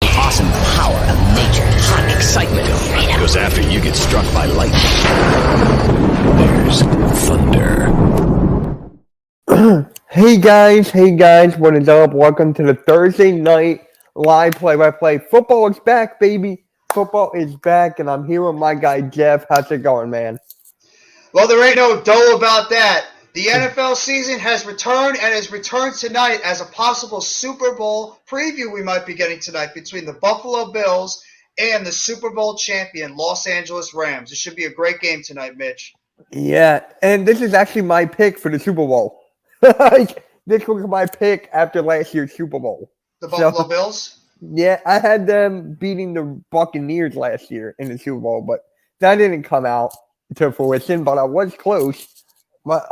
Awesome power of nature, hot excitement of freedom. Goes after you get struck by lightning. There's thunder. Hey guys, what is up? Welcome to the Thursday night live play-by-play. Football is back, baby. Football is back, and I'm here with my guy Jeff. How's it going, man? Well, there ain't no dough about that. The NFL season has returned and has returned tonight as a possible Super Bowl preview we might be getting tonight between the Buffalo Bills and the Super Bowl champion Los Angeles Rams. It should be a great game tonight, Mitch. Yeah, and this is actually my pick for the Super Bowl. This was my pick after last year's Super Bowl. The Buffalo Bills? Yeah, I had them beating the Buccaneers last year in the Super Bowl, but that didn't come out to fruition, but I was close. But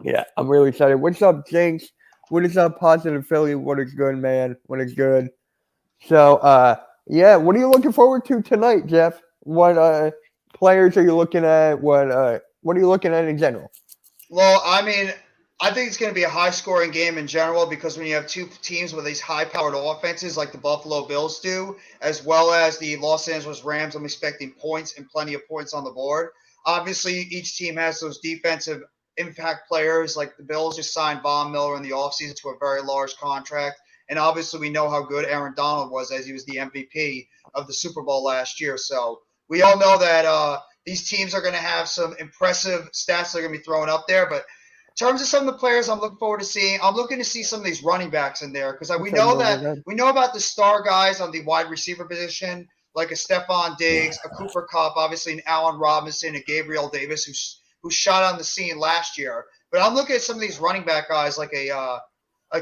yeah, I'm really excited. What's up, Jinx? What is up, Positive Philly? What is good, man? What is good? So, yeah, what are you looking forward to tonight, Jeff? What players are you looking at? What are you looking at in general? Well, I mean, I think it's going to be a high-scoring game in general because when you have two teams with these high-powered offenses like the Buffalo Bills do, as well as the Los Angeles Rams, I'm expecting points and plenty of points on the board. Obviously, each team has those defensive impact players. Like the Bills just signed Von Miller in the offseason to a very large contract. And obviously, we know how good Aaron Donald was as he was the MVP of the Super Bowl last year. So we all know that these teams are going to have some impressive stats they're going to be throwing up there. But in terms of some of the players I'm looking forward to seeing, I'm looking to see some of these running backs in there because we know about the star guys on the wide receiver position, like a Stephon Diggs, a Cooper Kupp, obviously an Allen Robinson, a Gabriel Davis who shot on the scene last year. But I'm looking at some of these running back guys like a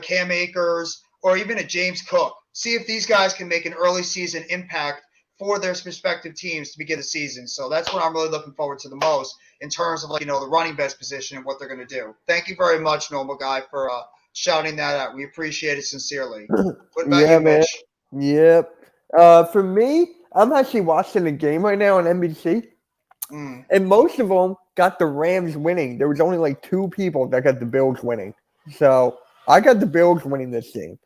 Cam Akers or even a James Cook. See if these guys can make an early season impact for their respective teams to begin the season. So that's what I'm really looking forward to the most in terms of the running back position and what they're going to do. Thank you very much, Normal Guy, for shouting that out. We appreciate it sincerely. What about you, Mitch? Yep. For me, I'm actually watching the game right now on NBC, and most of them got the Rams winning. There was only like two people that got the Bills winning. So I got the Bills winning this game.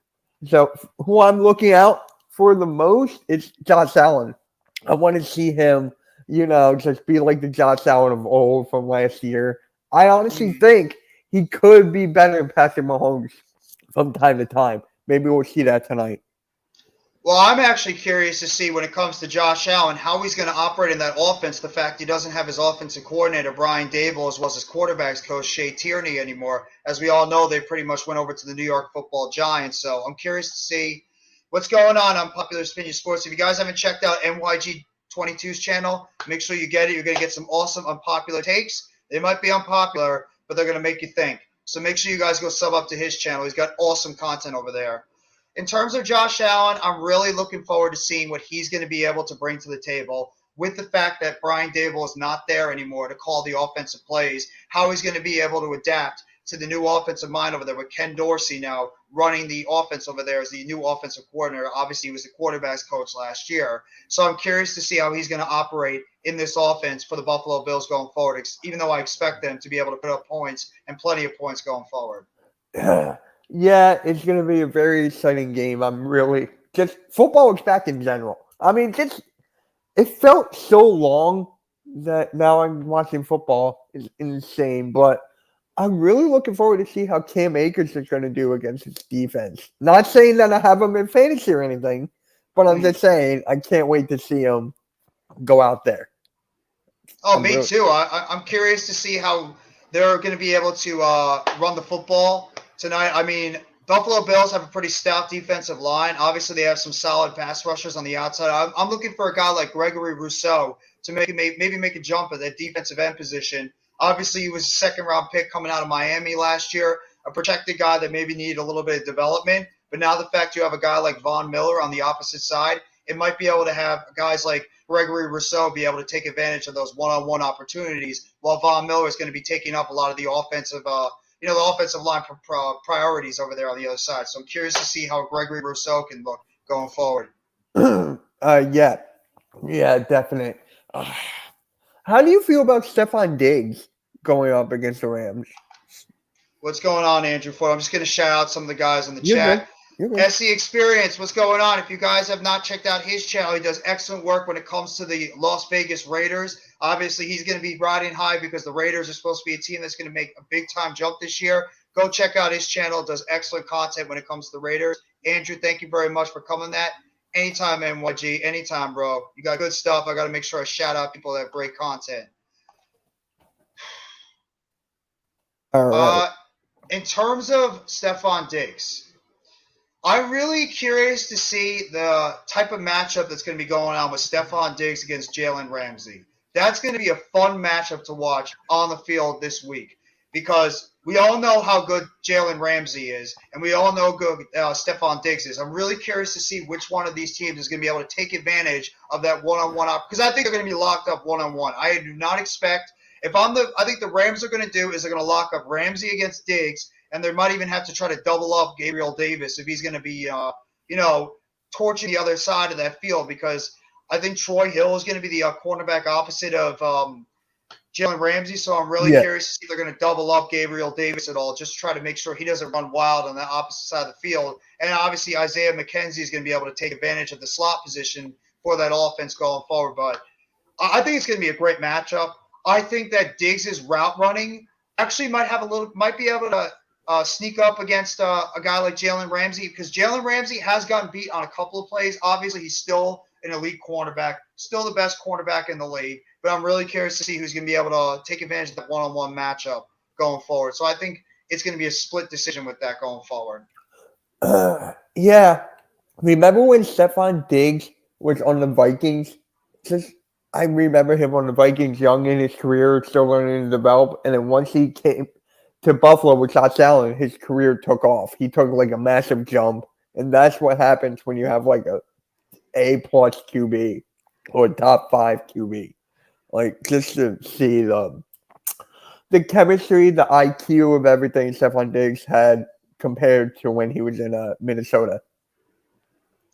So who I'm looking out for the most is Josh Allen. I want to see him, just be like the Josh Allen of old from last year. I honestly think he could be better than Patrick Mahomes from time to time. Maybe we'll see that tonight. Well, I'm actually curious to see when it comes to Josh Allen how he's going to operate in that offense. The fact he doesn't have his offensive coordinator, Brian Dable, as well as his quarterbacks coach, Shea Tierney, anymore. As we all know, they pretty much went over to the New York Football Giants. So I'm curious to see what's going on Popular Opinion Sports. If you guys haven't checked out NYG22's channel, make sure you get it. You're going to get some awesome unpopular takes. They might be unpopular, but they're going to make you think. So make sure you guys go sub up to his channel. He's got awesome content over there. In terms of Josh Allen, I'm really looking forward to seeing what he's going to be able to bring to the table with the fact that Brian Dable is not there anymore to call the offensive plays, how he's going to be able to adapt to the new offensive mind over there with Ken Dorsey now running the offense over there as the new offensive coordinator. Obviously, he was the quarterback's coach last year. So I'm curious to see how he's going to operate in this offense for the Buffalo Bills going forward, even though I expect them to be able to put up points and plenty of points going forward. Yeah, it's going to be a very exciting game. I'm really football is back in general. I mean, it felt so long that now I'm watching football is insane, but I'm really looking forward to see how Cam Akers is going to do against his defense. Not saying that I have him in fantasy or anything, but I'm just saying I can't wait to see him go out there. Oh, me too. I'm curious to see how they're going to be able to run the football tonight. I mean, Buffalo Bills have a pretty stout defensive line. Obviously, they have some solid pass rushers on the outside. I'm looking for a guy like Gregory Rousseau to maybe make a jump at that defensive end position. Obviously, he was a second-round pick coming out of Miami last year, a protected guy that maybe needed a little bit of development. But now the fact you have a guy like Von Miller on the opposite side, it might be able to have guys like Gregory Rousseau be able to take advantage of those one-on-one opportunities, while Von Miller is going to be taking up a lot of the offensive, the offensive line priorities over there on the other side. So I'm curious to see how Gregory Rousseau can look going forward. Yeah, definite. How do you feel about Stephon Diggs going up against the Rams? What's going on, Andrew Ford? I'm just going to shout out some of the guys in the You're chat. good. SC Experience, what's going on? If you guys have not checked out his channel, he does excellent work when it comes to the Las Vegas Raiders. Obviously, he's going to be riding high because the Raiders are supposed to be a team that's going to make a big-time jump this year. Go check out his channel. It does excellent content when it comes to the Raiders. Andrew, thank you very much for coming that. Anytime, NYG. Anytime, bro. You got good stuff. I got to make sure I shout out people that have great content. All right. In terms of Stephon Diggs, I'm really curious to see the type of matchup that's going to be going on with Stephon Diggs against Jalen Ramsey. That's going to be a fun matchup to watch on the field this week because we all know how good Jalen Ramsey is, and we all know how good Stephon Diggs is. I'm really curious to see which one of these teams is going to be able to take advantage of that one-on-one because I think they're going to be locked up one-on-one. I do not expect – I think the Rams are going to do is they're going to lock up Ramsey against Diggs, and they might even have to try to double up Gabriel Davis if he's going to be, torching the other side of that field because I think Troy Hill is going to be the cornerback opposite of Jalen Ramsey. So I'm really curious to see if they're going to double up Gabriel Davis at all, just to try to make sure he doesn't run wild on the opposite side of the field. And obviously Isaiah McKenzie is going to be able to take advantage of the slot position for that offense going forward. But I think it's going to be a great matchup. I think that Diggs' route running actually might be able to sneak up against a guy like Jalen Ramsey because Jalen Ramsey has gotten beat on a couple of plays. Obviously, he's still an elite cornerback, still the best cornerback in the league. But I'm really curious to see who's going to be able to take advantage of that one-on-one matchup going forward. So I think it's going to be a split decision with that going forward. Yeah. Remember when Stephon Diggs was on the Vikings? I remember him on the Vikings young in his career, still learning to develop. And then once he came to Buffalo with Josh Allen, his career took off. He took like a massive jump. And that's what happens when you have like a A-plus QB or a top 5 QB. Like just to see the chemistry, the IQ of everything Stephon Diggs had compared to when he was in Minnesota.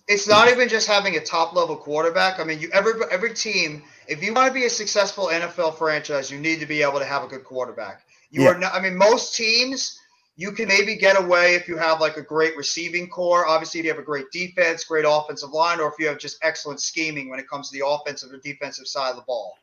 It's not even just having a top-level quarterback. I mean, every team, if you want to be a successful NFL franchise, you need to be able to have a good quarterback. Most teams, you can maybe get away if you have like a great receiving core. Obviously, if you have a great defense, great offensive line, or if you have just excellent scheming when it comes to the offensive or defensive side of the ball.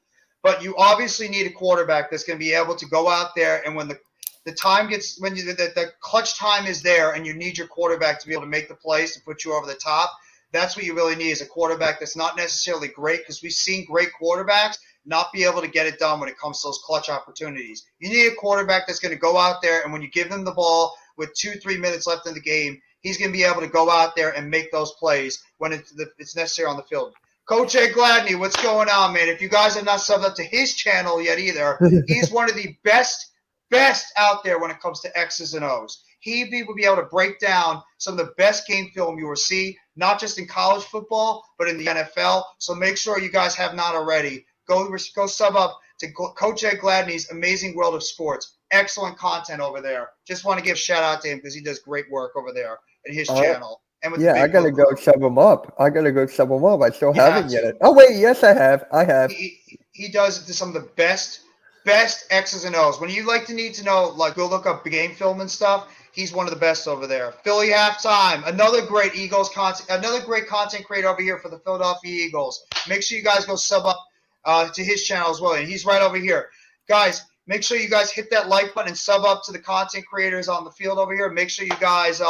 But you obviously need a quarterback that's going to be able to go out there and when the time gets when the clutch time is there and you need your quarterback to be able to make the plays to put you over the top. That's what you really need is a quarterback that's not necessarily great because we've seen great quarterbacks not be able to get it done when it comes to those clutch opportunities. You need a quarterback that's going to go out there, and when you give him the ball with 2-3 minutes left in the game, he's going to be able to go out there and make those plays when it's necessary on the field. Coach Ed Gladney, what's going on, man? If you guys have not subbed up to his channel yet either, he's one of the best out there when it comes to X's and O's. He will be able to break down some of the best game film you will see, not just in college football, but in the NFL. So make sure you guys have not already. Go sub up to Coach Ed Gladney's Amazing World of Sports. Excellent content over there. Just want to give a shout out to him because he does great work over there at his channel. And with I gotta go sub him up. I still haven't yet. Oh wait, yes I have. He does some of the best X's and O's. When you need to know, like go look up game film and stuff, he's one of the best over there. Philly Halftime, another great content creator over here for the Philadelphia Eagles. Make sure you guys go sub up to his channel as well. And he's right over here. Guys, make sure you guys hit that like button and sub up to the content creators on the field over here. Make sure you guys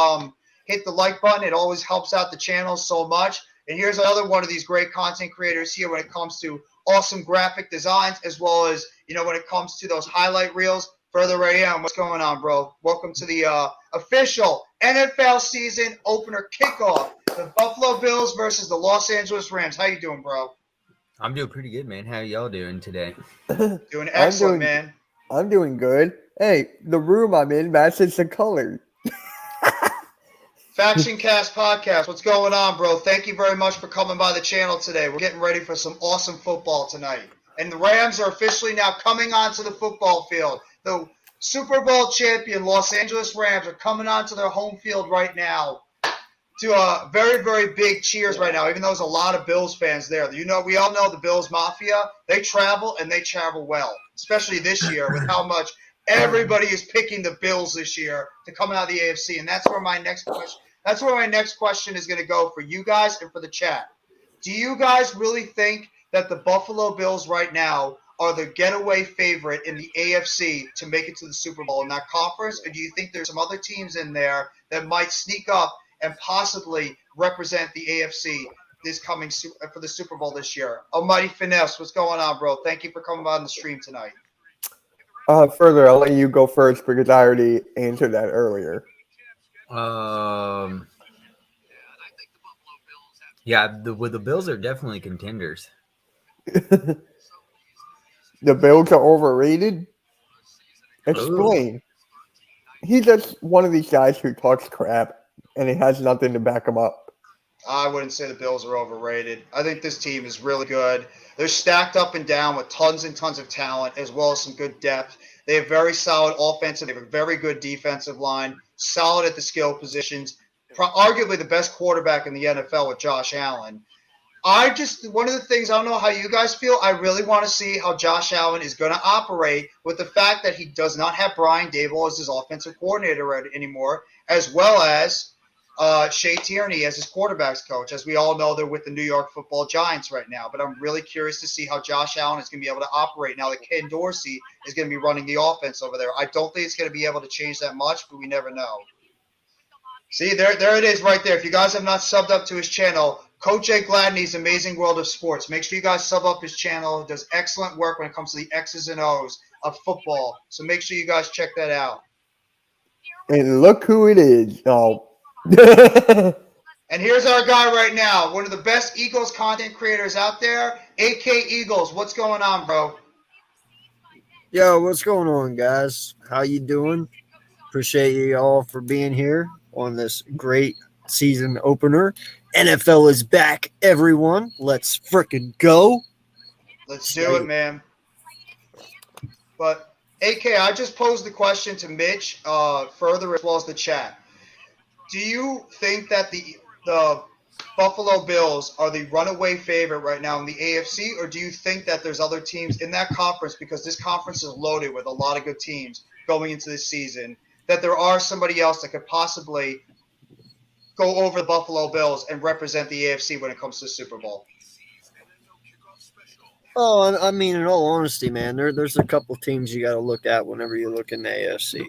hit the like button. It always helps out the channel so much. And here's another one of these great content creators here when it comes to awesome graphic designs, as well as, when it comes to those highlight reels. Further AM, what's going on, bro? Welcome to the official NFL season opener kickoff. The Buffalo Bills versus the Los Angeles Rams. How you doing, bro? I'm doing pretty good, man. How y'all doing today? Doing excellent, man. I'm doing good. Hey, the room I'm in matches the color. Faction Cast Podcast, what's going on, bro? Thank you very much for coming by the channel today. We're getting ready for some awesome football tonight. And the Rams are officially now coming onto the football field. The Super Bowl champion Los Angeles Rams are coming onto their home field right now to a very, very big cheers right now, even though there's a lot of Bills fans there. You know, we all know the Bills Mafia. They travel, and they travel well, especially this year with how much everybody is picking the Bills this year to come out of the AFC. And that's where my next question is going to go for you guys and for the chat. Do you guys really think that the Buffalo Bills right now are the getaway favorite in the AFC to make it to the Super Bowl in that conference? Or do you think there's some other teams in there that might sneak up and possibly represent the AFC this coming for the Super Bowl this year? Almighty Finesse, what's going on, bro? Thank you for coming on the stream tonight. Further, I'll let you go first because I already answered that earlier. Yeah, the Bills are definitely contenders. The Bills are overrated? Explain. Ooh. He's just one of these guys who talks crap, and he has nothing to back him up. I wouldn't say the Bills are overrated. I think this team is really good. They're stacked up and down with tons and tons of talent as well as some good depth. They have very solid offensive. They have a very good defensive line, solid at the skill positions, arguably the best quarterback in the NFL with Josh Allen. One of the things, I don't know how you guys feel, I really want to see how Josh Allen is going to operate with the fact that he does not have Brian Daboll as his offensive coordinator anymore, as well as Shea Tierney as his quarterback's coach. As we all know, they're with the New York Football Giants right now. But I'm really curious to see how Josh Allen is going to be able to operate now that Ken Dorsey is going to be running the offense over there. I don't think it's going to be able to change that much, but we never know. See, there it is right there. If you guys have not subbed up to his channel, Coach Jay Gladney's Amazing World of Sports. Make sure you guys sub up his channel. He does excellent work when it comes to the X's and O's of football. So make sure you guys check that out. And look who it is. Oh. And here's our guy right now, one of the best Eagles content creators out there, AK Eagles. What's going on, bro? Yo, what's going on, guys? How you doing? Appreciate you all for being here on this great season opener. NFL is back, everyone. Let's frickin' go. Let's do it, man. But, AK, I just posed the question to Mitch further as well as the chat. Do you think that the Buffalo Bills are the runaway favorite right now in the AFC, or do you think that there's other teams in that conference, because this conference is loaded with a lot of good teams going into this season, that there are somebody else that could possibly go over the Buffalo Bills and represent the AFC when it comes to the Super Bowl? Oh, I mean, in all honesty, man, there's a couple teams you got to look at whenever you look in the AFC.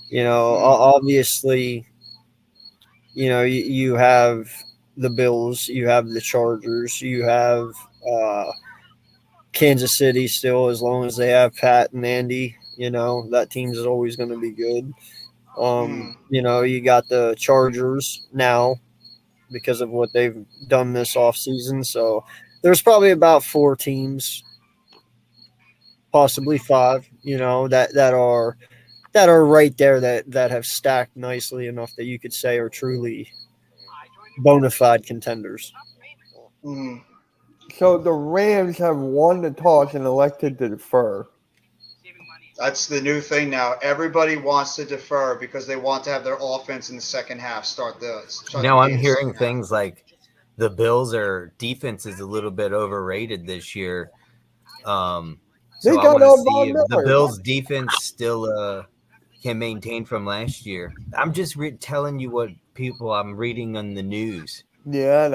You know, obviously, you know, you have the Bills, you have the Chargers, you have Kansas City still, as long as they have Pat and Andy. You know, that team is always going to be good. You know, you got the Chargers now because of what they've done this offseason. So there's probably about 4 teams, possibly 5, you know, that are right there that have stacked nicely enough that you could say are truly bona fide contenders. So the Rams have won the toss and elected to defer. That's the new thing now. Everybody wants to defer because they want to have their offense in the second half start now I'm hearing things like the Bills' defense is a little bit overrated this year. So I want to see if the Bills' defense still can maintain from last year. I'm just telling you what people I'm reading on the news. Yeah,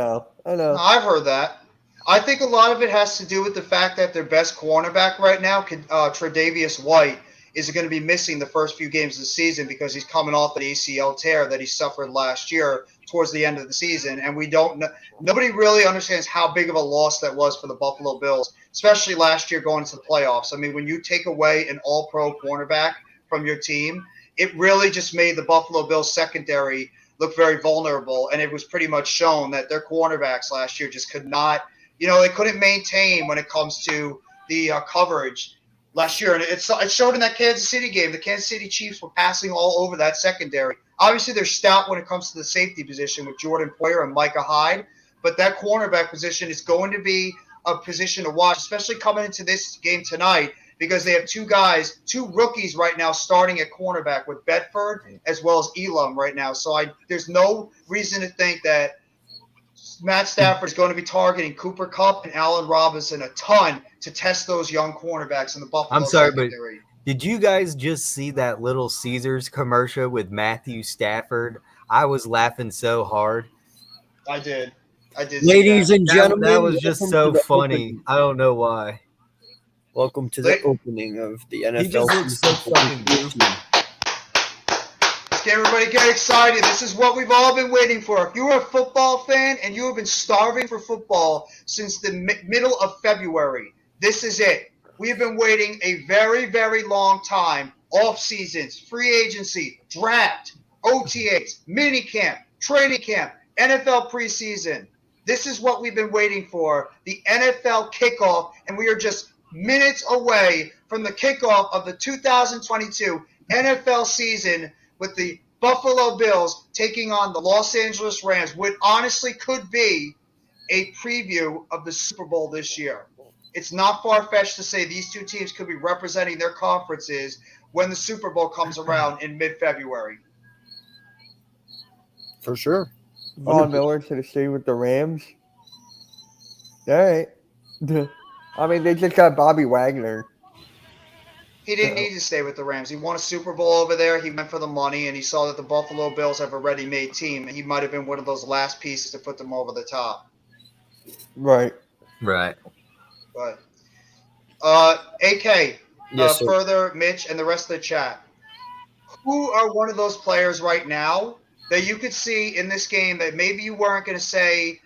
I know. I've heard that. I think a lot of it has to do with the fact that their best cornerback right now, Tre'Davious White, is going to be missing the first few games of the season because he's coming off an ACL tear that he suffered last year towards the end of the season. And nobody really understands how big of a loss that was for the Buffalo Bills, especially last year going into the playoffs. I mean, when you take away an all-pro cornerback from your team, it really just made the Buffalo Bills secondary look very vulnerable. And it was pretty much shown that their cornerbacks last year just could not – they couldn't maintain when it comes to the coverage last year. And it showed in that Kansas City game. The Kansas City Chiefs were passing all over that secondary Obviously, they're stout when it comes to the safety position with Jordan Poyer and Micah Hyde, but that cornerback position is going to be a position to watch, especially coming into this game tonight, because they have two rookies right now starting at cornerback with Bedford as well as Elam right now. So there's no reason to think that Matt Stafford is going to be targeting Cooper Kupp and Allen Robinson a ton to test those young cornerbacks in the Buffalo secondary. But did you guys just see that Little Caesars commercial with Matthew Stafford? I was laughing so hard. I did. Ladies and gentlemen, that was just so funny. I don't know why. Welcome to the opening of the NFL. He just looks so fucking goofy. Let's get everybody get excited. This is what we've all been waiting for. If you're a football fan and you have been starving for football since the middle of February, this is it. We have been waiting a very, very long time. Off seasons, free agency, draft, OTAs, minicamp, training camp, NFL preseason. This is what we've been waiting for, the NFL kickoff, and we are just minutes away from the kickoff of the 2022 NFL season with the Buffalo Bills taking on the Los Angeles Rams, what honestly could be a preview of the Super Bowl this year. It's not far-fetched to say these two teams could be representing their conferences when the Super Bowl comes around in mid-February. For sure. Von Miller should have stayed with the Rams. All right. I mean, they just got Bobby Wagner. He didn't need to stay with the Rams. He won a Super Bowl over there. He went for the money, and he saw that the Buffalo Bills have a ready-made team, and he might have been one of those last pieces to put them over the top. Right. But, AK, yes, further, Mitch, and the rest of the chat. Who are one of those players right now that you could see in this game that maybe you weren't going to say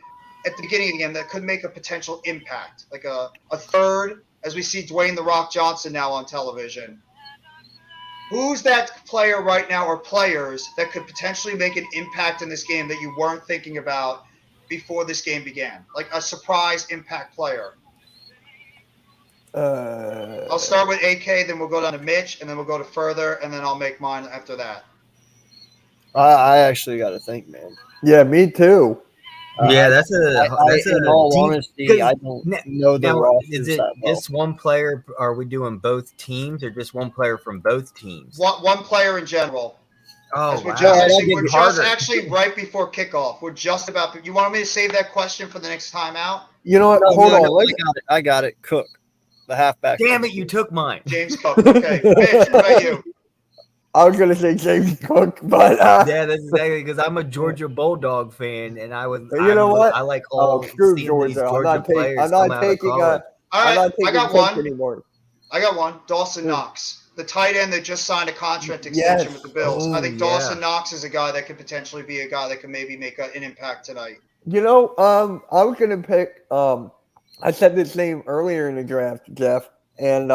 at the beginning of the game that could make a potential impact? Like a third, as we see Dwayne "The Rock" Johnson now on television. Who's that player right now or players that could potentially make an impact in this game that you weren't thinking about before this game began? Like a surprise impact player. I'll start with AK, then we'll go down to Mitch, and then we'll go to further, and then I'll make mine after that. I actually got to think, man. Yeah, me too. That's in all honesty, I don't know the rosters. Is it just one player? Are we doing both teams, or just one player from both teams? One player in general. Oh, wow. We're just actually right before kickoff. We're just about. You want me to save that question for the next time out? You know what? Hold on. I got it. Cook, the halfback. Damn it! You took mine. James Cook. Okay, Mitch, what about you? I was gonna say James Cook, but yeah, that's exactly because I'm a Georgia Bulldog fan, and I like all screw Georgia. I'm not taking. All right, I got one anymore. I got one. Dawson Knox, the tight end that just signed a contract extension with the Bills. I think Dawson Knox is a guy that could potentially be a guy that could maybe make an impact tonight. You know, I was gonna pick. I said this name earlier in the draft, Jeff, and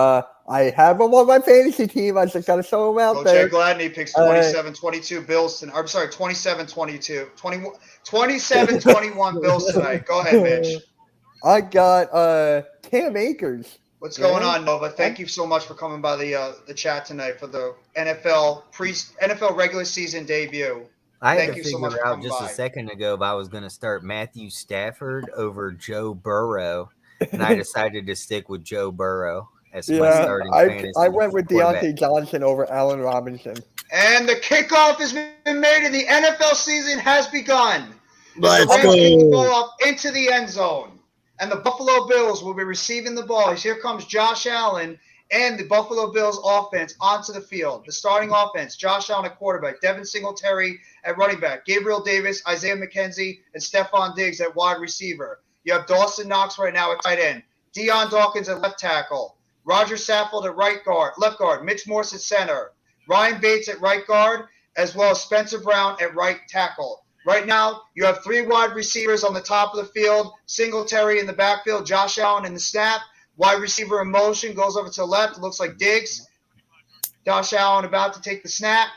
I have him on my fantasy team. I just got to show him out there. Jay Gladney picks 27-22 Bills. I'm sorry, 27-22. 27-21 Bills tonight. Go ahead, Mitch. I got Cam Akers. What's going on, Nova? Thank you so much for coming by the chat tonight for the NFL regular season debut. I had to figure out just a second ago if I was going to start Matthew Stafford over Joe Burrow, and I decided to stick with Joe Burrow. My starting fantasy I went with Deontay Johnson over Allen Robinson. And the kickoff has been made, and the NFL season has begun. Let's go. Kick the ball up into the end zone, and the Buffalo Bills will be receiving the ball. Here comes Josh Allen and the Buffalo Bills offense onto the field. The starting offense: Josh Allen at quarterback, Devin Singletary at running back, Gabriel Davis, Isaiah McKenzie, and Stephon Diggs at wide receiver. You have Dawson Knox right now at tight end, Deion Dawkins at left tackle, Roger Saffold at left guard, Mitch Morse at center, Ryan Bates at right guard, as well as Spencer Brown at right tackle. Right now, you have three wide receivers on the top of the field, Singletary in the backfield, Josh Allen in the snap, wide receiver in motion, goes over to the left, it looks like Diggs. Josh Allen about to take the snap.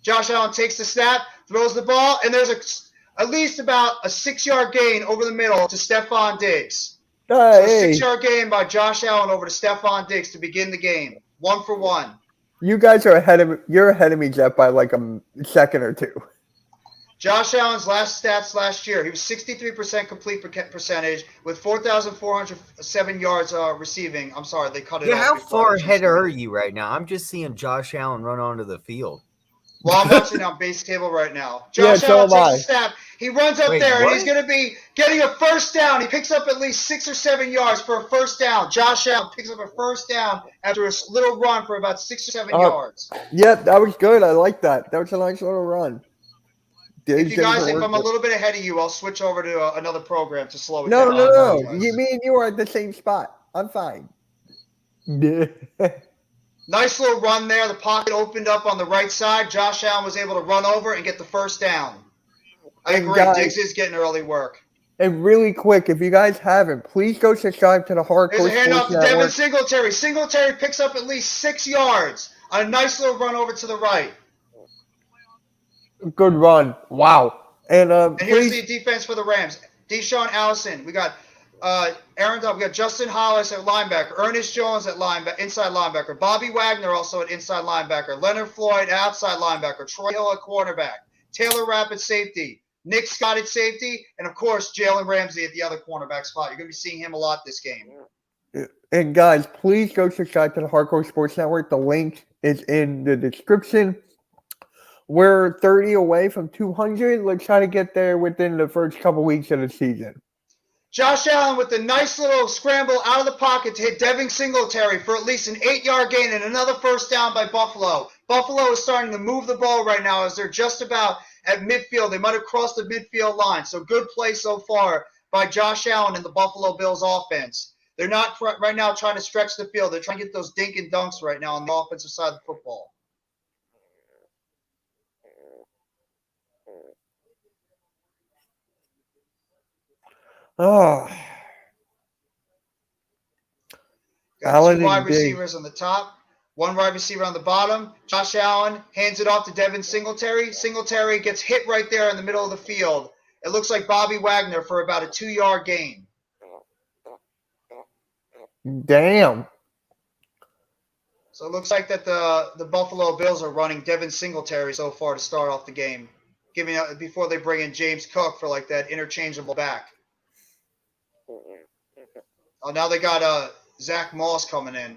Josh Allen takes the snap, throws the ball, and there's at least about a 6-yard gain over the middle to Stephon Diggs. So a 6-yard gain by Josh Allen over to Stephon Diggs to begin the game. 1 for 1. You guys are ahead of me. You're ahead of me, Jeff, by like a second or two. Josh Allen's last stats last year, he was 63% complete percentage with 4,407 yards receiving. I'm sorry, they cut it off. How before far I ahead are you right now? I'm just seeing Josh Allen run onto the field. Well, I'm watching on base table right now. Yeah, Josh so Allen am I. takes a snap. He runs up Wait, there, and what? he's going to be getting a first down. He picks up at least 6 or 7 yards for a first down. Josh Allen picks up a first down after a little run for about 6 or 7 yards. Yeah, that was good. I like that. That was a nice little run. If I'm a little bit ahead of you, I'll switch over to another program to slow it No, down. no. Me and you are at the same spot. I'm fine. Nice little run there. The pocket opened up on the right side. Josh Allen was able to run over and get the first down. I agree. Diggs is getting early work. And really quick, if you guys haven't, please go subscribe to the Hardcore There's a handoff Sports to Devin Network. Singletary. Singletary picks up at least 6 yards. A nice little run over to the right. Good run. Wow. And here's the defense for the Rams. Deshaun Allison. We got Aaron Donald. We got Justin Hollis at linebacker. Ernest Jones at inside linebacker. Bobby Wagner also at inside linebacker. Leonard Floyd outside linebacker. Troy Hill at quarterback. Taylor Rapp at safety. Nick Scott at safety. And, of course, Jalen Ramsey at the other cornerback spot. You're going to be seeing him a lot this game. And, guys, please go subscribe to the Hardcore Sports Network. The link is in the description. We're 30 away from 200. Let's try to get there within the first couple weeks of the season. Josh Allen with a nice little scramble out of the pocket to hit Devin Singletary for at least an 8-yard gain and another first down by Buffalo. Buffalo is starting to move the ball right now as they're just about at midfield. They might have crossed the midfield line. So good play so far by Josh Allen and the Buffalo Bills offense. They're not right now trying to stretch the field. They're trying to get those dink and dunks right now on the offensive side of the football. Oh. Got 2 wide receivers on the top, 1 wide receiver on the bottom. Josh Allen hands it off to Devin Singletary. Singletary gets hit right there in the middle of the field. It looks like Bobby Wagner for about a 2-yard gain. Damn. So it looks like that the Buffalo Bills are running Devin Singletary so far to start off the game, before they bring in James Cook for like that interchangeable back. Oh, now they got Zach Moss coming in.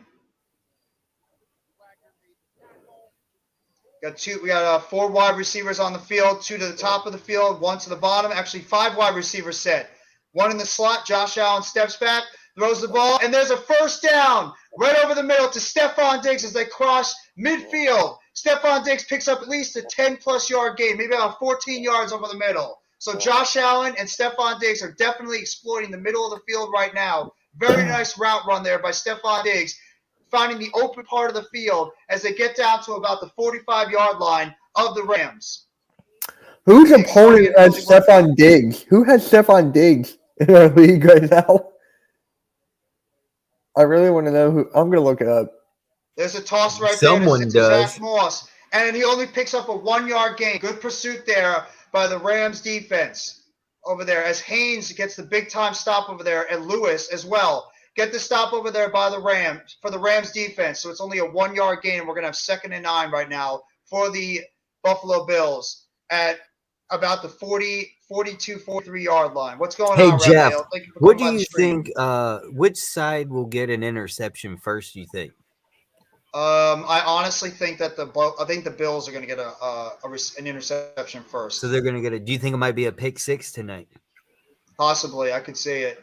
We got 4 wide receivers on the field, 2 to the top of the field, 1 to the bottom. Actually, 5 wide receivers set. 1 in the slot. Josh Allen steps back, throws the ball, and there's a first down right over the middle to Stephon Diggs as they cross midfield. Stephon Diggs picks up at least a 10-plus yard gain, maybe about 14 yards over the middle. So Josh Allen and Stephon Diggs are definitely exploiting the middle of the field right now. Very nice route run there by Stephon Diggs, finding the open part of the field as they get down to about the 45-yard line of the Rams. Whose opponent has Stephon Diggs? Who has Stephon Diggs in our league right now? I really want to know who. I'm going to look it up. There's a toss right Someone there to does. Zach Moss, and he only picks up a 1-yard gain. Good pursuit there by the Rams defense over there as Haynes gets the big-time stop over there, and Lewis as well. Get the stop over there by the Rams for the Rams defense. So it's only a 1-yard gain. We're going to have 2nd and 9 right now for the Buffalo Bills at about the 42, 43-yard line. What's going on, Hey, Jeff, Raphael? what do you think? Which side will get an interception first, you think? I honestly think that the Bills are going to get an interception first. So they're going to get do you think it might be a pick 6 tonight? Possibly. I could see it.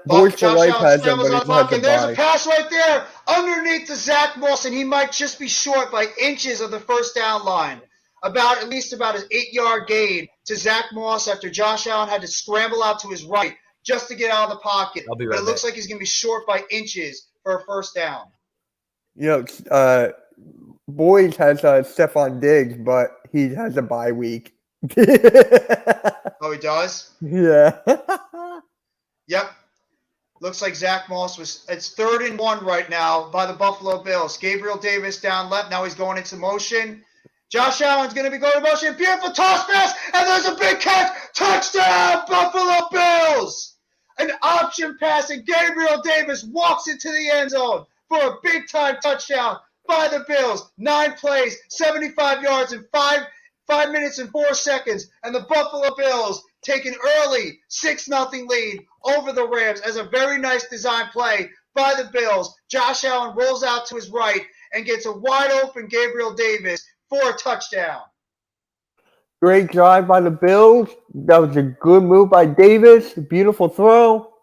Josh Allen has him, scrambles but on he's the not block, to and there's buy. a pass right there underneath to Zach Moss, and he might just be short by inches of the first down line. At least about an 8-yard gain to Zach Moss after Josh Allen had to scramble out to his right just to get out of the pocket. I'll be right but it looks back. like he's going to be short by inches for a first down. You know, Boyd has Stephon Diggs, but he has a bye week. Oh, he does? Yeah. Yep. Looks like Zach Moss it's 3rd and 1 right now by the Buffalo Bills. Gabriel Davis down left. Now he's going into motion. Josh Allen's going to be going to motion. Beautiful toss pass, and there's a big catch. Touchdown, Buffalo Bills! An option pass, and Gabriel Davis walks into the end zone for a big-time touchdown by the Bills. 9 plays, 75 yards in 5 minutes and 4 seconds. And the Buffalo Bills take an early 6-0 lead over the Rams as a very nice design play by the Bills. Josh Allen rolls out to his right and gets a wide open Gabriel Davis for a touchdown. Great drive by the Bills. That was a good move by Davis. Beautiful throw.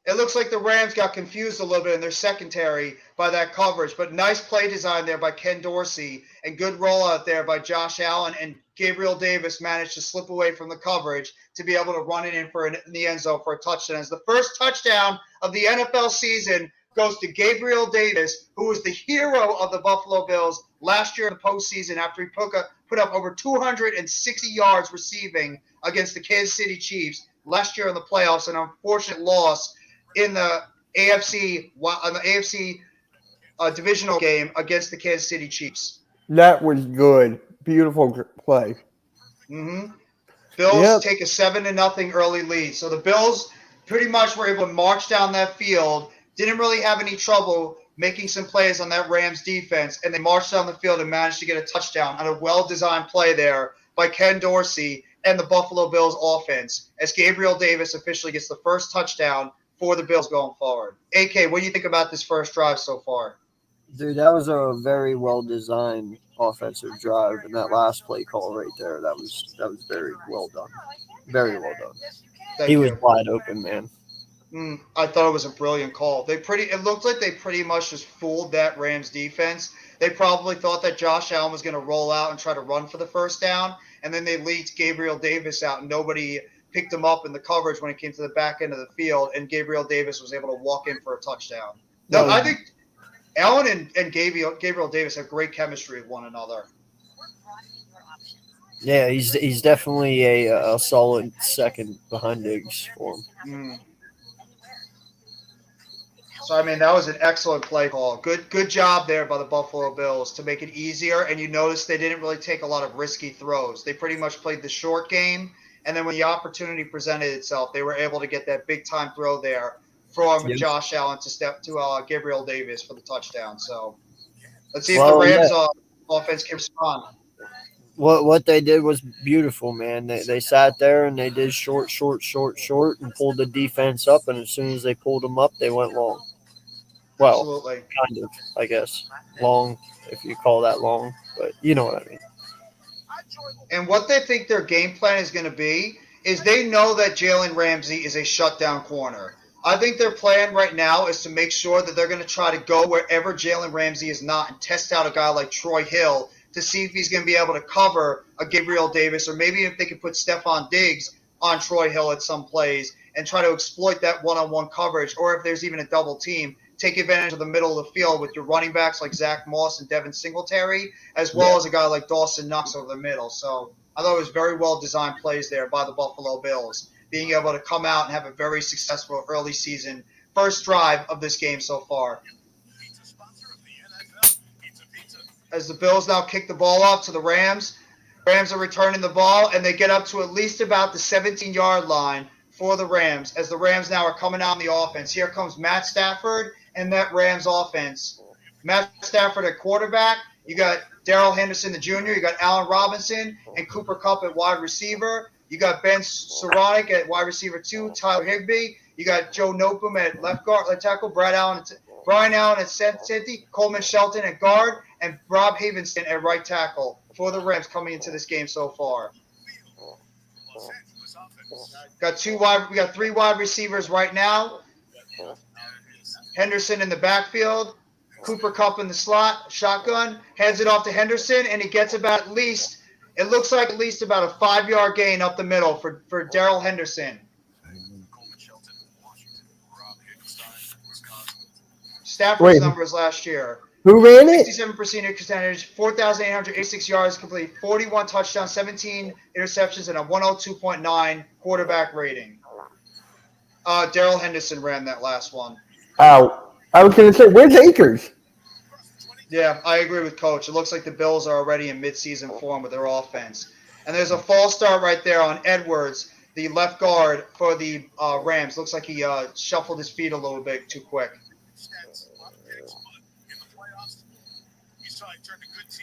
It looks like the Rams got confused a little bit in their secondary by that coverage, but nice play design there by Ken Dorsey and good rollout there by Josh Allen, and Gabriel Davis managed to slip away from the coverage to be able to run it in the end zone for a touchdown. As the first touchdown of the NFL season goes to Gabriel Davis, who was the hero of the Buffalo Bills last year in the postseason after he put up over 260 yards receiving against the Kansas City Chiefs last year in the playoffs, an unfortunate loss in the AFC divisional game against the Kansas City Chiefs. That was good. Beautiful play. Mm-hmm. Bills take a 7-0 early lead. So the Bills pretty much were able to march down that field, didn't really have any trouble making some plays on that Rams defense, and they marched down the field and managed to get a touchdown on a well-designed play there by Ken Dorsey and the Buffalo Bills offense as Gabriel Davis officially gets the first touchdown for the Bills going forward. AK, what do you think about this first drive so far? Dude, that was a very well-designed offensive drive, and that last play call right there, that was very well done. Very well done. Thank he you. was wide open, man. I thought it was a brilliant call. It looked like they pretty much just fooled that Rams defense. They probably thought that Josh Allen was going to roll out and try to run for the first down, and then they leaked Gabriel Davis out, and nobody picked him up in the coverage when it came to the back end of the field, and Gabriel Davis was able to walk in for a touchdown. No, I think Allen and Gabriel Davis have great chemistry with one another. Yeah, he's definitely a solid second behind Diggs for him. So, I mean, that was an excellent play call. Good job there by the Buffalo Bills to make it easier. And you notice they didn't really take a lot of risky throws. They pretty much played the short game. And then when the opportunity presented itself, they were able to get that big-time throw there from Josh Allen to Gabriel Davis for the touchdown. So let's see if the Rams offense can respond. What they did was beautiful, man. They sat there and they did short, and pulled the defense up. And as soon as they pulled them up, they went long. Well, absolutely. Kind of, I guess. Long, if you call that long. But you know what I mean. And what they think their game plan is going to be is they know that Jalen Ramsey is a shutdown corner. I think their plan right now is to make sure that they're going to try to go wherever Jalen Ramsey is not and test out a guy like Troy Hill to see if he's going to be able to cover a Gabriel Davis, or maybe if they could put Stephon Diggs on Troy Hill at some plays and try to exploit that one-on-one coverage, or if there's even a double team, take advantage of the middle of the field with your running backs like Zach Moss and Devin Singletary, as well as a guy like Dawson Knox over the middle. So I thought it was very well-designed plays there by the Buffalo Bills, being able to come out and have a very successful early season first drive of this game so far. As the Bills now kick the ball off to the Rams. Rams are returning the ball, and they get up to at least about the 17-yard line for the Rams, as the Rams now are coming out on the offense. Here comes Matt Stafford and that Rams offense. Matt Stafford at quarterback. You got Darrell Henderson the Jr., you got Allen Robinson and Cooper Kupp at wide receiver. You got Ben Skowronek at wide receiver 2, Tyler Higbee. You got Joe Noteboom at left tackle, Brian Allen at safety, Coleman Shelton at guard, and Rob Havenstein at right tackle for the Rams coming into this game so far. We got 3 wide receivers right now. Henderson in the backfield, Cooper Kupp in the slot, shotgun, hands it off to Henderson, and he gets about at least a 5-yard gain up the middle for Darrell Henderson. Stafford's numbers last year. Who ran it? 67% percentage, 4,886 yards complete, 41 touchdowns, 17 interceptions, and a 102.9 quarterback rating. Darrell Henderson ran that last one. Oh, I was going to say, where's Akers? Yeah, I agree with Coach. It looks like the Bills are already in midseason form with their offense. And there's a false start right there on Edwards, the left guard for the Rams. Looks like he shuffled his feet a little bit too quick.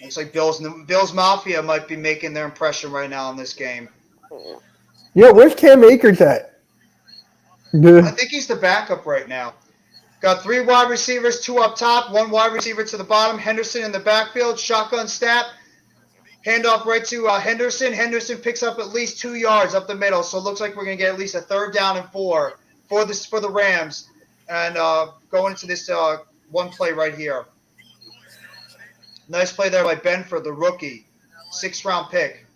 Looks like Bills Mafia might be making their impression right now in this game. Yeah, where's Cam Akers at? I think he's the backup right now. Got 3 wide receivers, 2 up top, 1 wide receiver to the bottom. Henderson in the backfield, shotgun snap. Handoff right to Henderson. Henderson picks up at least 2 yards up the middle, so it looks like we're going to get at least a 3rd down and 4 for the Rams. And going into this one play right here. Nice play there by Benford, the rookie. 6th-round pick.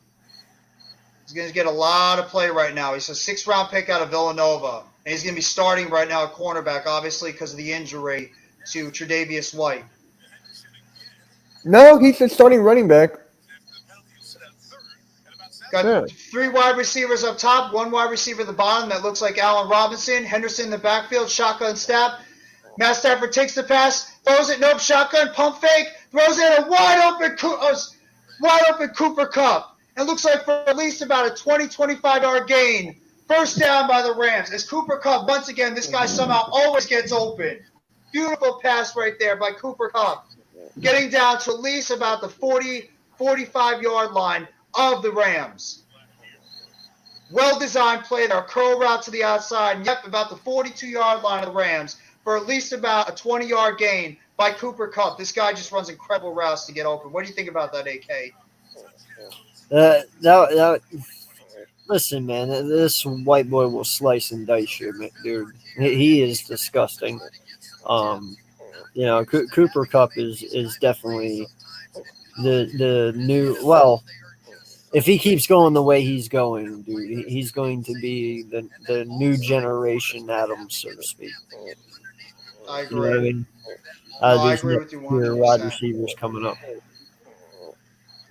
He's going to get a lot of play right now. He's a 6th-round pick out of Villanova. And he's going to be starting right now at cornerback, obviously, because of the injury to Tre'Davious White. No, he's the starting running back. Got 3 wide receivers up top, 1 wide receiver at the bottom. That looks like Allen Robinson. Henderson in the backfield, shotgun snap. Matt Stafford takes the pass, throws it, nope, shotgun, pump fake, throws it, a wide open Cooper Kupp. It looks like for at least about a 20-25-yard gain. 1st down by the Rams. As Cooper Kupp, once again, this guy somehow always gets open. Beautiful pass right there by Cooper Kupp. Getting down to at least about the 40-45-yard line of the Rams. Well-designed play there. Curl route to the outside. And yep, about the 42-yard line of the Rams for at least about a 20-yard gain by Cooper Kupp. This guy just runs incredible routes to get open. What do you think about that, AK? Listen, man, this white boy will slice and dice you, dude. He is disgusting. Cooper Kupp is definitely the new. Well, if he keeps going the way he's going, dude, he's going to be the new generation Adams, so to speak. I agree. You know what I mean? I agree with you 100%. Wide receivers coming up.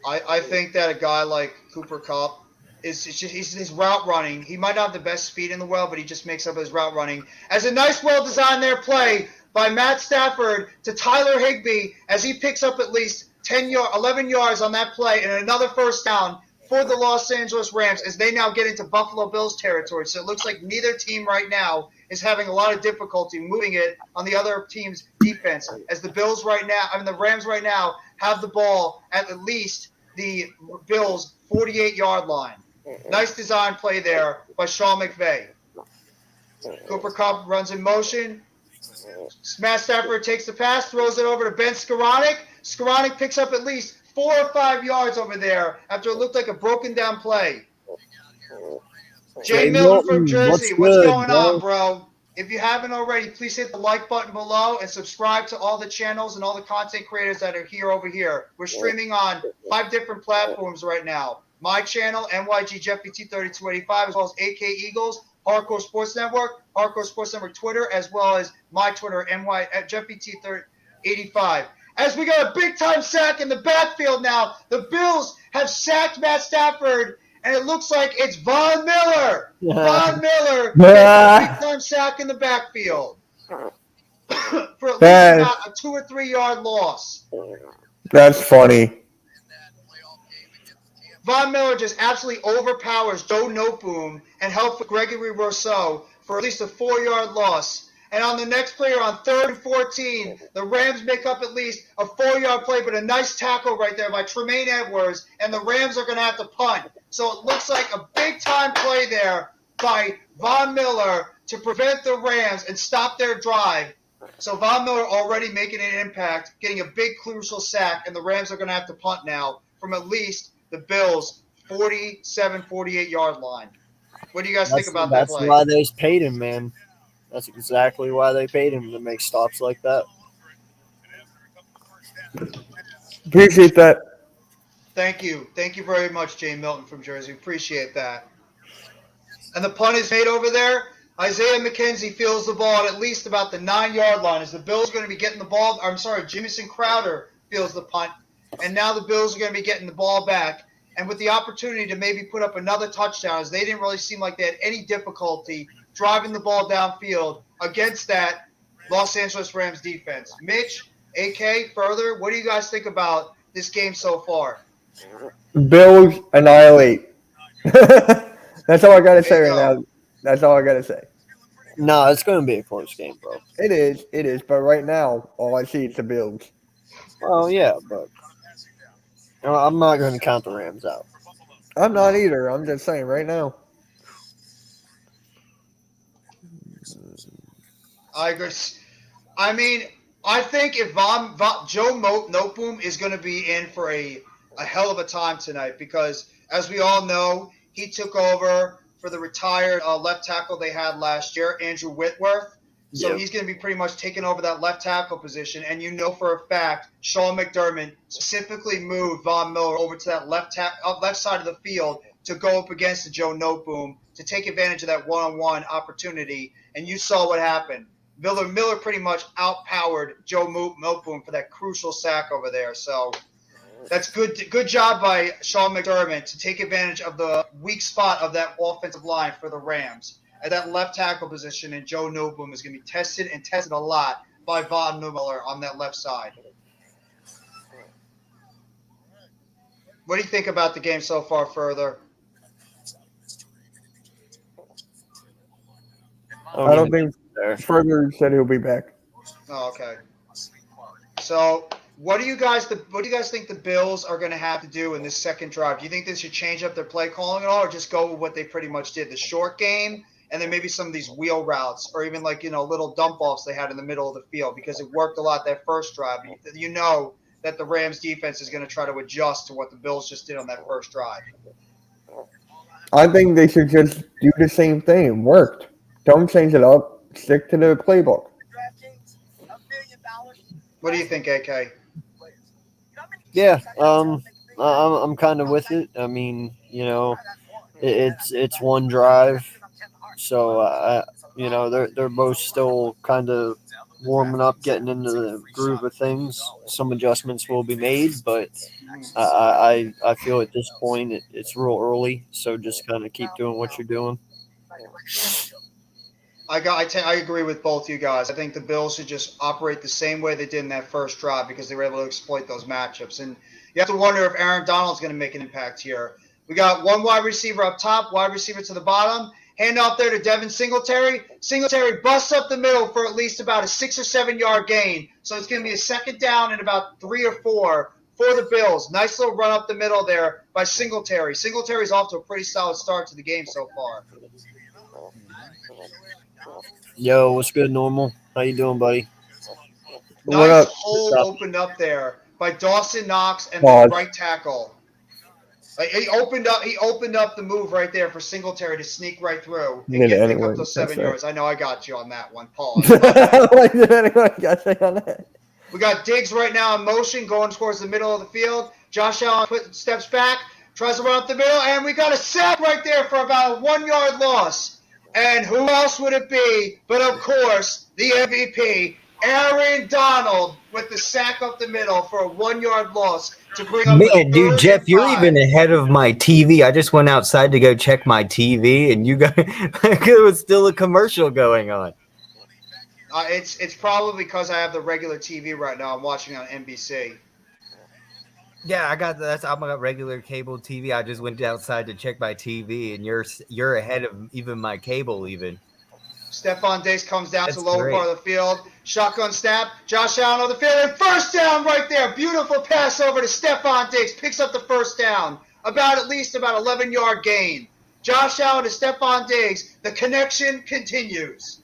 I think that a guy like Cooper Kupp he's his route running. He might not have the best speed in the world, but he just makes up his route running. As a nice, well-designed there play by Matt Stafford to Tyler Higbee as he picks up at least 11 yards on that play and another 1st down for the Los Angeles Rams as they now get into Buffalo Bills territory. So it looks like neither team right now is having a lot of difficulty moving it on the other team's defense as the Rams right now have the ball at least the Bills' 48-yard line. Nice design play there by Sean McVay. Cooper Kupp runs in motion. Matt Stafford takes the pass, throws it over to Ben Skoranek. Skoranek picks up at least 4 or 5 yards over there after it looked like a broken down play. Jay Milton from Jersey, what's going on, bro? If you haven't already, please hit the like button below and subscribe to all the channels and all the content creators that are over here. We're streaming on 5 different platforms right now. My channel, NYG Jeffy T3285, as well as AK Eagles, Hardcore Sports Network Twitter, as well as my Twitter, Jeffy T3085. As we got a big-time sack in the backfield now, the Bills have sacked Matt Stafford, and it looks like it's Von Miller. Von Miller gets a big-time sack in the backfield for at least about a 2 or 3 yard loss. That's funny. Von Miller just absolutely overpowers Joe Noteboom and helps with Gregory Rousseau for at least a 4-yard loss. And on the next player on 3rd and 14, the Rams make up at least a 4-yard play, but a nice tackle right there by Tremaine Edwards, and the Rams are going to have to punt. So it looks like a big-time play there by Von Miller to prevent the Rams and stop their drive. So Von Miller already making an impact, getting a big crucial sack, and the Rams are going to have to punt now from at least the Bills' 47, 48-yard line. What do you guys think about that play? That's why they paid him, man. That's exactly why they paid him, to make stops like that. Appreciate that. Thank you. Thank you very much, Jay Milton from Jersey. Appreciate that. And the punt is made over there. Isaiah McKenzie fields the ball at least about the 9-yard line as the Bills are going to be getting the ball. Jamison Crowder fields the punt. And now the Bills are going to be getting the ball back. And with the opportunity to maybe put up another touchdown, as they didn't really seem like they had any difficulty driving the ball downfield against that Los Angeles Rams defense. Mitch, AK, further, what do you guys think about this game so far? Bills annihilate. That's all I got to say right now. That's all I got to say. No, it's going to be a close game, bro. It is. But right now, all I see is the Bills. Oh, yeah, but I'm not going to count the Rams out. I'm not either. I'm just saying right now. I agree. I mean, I think if Joe Noteboom is going to be in for a hell of a time tonight because, as we all know, he took over for the retired left tackle they had last year, Andrew Whitworth. So he's going to be pretty much taking over that left tackle position. And you know for a fact, Sean McDermott specifically moved Von Miller over to that left side of the field to go up against the Joe Noteboom to take advantage of that one-on-one opportunity. And you saw what happened. Miller pretty much outpowered Joe Noteboom for that crucial sack over there. So that's good job by Sean McDermott to take advantage of the weak spot of that offensive line for the Rams. At that left tackle position, and Joe Noteboom is going to be tested a lot by Von Miller on that left side. What do you think about the game so far further? I don't think Further said he'll be back. Oh, okay. So what do you guys think the Bills are going to have to do in this second drive? Do you think they should change up their play calling at all, or just go with what they pretty much did, the short game, and then maybe some of these wheel routes, or even little dump offs they had in the middle of the field, because it worked a lot that first drive. You know that the Rams defense is going to try to adjust to what the Bills just did on that first drive. I think they should just do the same thing. It worked. Don't change it up. Stick to the playbook. What do you think, AK? Yeah, I'm kind of with it. I mean, it's one drive, so they're both still kind of warming up, getting into the groove of things. Some adjustments will be made, but I feel at this point it's real early, so just kind of keep doing what you're doing. I agree with both you guys. I think the Bills should just operate the same way they did in that first drive because they were able to exploit those matchups. And you have to wonder if Aaron Donald's going to make an impact here. We got one wide receiver up top, wide receiver to the bottom. Hand off there to Devin Singletary. Singletary busts up the middle for at least about a 6 or 7 yard gain. So it's going to be a second down and about 3 or 4 for the Bills. Nice little run up the middle there by Singletary. Singletary's off to a pretty solid start to the game so far. Yo, what's good, Normal? How you doing, buddy? Nice hole opened up there by Dawson Knox and the right tackle. He opened up the move right there for Singletary to sneak right through and pick up those 7 yards. I know I got you on that one, Paul. We got Diggs right now in motion going towards the middle of the field. Josh Allen steps back, tries to run up the middle, and we got a sack right there for about a 1 yard loss. And who else would it be but, of course, the MVP, Aaron Donald, with the sack up the middle for a 1 yard loss to bring up Man, dude, Jeff, you're even ahead of my TV. I just went outside to go check my TV, and you got it was still a commercial going on. It's probably because I have the regular TV right now. I'm watching on NBC. Yeah, I'm a regular cable TV. I just went outside to check my TV, and you're ahead of even my cable even. Stephon Diggs comes down to the lower part of the field. Shotgun snap. Josh Allen on the field. And first down right there. Beautiful pass over to Stephon Diggs. Picks up the first down. At least 11 yard gain. Josh Allen to Stephon Diggs. The connection continues.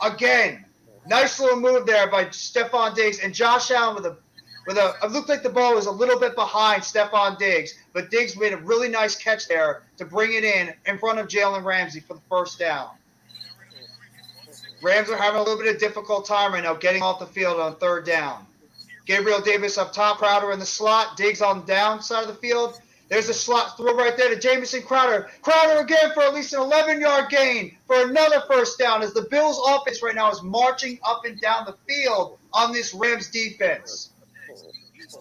Again, nice little move there by Stephon Diggs. And Josh Allen it looked like the ball was a little bit behind Stephon Diggs, but Diggs made a really nice catch there to bring it in front of Jalen Ramsey for the first down. Rams are having a little bit of difficult time right now getting off the field on third down. Gabriel Davis up top, Crowder in the slot, Diggs on the downside of the field. There's a slot throw right there to Jamison Crowder. Crowder again for at least an 11 yard gain for another first down as the Bills offense right now is marching up and down the field on this Rams defense.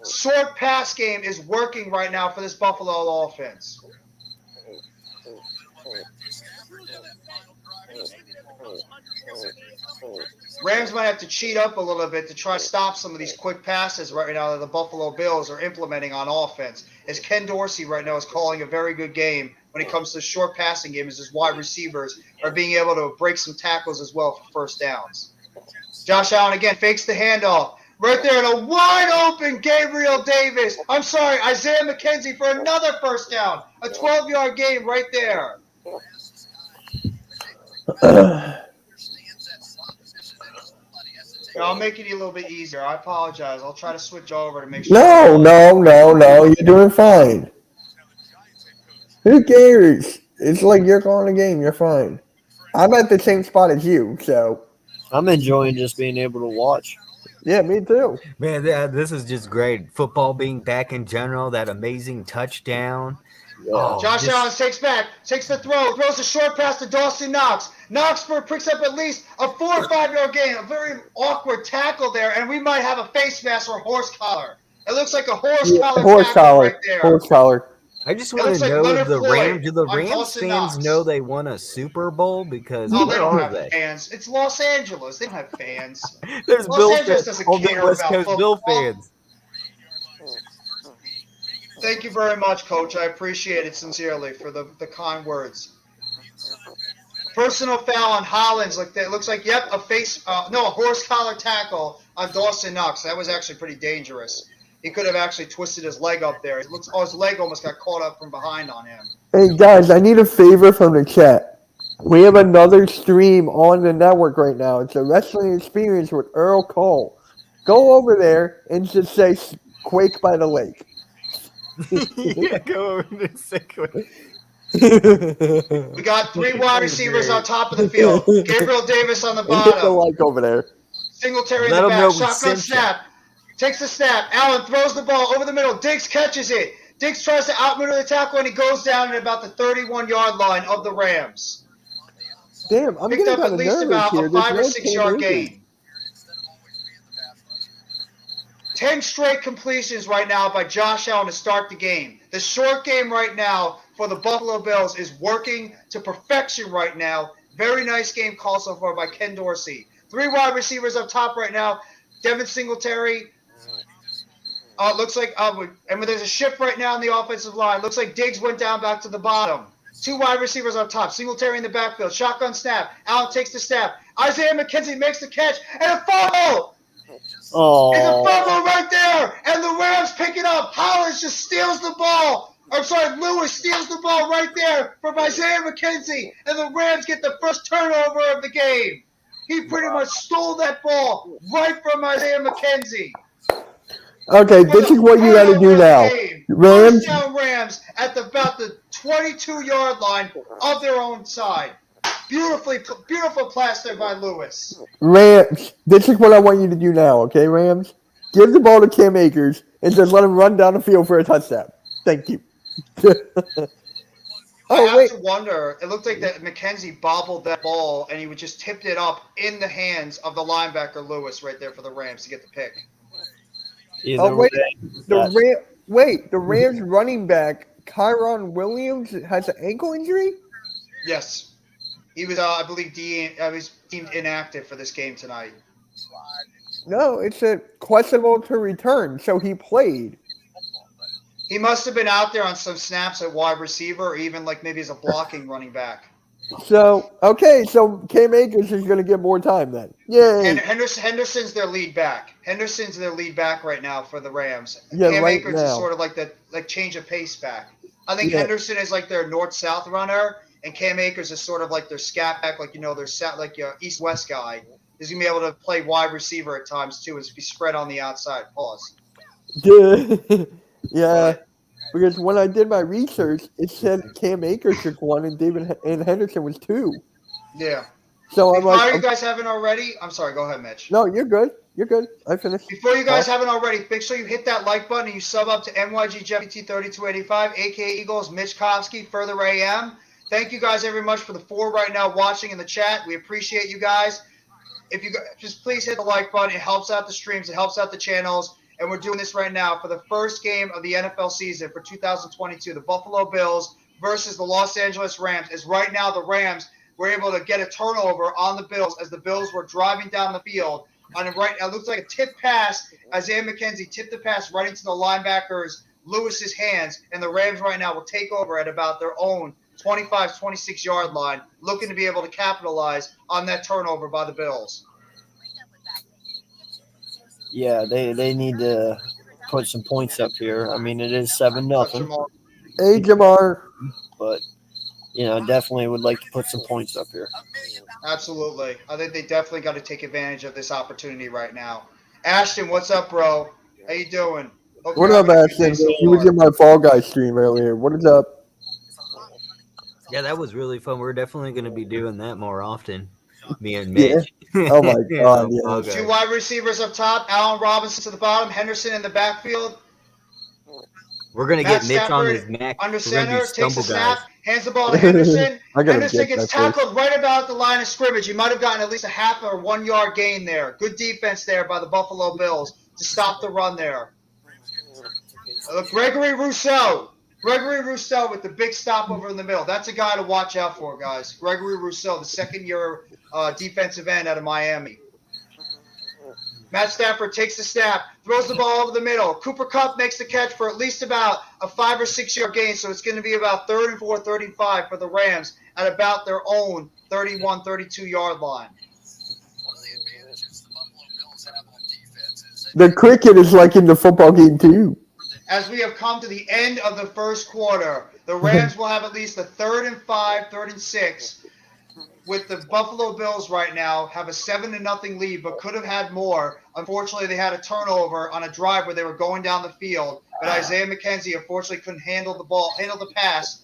Short pass game is working right now for this Buffalo offense. Rams might have to cheat up a little bit to try to stop some of these quick passes right now that the Buffalo Bills are implementing on offense. As Ken Dorsey right now is calling a very good game when it comes to short passing game as his wide receivers are being able to break some tackles as well for first downs. Josh Allen again fakes the handoff. Right there, and a wide open Gabriel Davis. I'm sorry, Isaiah McKenzie for another first down. A 12-yard gain right there. I'll make it a little bit easier. I apologize. I'll try to switch over to make sure. No. You're doing fine. Who cares? It's like you're calling a game. You're fine. I'm at the same spot as you, so. I'm enjoying just being able to watch. Yeah, me too. Man, this is just great. Football being back in general, that amazing touchdown. Yeah. Oh, Josh Allen takes the throw, throws a short pass to Dawson Knox. Knox picks up at least a 4 or 5 yard gain. A very awkward tackle there, and we might have a face mask or a horse collar. It looks like a horse collar right there. Horse collar. I just want to know do the Rams fans know they won a Super Bowl? Because they don't have fans. It's Los Angeles. They don't have fans. There's Los Angeles doesn't care West about Coast football. Bill fans. Thank you very much, Coach. I appreciate it sincerely for the kind words. Personal foul on Hollins. It looks like a horse collar tackle on Dawson Knox. That was actually pretty dangerous. He could have actually twisted his leg up there. His leg almost got caught up from behind on him. Hey guys, I need a favor from the chat. We have another stream on the network right now. It's a wrestling experience with Earl Cole. Go over there and just say "Quake by the Lake." Yeah, go over and say "Quake." We got 3 wide receivers on top of the field. Gabriel Davis on the bottom. Hit the like over there. Singletary in the back. Shotgun snap. Takes the snap. Allen throws the ball over the middle. Diggs catches it. Diggs tries to outmaneuver the tackle, and he goes down at about the 31-yard line of the Rams. Damn, I'm Picked getting up at least about a 5 or 6 yard gain. 10 straight completions right now by Josh Allen to start the game. The short game right now for the Buffalo Bills is working to perfection right now. Very nice game call so far by Ken Dorsey. 3 wide receivers up top right now. Devin Singletary. Looks like and there's a shift right now in the offensive line. Looks like Diggs went down back to the bottom. 2 wide receivers up top. Singletary in the backfield. Shotgun snap. Allen takes the snap. Isaiah McKenzie makes the catch. And a fumble! Oh. It's a fumble right there! And the Rams pick it up. Hollins just steals the ball. Lewis steals the ball right there from Isaiah McKenzie. And the Rams get the first turnover of the game. He pretty much stole that ball right from Isaiah McKenzie. Okay, this is what you got to do now. Rams down Rams at about the 22-yard line of their own side. Beautiful plaster by Lewis. Rams, this is what I want you to do now, okay, Rams? Give the ball to Cam Akers and just let him run down the field for a touchdown. Thank you. I have to wonder, it looked like that McKenzie bobbled that ball and he just tipped it up in the hands of the linebacker Lewis right there for the Rams to get the pick. The Rams running back Kyron Williams has an ankle injury? Yes. He was, I believe, deemed inactive for this game tonight. No, it's a questionable to return, so he played. He must have been out there on some snaps at wide receiver or even maybe as a blocking running back. So Cam Akers is going to get more time then. Yay. And Henderson's their lead back. Henderson's their lead back right now for the Rams. Yeah, Cam right Akers now. is sort of like the change of pace back. I think Henderson is like their north-south runner, and Cam Akers is sort of like their scat back, their east-west guy. He's going to be able to play wide receiver at times too, and be spread on the outside. Pause. Yeah. Because when I did my research, it said Cam Akers was 1 and Henderson was 2. Yeah. So I'm like, you guys haven't already? I'm sorry. Go ahead, Mitch. No, you're good. You're good. I finished. Before you guys haven't already, make sure you hit that like button and you sub up to NYGJFT3285, aka Eagles, Mitch Kofsky, Further AM. Thank you guys very much for the 4 right now watching in the chat. We appreciate you guys. If you just please hit the like button, it helps out the streams, it helps out the channels. And we're doing this right now for the first game of the NFL season for 2022. The Buffalo Bills versus the Los Angeles Rams. As right now the Rams were able to get a turnover on the Bills as the Bills were driving down the field. It looks like a tip pass. Isaiah McKenzie tipped the pass right into the linebackers Lewis's hands. And the Rams right now will take over at about their own 25, 26-yard line, looking to be able to capitalize on that turnover by the Bills. yeah, they need to put some points up here. I mean, it is 7-0, Hey, Jamar. but definitely would like to put some points up here. Absolutely. I think they definitely got to take advantage of this opportunity right now. Ashton, what's up, bro? How you doing? Hope What you're up, having a good day Ashton? so You was far. in my Fall Guys stream earlier. What is up? Yeah, that was really fun. We're definitely going to be doing that more often. Me and Yeah. Mitch. Oh my God, yeah. Fall Guys. 2 wide receivers up top, Allen Robinson to the bottom, Henderson in the backfield. We're going to Matt get Mitch on his Stafford Mac. under We're going to do center, takes stumble a snap, guys. hands the ball to Henderson. I gotta Henderson get gets that first. tackled right about the line of scrimmage. He might have gotten at least a half or 1 yard gain there. Good defense there by the Buffalo Bills to stop the run there. Gregory Rousseau. Gregory Rousseau with the big stop over in the middle. That's a guy to watch out for, guys. Gregory Rousseau, the second-year defensive end out of Miami. Matt Stafford takes the snap, throws the ball over the middle. Cooper Kupp makes the catch for at least about a 5 or 6 yard gain, so it's going to be about 3rd and 4, 3rd and 5 for the Rams at about their own 31, 32-yard line. The cricket is like in the football game too. As we have come to the end of the first quarter, the Rams will have at least a 3rd and 5, 3rd and 6. With the Buffalo Bills right now have a 7-0 lead, but could have had more. Unfortunately, they had a turnover on a drive where they were going down the field, but Isaiah McKenzie unfortunately couldn't handle the pass,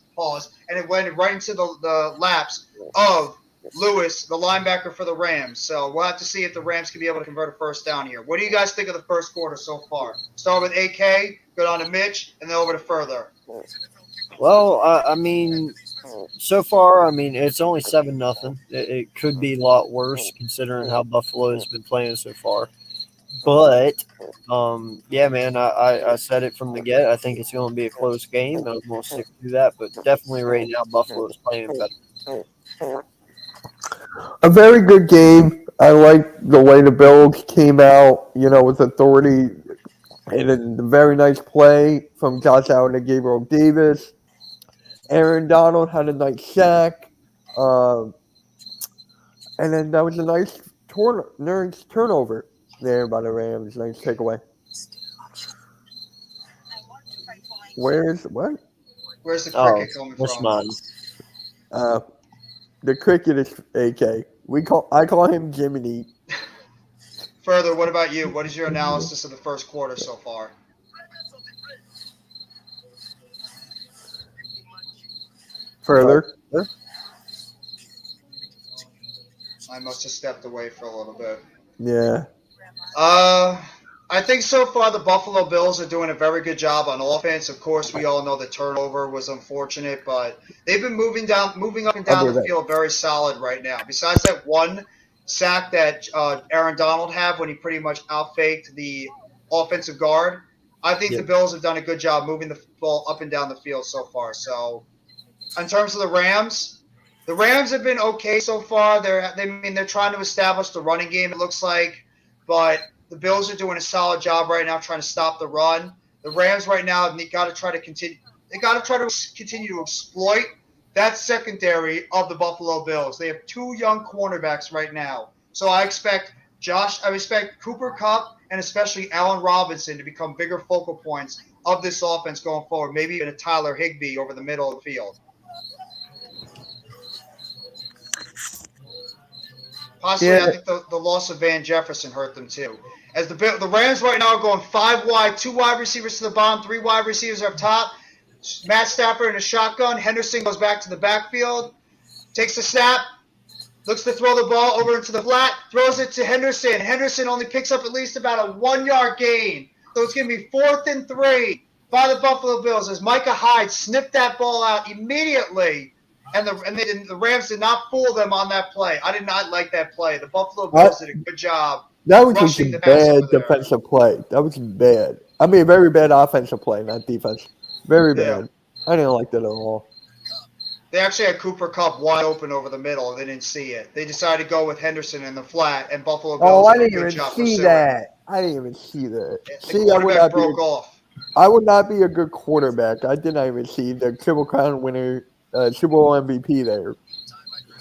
and it went right into the laps of Lewis, the linebacker for the Rams. So we'll have to see if the Rams can be able to convert a first down here. What do you guys think of the first quarter so far? Start with AK, go down to Mitch, and then over to Further. Well, I mean, so far, I mean, it's only 7-0. It could be a lot worse considering how Buffalo has been playing so far. But, yeah, man, I said it from the get. I think it's going to be a close game. I'm going to stick to that. But definitely right now, Buffalo is playing better. A very good game. I like the way the Bills came out, with authority, and then the very nice play from Josh Allen and Gabriel Davis. Aaron Donald had a nice sack, and then that was a nice turnover there by the Rams. Nice takeaway. Where's what? Where's the cricket coming what's from? mine? The cricket is AK. I call him Jiminy. Further, what about you? What is your analysis of the first quarter so far? Further. I must have stepped away for a little bit. Yeah. I think so far the Buffalo Bills are doing a very good job on offense. Of course, we all know the turnover was unfortunate, but they've been moving up and down the field very solid right now. Besides that one sack that Aaron Donald had when he pretty much out-faked the offensive guard, I think the Bills have done a good job moving the ball up and down the field so far. So, in terms of the Rams have been okay so far. They're trying to establish the running game, it looks like, but the Bills are doing a solid job right now trying to stop the run. The Rams right now, they got to try to continue to exploit that secondary of the Buffalo Bills. They have 2 young cornerbacks right now. So I expect Cooper Kupp and especially Allen Robinson to become bigger focal points of this offense going forward. Maybe even a Tyler Higbee over the middle of the field. Possibly, I think the loss of Van Jefferson hurt them too. As the Rams right now are going 5 wide, 2 wide receivers to the bottom, 3 wide receivers up top. Matt Stafford in a shotgun. Henderson goes back to the backfield, takes the snap, looks to throw the ball over into the flat, throws it to Henderson. Henderson only picks up at least about a 1 yard gain. So it's going to be 4th and 3 by the Buffalo Bills as Micah Hyde snipped that ball out immediately. And the Rams did not fool them on that play. I did not like that play. The Buffalo Bills did a good job. That was just a bad defensive play. That was bad. I mean, very bad offensive play, not defense. Very bad. I didn't like that at all. They actually had Cooper Kupp wide open over the middle, and they didn't see it. They decided to go with Henderson in the flat, and Buffalo Bills I didn't even see that. I didn't even see that. The quarterback broke off. I would not be a good quarterback. I did not even see the Triple Crown winner, Super Bowl MVP there.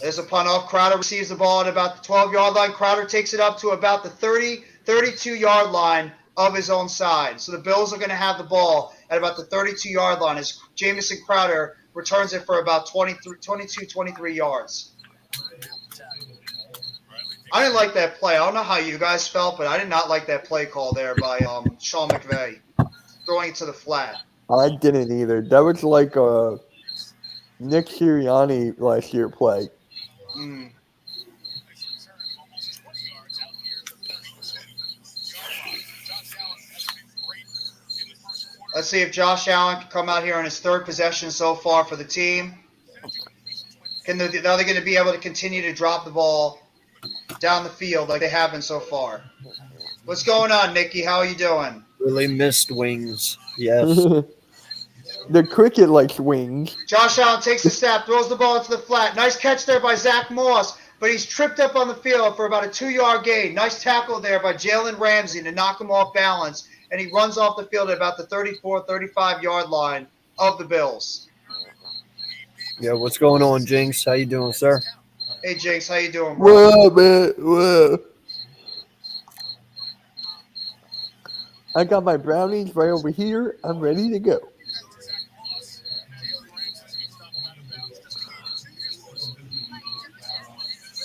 There's a punt off. Crowder receives the ball at about the 12-yard line. Crowder takes it up to about the 30, 32-yard line of his own side. So the Bills are going to have the ball at about the 32-yard line as Jamison Crowder returns it for about 23 yards. I didn't like that play. I don't know how you guys felt, but I did not like that play call there by Sean McVay, throwing it to the flat. I didn't either. That was like a Nick Sirianni last year play. Let's see if Josh Allen can come out here on his third possession so far for the team. Are they going to be able to continue to drop the ball down the field like they have been so far? What's going on, Nikki? How are you doing? Really missed wings. Yes. The cricket likes wings. Josh Allen takes a snap, throws the ball into the flat. Nice catch there by Zach Moss, but he's tripped up on the field for about a 2-yard gain. Nice tackle there by Jalen Ramsey to knock him off balance, and he runs off the field at about the 34, 35-yard line of the Bills. Yeah, what's going on, Jinx? How you doing, sir? Hey, Jinx, how you doing, bro? Whoa, man. Whoa. I got my brownies right over here. I'm ready to go.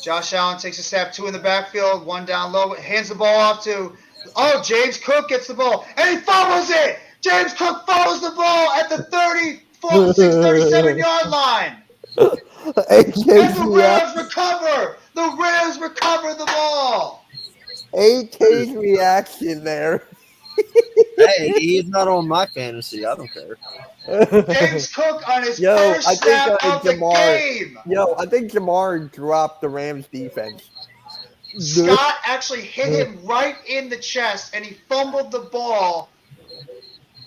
Josh Allen takes a snap, 2 in the backfield, 1 down low, hands the ball off to, James Cook gets the ball, and he fumbles it! James Cook fumbles the ball at the 37-yard line. And the Rams recover! The Rams recover the ball! AK's reaction there. Hey, he's not on my fantasy. I don't care. James Cook on his first snap of the game. I think Jamar dropped the Rams defense. Scott actually hit him right in the chest, and he fumbled the ball.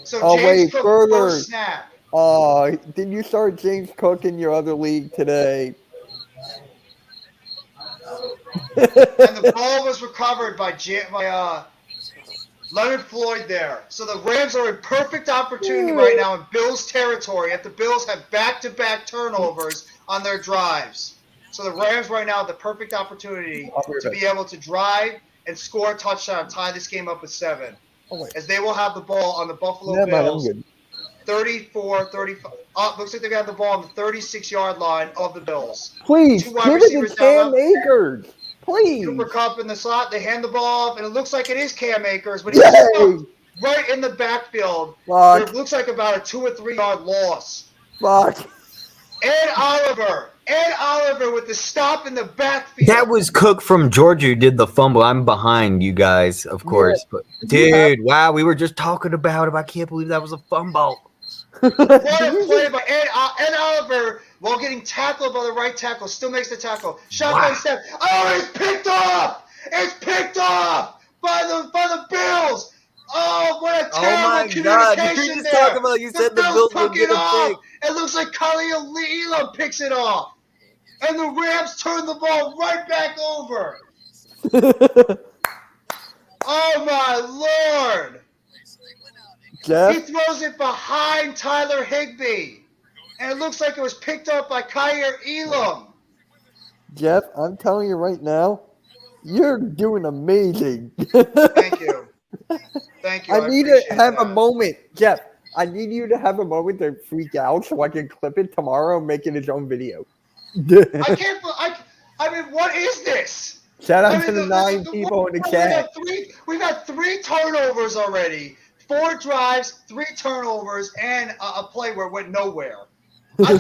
So James Cook first snap. Did you start James Cook in your other league today? And the ball was recovered by Leonard Floyd there. So the Rams are in perfect opportunity right now in Bills territory. If the Bills have back-to-back turnovers on their drives. So the Rams right now have the perfect opportunity to be able to drive and score a touchdown, tie this game up with 7. As they will have the ball on the Buffalo Bills. 34-35. Looks like they got the ball on the 36-yard line of the Bills. Please, give it to Cam Akers. Please. Cooper Kupp in the slot. They hand the ball off, and it looks like it is Cam Akers, but he's stuck right in the backfield. It looks like about a 2 or 3 yard loss. Fuck. Ed Oliver with the stop in the backfield. That was Cook from Georgia who did the fumble. I'm behind you guys, of course. But dude, wow, we were just talking about him. I can't believe that was a fumble. What a play by Ed Oliver while getting tackled by the right tackle. Still makes the tackle. Shotgun step. Oh, it's picked off! It's picked off by the Bills. Oh, what a terrible communication there. Talking about, you said the Bills would get a pick. It looks like Khalil Elam picks it off. And the Rams turn the ball right back over. Oh, my Lord. Jeff? He throws it behind Tyler Higbee. And it looks like it was picked up by Khalil Elam. Jeff, I'm telling you right now, you're doing amazing. Thank you. Thank you. I need to have a moment. Jeff, I need you to have a moment to freak out so I can clip it tomorrow and make it its own video. I can't. I mean, what is this? Shout out to the 9 people in the chat. We've had 3 turnovers already. 4 drives, 3 turnovers, and a play where it went nowhere. I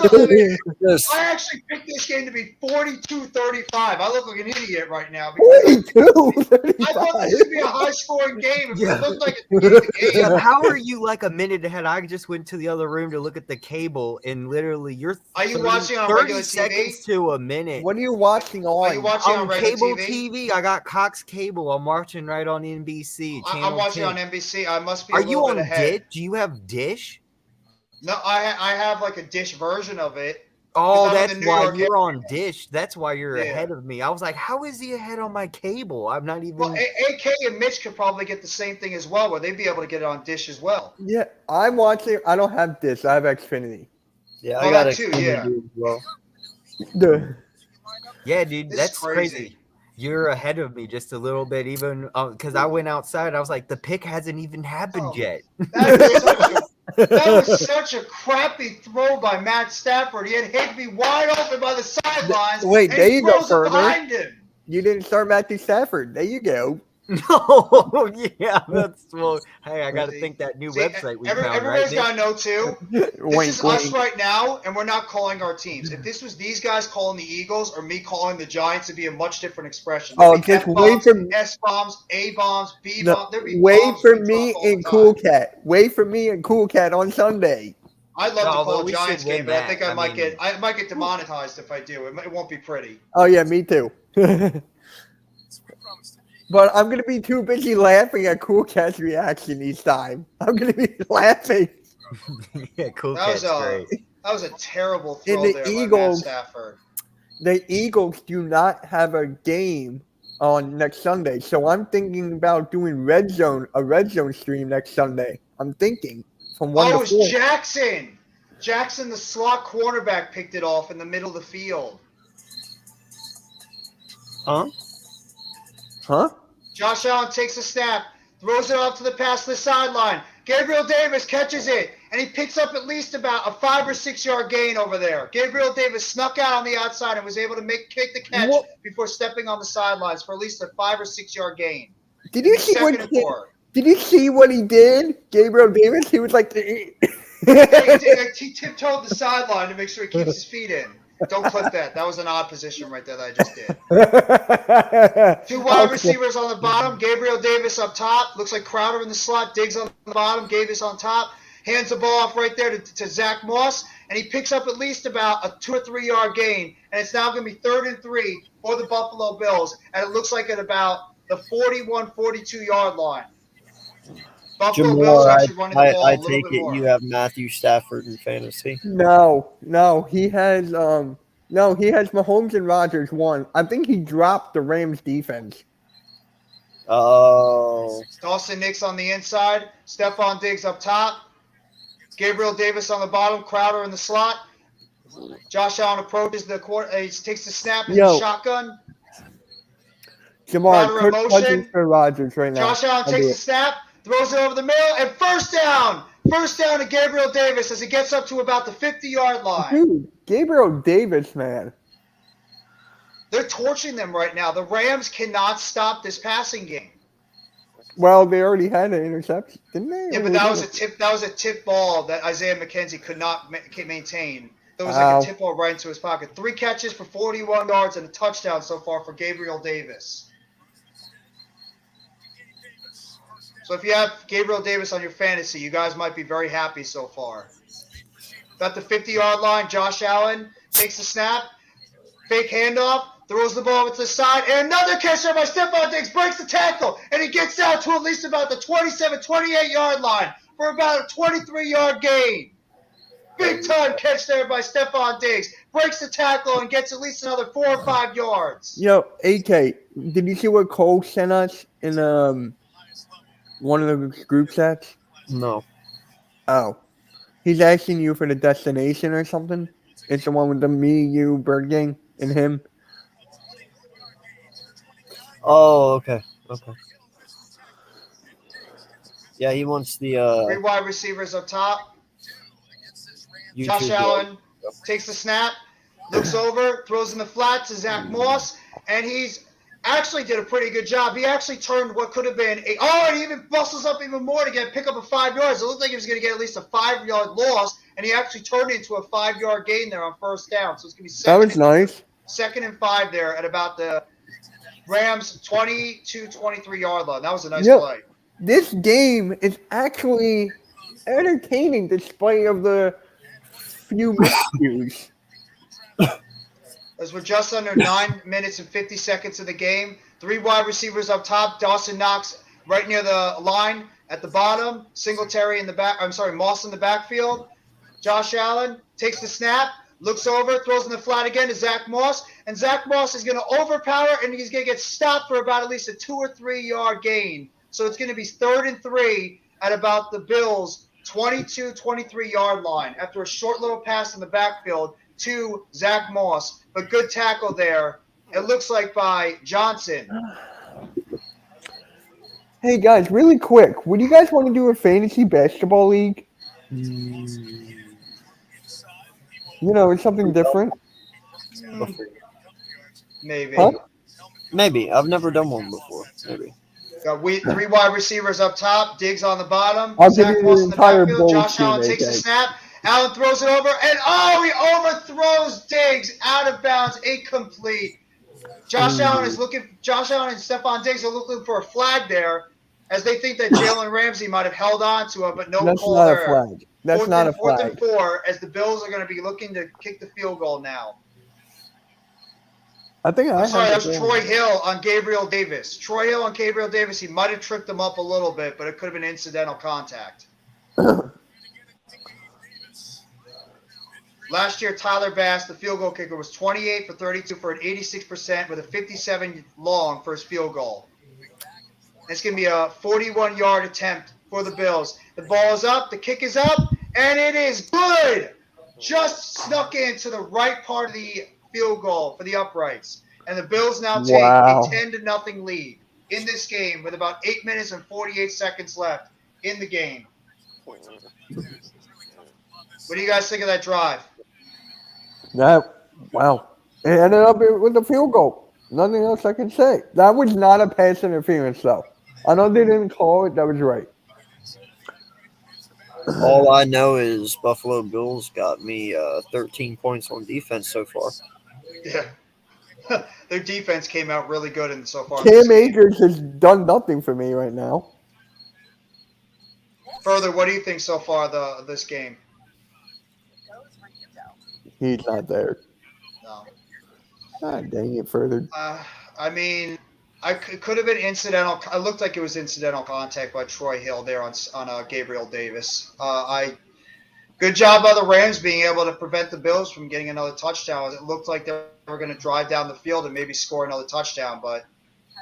actually picked this game to be 42-35. I look like an idiot right now. 42-35. I thought this would be a high-scoring game. It looked like a game. How are you like a minute ahead? I just went to the other room to look at the cable, and literally you're Are you watching on 30 regular seconds TV? to a minute. What are you watching on? Are you watching on regular cable TV? I got Cox Cable. I'm watching right on NBC. I'm watching 10. on NBC. I must be. Are a you little on bit ahead. Dish? Do you have Dish? No, I have like a Dish version of it. Oh, that's why you're on Dish. That's why you're ahead of me. I was like, how is he ahead on my cable? I'm not even. Well, AK and Mitch could probably get the same thing as well, where they'd be able to get it on Dish as well. Yeah, I'm watching. I don't have Dish. I have Xfinity. Yeah, I got that too. Yeah. Well. Yeah, dude, that's crazy. You're ahead of me just a little bit, even because I went outside. I was like, the pick hasn't even happened yet. That was such a crappy throw by Matt Stafford. He had Higbee wide open by the sidelines. Wait, there you go, further behind him. You didn't start Matthew Stafford. There you go. No, yeah, that's hey, I got to think that new website we found. Everybody's got to know too. This Wink, is wink. us right now, and we're not calling our teams. If this was these guys calling the Eagles or me calling the Giants, it'd be a much different expression. Oh, just wait for S bombs, A bombs, B no, bombs. There'd be wait bombs for being me dropped all and the Cool time. Cat. Wait for me and Cool Cat on Sunday. I'd love to call a Giants should win game, but I think that. I might get demonetized if I do. It won't be pretty. Oh yeah, me too. But I'm gonna be too busy laughing at Cool Cat's reaction each time. I'm gonna be laughing. Yeah, Cool That Cat's great. That was a terrible throw And the there by Matt Eagles- Stafford. The Eagles do not have a game on next Sunday, so I'm thinking about doing a red zone stream next Sunday. I'm thinking from 1 Oh, it to was 4. Jackson. Jackson, the slot cornerback, picked it off in the middle of the field. Huh? Josh Allen takes a snap, throws it off to the pass to the sideline. Gabriel Davis catches it, and he picks up at least about a 5 or 6 yard gain over there. Gabriel Davis snuck out on the outside and was able to make the catch before stepping on the sidelines for at least a 5 or 6 yard gain. Did you see Second and 4. Did you see what he did, Gabriel Davis? He was like, He tiptoed the sideline to make sure he keeps his feet in. Don't clip that. That was an odd position right there that I just did. 2 wide receivers on the bottom. Gabriel Davis up top. Looks like Crowder in the slot. Diggs on the bottom. Davis on top. Hands the ball off right there to Zach Moss. And he picks up at least about a 2 or 3 yard gain. And it's now going to be 3rd and 3 for the Buffalo Bills. And it looks like at about the 41, 42 yard line. Buffalo Bills Jamar, actually running the ball I a little take bit it more. you have Matthew Stafford in fantasy. No, he has Mahomes and Rodgers one. I think he dropped the Rams defense. Oh. Dawson Nix on the inside. Stephon Diggs up top. Gabriel Davis on the bottom. Crowder in the slot. Josh Allen approaches the court. He takes the snap in the shotgun. Jamar, Crowder in put motion. Cousins for Rodgers right now. Josh Allen takes the snap. Throws it over the middle. And first down. First down to Gabriel Davis as he gets up to about the 50-yard line. Dude, Gabriel Davis, man. They're torching them right now. The Rams cannot stop this passing game. Well, they already had an interception, didn't they? Yeah, but that was a tip. That was a tip ball that Isaiah McKenzie could not maintain. That was like a tip ball right into his pocket. 3 catches for 41 yards and a touchdown so far for Gabriel Davis. So if you have Gabriel Davis on your fantasy, you guys might be very happy so far. Got the 50-yard line. Josh Allen takes the snap. Fake handoff. Throws the ball over to the side. And another catch there by Stephon Diggs. Breaks the tackle. And he gets down to at least about the 27, 28-yard line for about a 23-yard gain. Big time catch there by Stephon Diggs. Breaks the tackle and gets at least another 4 or 5 yards. Yo, AK, did you see what Cole sent us in one of the group chats? No. Oh. He's asking you for the destination or something? It's the one with the me, you, Bird Gang, and him. Oh, okay. Yeah, he wants the 3 wide receivers up top. YouTube Josh Allen takes the snap, looks over, throws in the flat to Zach Moss, and he's actually did a pretty good job. He actually turned what could have been and he even bustles up even more to pick up a 5 yards. It looked like he was going to get at least a 5-yard loss, and he actually turned it into a 5-yard gain there on first down. So it's going to be That was nice. 2nd and 5 there at about the Rams 22-23-yard line. That was a nice play. This game is actually entertaining despite of the few miscues. As we're just under 9 minutes and 50 seconds of the game, 3 wide receivers up top. Dawson Knox right near the line at the bottom. Singletary in the back. Moss in the backfield. Josh Allen takes the snap, looks over, throws in the flat again to Zach Moss, and Zach Moss is going to overpower, and he's going to get stopped for about at least a 2 or 3 yard gain. So it's going to be 3rd and 3 at about the Bills' 22, 23-yard line after a short little pass in the backfield to Zach Moss. But good tackle there It looks like by Johnson. Hey guys, really quick, would you guys want to do a fantasy basketball league? It's something different. Maybe. Huh? Maybe. I've never done one before. Maybe. Got 3 wide receivers up top. Diggs on the bottom. I'll give Zach you Moss the in the entire backfield. Bulls Josh team, Allen takes the AK. snap. Allen throws it over, and he overthrows Diggs out of bounds, incomplete. Josh Allen and Stephon Diggs are looking for a flag there, as they think that Jalen Ramsey might have held on to it, but no That's call not there. a flag. That's not a Fourth flag. and 4, as the Bills are going to be looking to kick the field goal now. I think I'm sorry, have that's Troy Hill on Gabriel Davis. Troy Hill on Gabriel Davis, he might have tripped him up a little bit, but it could have been incidental contact. Last year, Tyler Bass, the field goal kicker, was 28 for 32 for an 86% with a 57 long first field goal. It's going to be a 41-yard attempt for the Bills. The ball is up, the kick is up, and it is good. Just snuck into the right part of the field goal for the uprights. And the Bills now take a 10-0 lead in this game with about 8 minutes and 48 seconds left in the game. What do you guys think of that drive? Wow. It ended up with a field goal. Nothing else I can say. That was not a pass interference, though. I know they didn't call it. That was right. All I know is Buffalo Bills got me 13 points on defense so far. Yeah. Their defense came out really good in so far. Cam Akers has done nothing for me right now. Further, what do you think so far this game? He's not there. No. God dang it, Further. I mean, it could have been incidental. It looked like it was incidental contact by Troy Hill there on Gabriel Davis. Good job by the Rams being able to prevent the Bills from getting another touchdown. It looked like they were going to drive down the field and maybe score another touchdown. But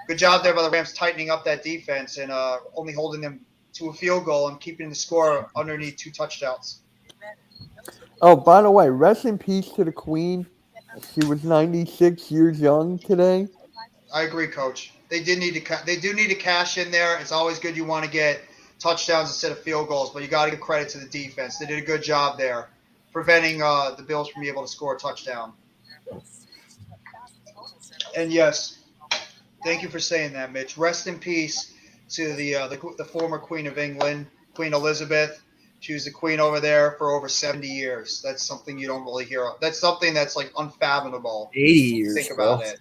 good job there by the Rams tightening up that defense and only holding them to a field goal and keeping the score underneath 2 touchdowns. Oh, by the way, rest in peace to the Queen. She was 96 years young today. I agree, Coach. They do need to cash in there. It's always good you want to get touchdowns instead of field goals, but you got to give credit to the defense. They did a good job there, preventing the Bills from being able to score a touchdown. And yes, thank you for saying that, Mitch. Rest in peace to the former Queen of England, Queen Elizabeth. She was the queen over there for over 70 years. That's something you don't really hear. That's something that's like unfathomable. 80 years. Think about it.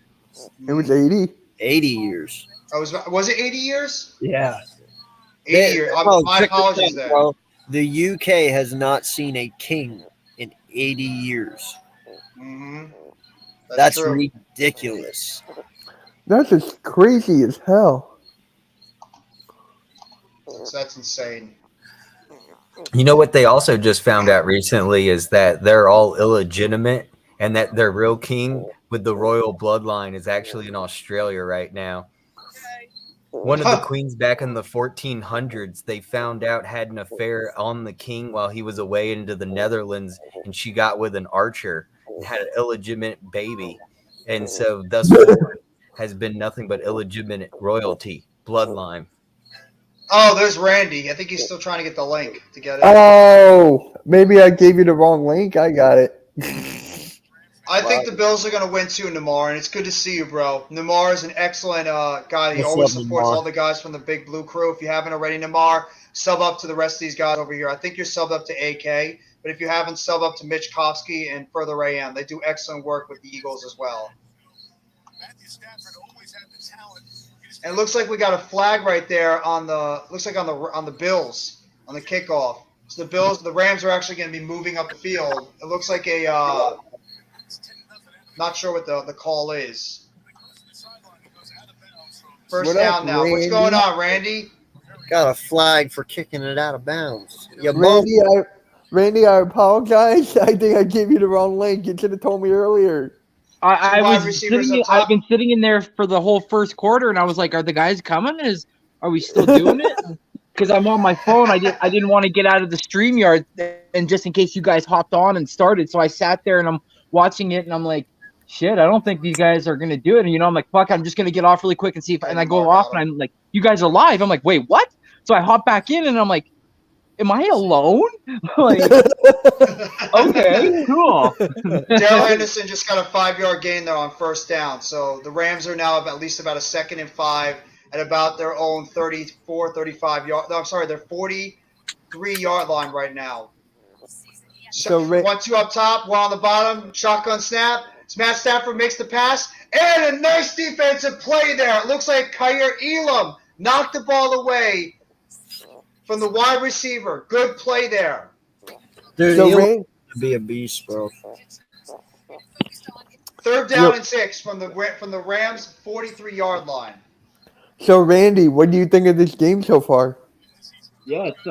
It was 80. 80 years. Was it 80 years? Yeah. 80 years. My apologies there. Bro, the UK has not seen a king in 80 years. Mm-hmm. That's ridiculous. That's as crazy as hell. That's insane. You know what they also just found out recently is that they're all illegitimate and that their real king with the royal bloodline is actually in Australia right now. One of the queens back in the 1400s, they found out had an affair on the king while he was away into the Netherlands, and she got with an archer and had an illegitimate baby. And so thus far has been nothing but illegitimate royalty, bloodline. Oh, there's Randy. I think he's still trying to get the link to get it. Oh, maybe I gave you the wrong link. I got it. I think the Bills are going to win too, Namar, and it's good to see you, bro. Namar is an excellent guy. He always supports all the guys from the Big Blue Crew. If you haven't already, Namar, sub up to the rest of these guys over here. I think you're subbed up to AK, but if you haven't, sub up to Mitch Kofsky and Further AM. They do excellent work with the Eagles as well. And it looks like we got a flag right there on the Bills on the kickoff. So the Rams are actually going to be moving up the field. It looks like a not sure what the call is. First down now. What's going on, Randy? Got a flag for kicking it out of bounds. Randy, I apologize. I think I gave you the wrong link. You should have told me earlier. I've been sitting in there for the whole first quarter, and I was like, "Are the guys coming? Are we still doing it?" Because I'm on my phone. I didn't want to get out of the StreamYard, and just in case you guys hopped on and started, so I sat there and I'm watching it, and I'm like, shit, I don't think these guys are going to do it. And, I'm like, fuck, I'm just going to get off really quick and see if, and I go off and I'm like, you guys are live. I'm like, wait, what? So I hop back in and I'm like, am I alone? Like, okay, cool. Daryl Henderson just got a 5-yard gain there on first down. So the Rams are now at least about a 2nd and 5 at about their own 34, 35 yard. No, I'm sorry, they're 43-yard line right now. So 1-2 up top, 1 on the bottom, shotgun snap. Matt Stafford makes the pass, and a nice defensive play there. It looks like Kyron Elam knocked the ball away from the wide receiver. Good play there. Dude, he'll be a beast, bro. 3rd down and 6 from the Rams' 43-yard line. So, Randy, what do you think of this game so far? Yeah, it's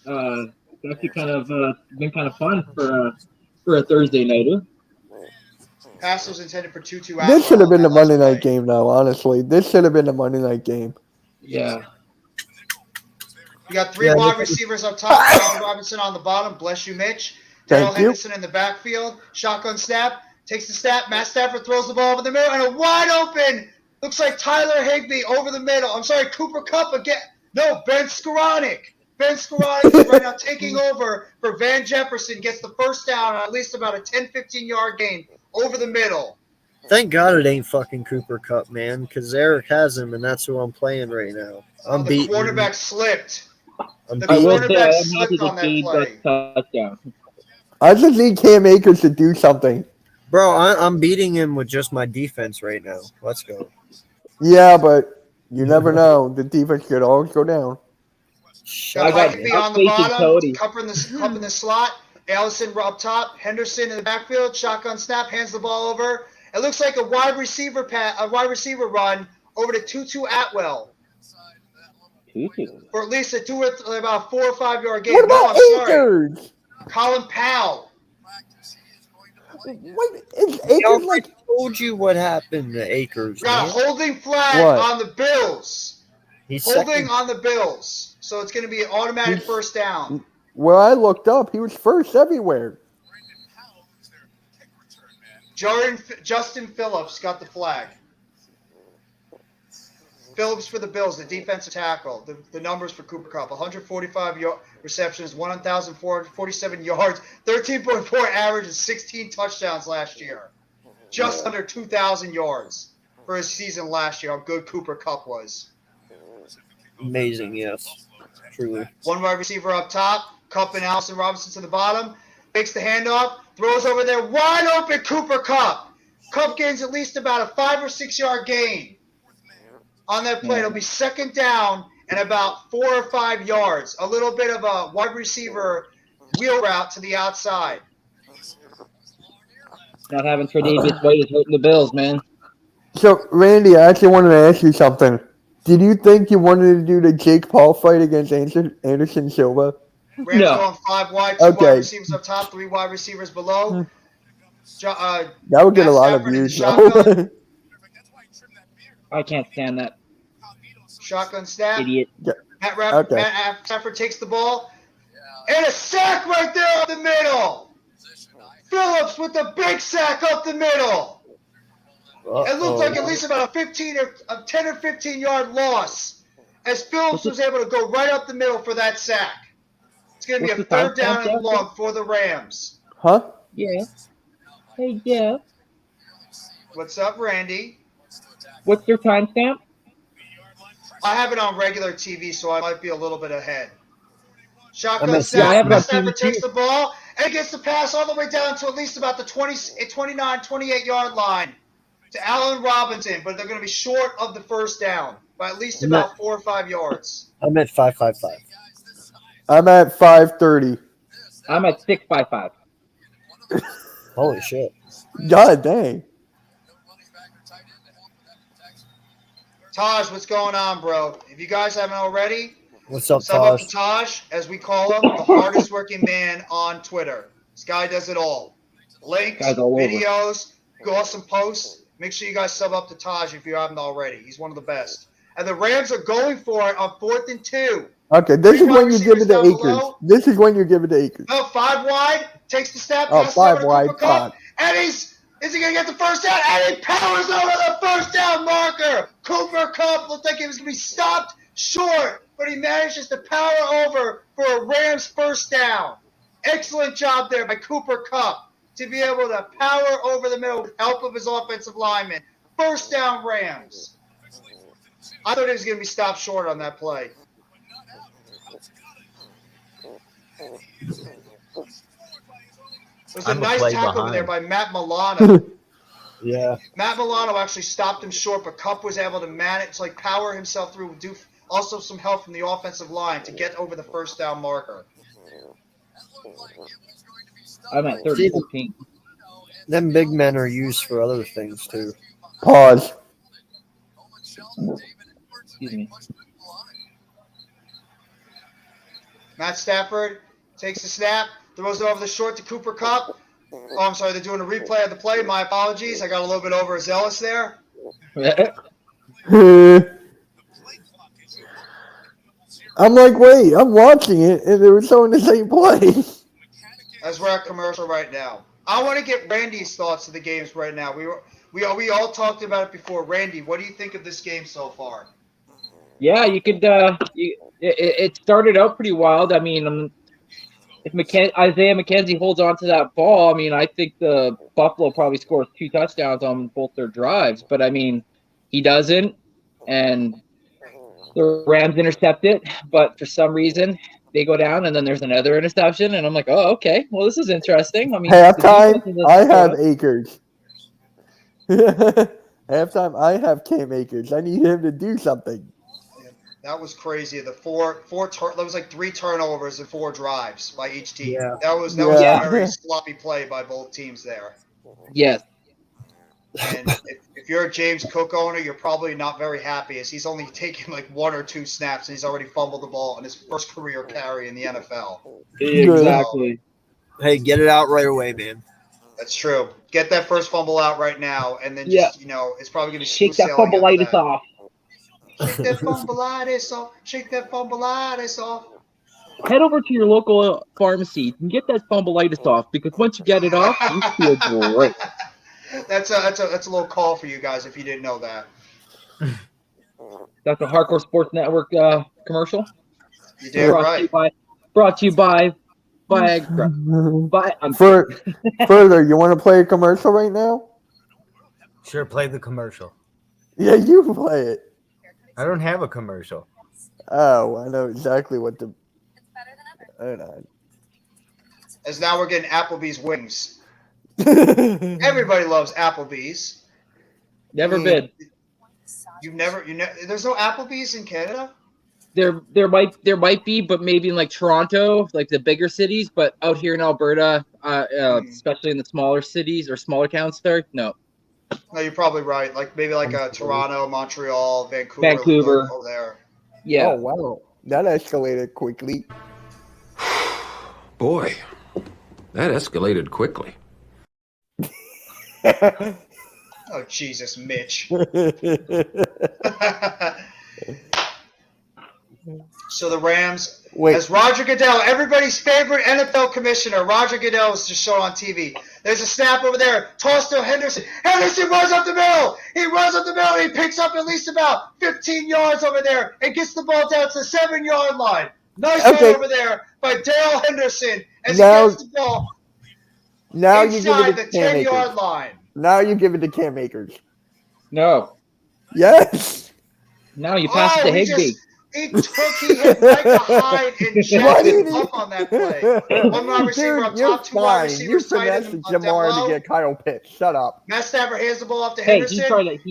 actually kind of been kind of fun for a Thursday nighter. Pass was intended for 2-2 out. This should have been the Monday night game, though, honestly. This should have been the Monday night game. Yeah. You got 3 wide receivers up top. Allen Robinson on the bottom. Bless you, Mitch. Daryl Henderson in the backfield. Shotgun snap. Takes the snap. Matt Stafford throws the ball over the middle. And a wide open. Looks like Tyler Higbee over the middle. I'm sorry, Cooper Kupp again. No, Ben Skoranek. Ben Skoranek is right now taking over for Van Jefferson. Gets the first down on at least about a 10, 15-yard gain over the middle. Thank God it ain't fucking Cooper Kupp, man, because Eric has him, and that's who I'm playing right now. I'm beating. The quarterback slipped. The quarterback slipped on that play. Touchdown. I just need Cam Akers to do something. Bro, I'm beating him with just my defense right now. Let's go. Yeah, but you never know. The defense could always go down. Got Higbee on the bottom, Kupp in the slot. Allison up top, Henderson in the backfield, shotgun snap, hands the ball over. It looks like a wide receiver run over to Tutu Atwell. For at least about 4 or 5 yard gain. What about Akers? Colin Powell. What is Akers like? I told you what happened to Akers. Got a holding flag on the Bills. He's holding on the Bills. So it's going to be an automatic first down. Where I looked up, he was first everywhere. Justin Phillips got the flag. Phillips for the Bills, the defensive tackle. The numbers for Cooper Kupp: 145 receptions, 1,447 yards, 13.4 average, and 16 touchdowns last year. Just under 2,000 yards for his season last year. How good Cooper Kupp was. Amazing, yes. Truly. 1 wide receiver up top. Kupp and Allison Robinson to the bottom. Makes the handoff. Throws over there. Wide open Cooper Kupp. Kupp gains at least about a 5 or 6 yard gain on that play. It'll be 2nd down and about 4 or 5 yards. A little bit of a wide receiver wheel route to the outside. Not having Tre'Davious White is hurting the Bills, man. So, Randy, I actually wanted to ask you something. Did you think you wanted to do the Jake Paul fight against Anderson Silva? Rams going 5 wide, 2 wide receivers up top, 3 wide receivers below. That would get a lot of views, though. I can't stand that. Shotgun snap. Idiot. Matt Stafford takes the ball. And a sack right there up the middle. Phillips with the big sack up the middle. It looked like at least about a 10 or 15 yard loss as Phillips was able to go right up the middle for that sack. It's going to be a 3rd down and long for the Rams. Huh? Yeah. Hey, yeah. What's up, Randy? What's your timestamp? I have it on regular TV, so I might be a little bit ahead. Shotgun snap. Stafford takes the ball and gets the pass all the way down to at least about the 29, 28 yard line to Allen Robinson, but they're going to be short of the first down by at least about 4 or 5 yards. I'm at 5.55. I'm at 5:30. I'm at 6.55. Holy shit. God dang. Taj, what's going on, bro? If you guys haven't already, what's up, sub up to Taj, as we call him, the hardest working man on Twitter. This guy does it all. Links, videos, awesome posts. Make sure you guys sub up to Taj if you haven't already. He's one of the best. And the Rams are going for it on 4th and 2. Okay, this is when you give it to Akers. This is when you give it to Akers. No, 5 wide, takes the step. 5 wide, Kupp, and he's Is he going to get the first down? And he powers over the first down marker. Cooper Kupp looked like he was going to be stopped short, but he manages to power over for a Rams first down. Excellent job there by Cooper Kupp to be able to power over the middle with help of his offensive lineman. First down Rams. I thought he was going to be stopped short on that play. It was a nice tackle over there by Matt Milano. Yeah. Matt Milano actually stopped him short, but Kupp was able to manage, like power himself through, do also some help from the offensive line to get over the first down marker. I'm at 13. Them big men are used for other things too. Pause. Excuse me. Matt Stafford takes the snap, throws it over the short to Cooper Kupp. Oh, I'm sorry, they're doing a replay of the play. My apologies. I got a little bit overzealous there. I'm like, wait, I'm watching it, and they were showing the same play. As we're at commercial right now. I want to get Randy's thoughts of the games right now. We all talked about it before. Randy, what do you think of this game so far? Yeah, you could. It started out pretty wild. I mean, if Isaiah McKenzie holds on to that ball, I mean, I think the Buffalo probably scores 2 touchdowns on both their drives. But I mean, he doesn't, and the Rams intercept it. But for some reason, they go down, and then there's another interception, and I'm like, oh, okay, well, this is interesting. I mean, halftime, I have Akers. Halftime, I have Cam Akers. I need him to do something. That was crazy. The that was like 3 turnovers and 4 drives by each team. Yeah. That was a very sloppy play by both teams there. Yes. And if you're a James Cook owner, you're probably not very happy, as he's only taken like 1 or 2 snaps, and he's already fumbled the ball in his first career carry in the NFL. Exactly. Hey, get it out right away, man. That's true. Get that first fumble out right now, and then just, it's probably going to be shake that fumbleitis off. Shake that fumbleitis off. Shake that fumbleitis off. Head over to your local pharmacy and get that fumbleitis off, because once you get it off, you feel great. That's a little call for you guys if you didn't know that. That's a Hardcore Sports Network commercial. You did right. Brought to you by Further, you want to play a commercial right now? Sure, play the commercial. Yeah, you play it. I don't have a commercial. Oh, I know exactly what the. Hold on. As now we're getting Applebee's wings. Everybody loves Applebee's. Never been. There's no Applebee's in Canada? There might be, but maybe in like Toronto, like the bigger cities, but out here in Alberta, especially in the smaller cities or smaller towns there, no. No, you're probably right. Like maybe like Toronto, Montreal, Vancouver. Over there. Yeah. Oh wow, that escalated quickly. Boy, that escalated quickly. Oh Jesus, Mitch. So the Rams, as Roger Goodell, everybody's favorite NFL commissioner, Roger Goodell was just shown on TV. There's a snap over there, tossed to Henderson. Henderson runs up the middle. He runs up the middle. He picks up at least about 15 yards over there and gets the ball down to the 7-yard line. Nice run over there by Dale Henderson as he gets the ball inside the 10-yard line. Now you give it to Cam Akers. No. Yes. Now you pass it to Higbee. He hit right behind and jacked him up on that play. One wide receiver up top, 2 wide receivers tight end Jamar to get Kyle Pitts. Shut up. Matt Stafford hands the ball off to Henderson.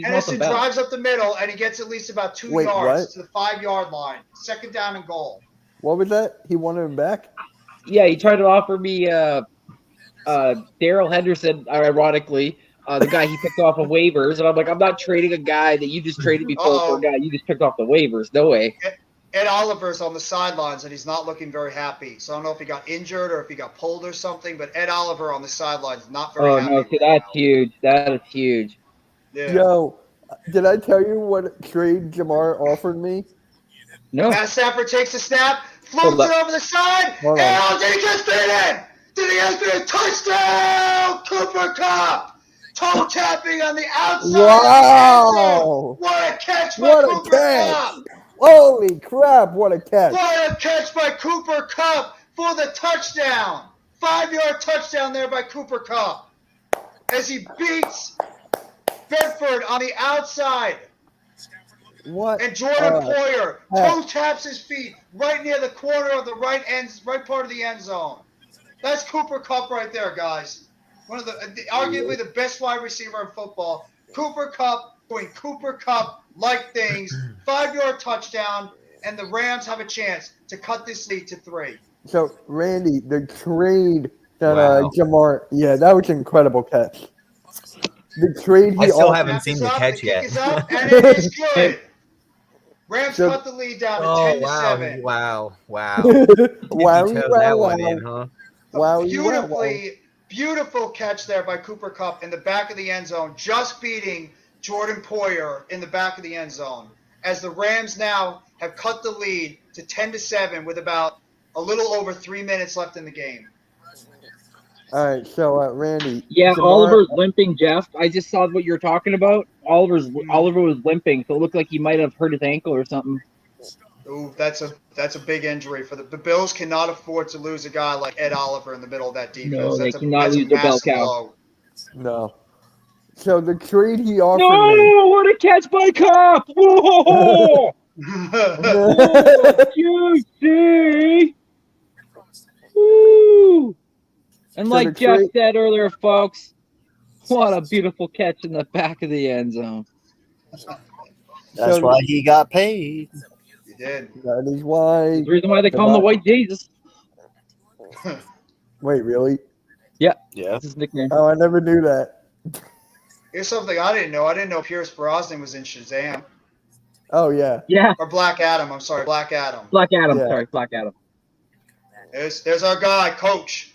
Henderson back. Drives up the middle, and he gets at least about 2 yards to the 5-yard line. 2nd down and goal. What was that? He wanted him back? Yeah, he tried to offer me Daryl Henderson, ironically, the guy he picked off of waivers, and I'm like, I'm not trading a guy that you just traded me for a guy you just picked off the waivers. No way. Ed Oliver's on the sidelines, and he's not looking very happy. So I don't know if he got injured or if he got pulled or something, but Ed Oliver on the sidelines not very happy. Oh, no, that's huge. That is huge. Yeah. Yo, did I tell you what trade Jamar offered me? No. Matt Stafford takes the snap, floats it over the side, and did he just fit in? Did he just fit in? Touchdown, Cooper Kupp! Toe tapping on the outside. Wow! What a catch by What a Cooper catch! Cup! Holy crap! What a catch! What a catch by Cooper Cup for the touchdown! 5-yard touchdown there by Cooper Cup as he beats Bedford on the outside. What? And Jordan Poyer toe taps his feet right near the corner of the right part of the end zone. That's Cooper Cup right there, guys. One of arguably the best wide receiver in football. Cooper Cup doing Cooper Cup-like things. 5-yard touchdown, and the Rams have a chance to cut this lead to 3. So, Randy, the trade that Wow. Jamar, yeah, that was an incredible catch. The trade I he still offered. haven't seen the catch kick yet. is up, and it is good. Rams So- cut the lead down to Oh 10-7. wow! Wow, Tippy-toed that one in, huh? Wow, Beautiful catch there by Cooper Cup in the back of the end zone, just beating Jordan Poyer in the back of the end zone. As the Rams now have cut the lead to 10-7 with about a little over 3 minutes left in the game. All right, so Randy. Yeah, Jamar- Oliver's limping, Jeff. I just saw what you were talking about. Oliver was limping, so it looked like he might have hurt his ankle or something. Ooh, that's a big injury for the Bills. Cannot afford to lose a guy like Ed Oliver in the middle of that defense. No, they that's cannot that's lose a the bell massive cow. blow. No. So the trade he offered No, what a catch by Cup! Whoa! Juicy! Woo! And So like the Jeff trade- said earlier, folks, what a beautiful catch in the back of the end zone. That's why he got paid. You did. That is why. That's the reason why they call him the White Jesus. Wait, really? Yeah. That's his nickname. Oh, I never knew that. Here's something I didn't know. I didn't know Pierce Brosnan was in Shazam. Oh yeah. Yeah, Or Black Adam. I'm sorry, Black Adam. Black Adam. Yeah. Sorry, Black Adam. There's our guy, Coach.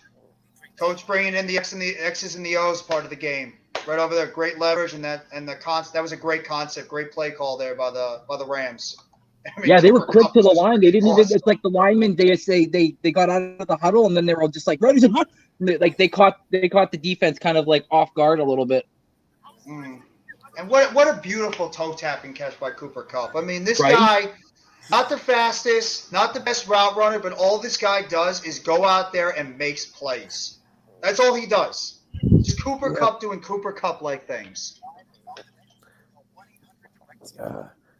Coach bringing in the X's and the O's part of the game. Right over there, great leverage, that was a great concept, great play call there by the Rams. I mean, Yeah, they were Cooper quick Kupp to the was line. They didn't even. awesome. It's like the linemen. They got out of the huddle and then they were all just like, "Ready to hunt." They caught the defense kind of like off guard a little bit. Mm. And what a beautiful toe tapping catch by Cooper Kupp. I mean, this Right? guy, not the fastest, not the best route runner, but all this guy does is go out there and makes plays. That's all he does. Just Cooper Kupp doing Cooper Kupp-like things.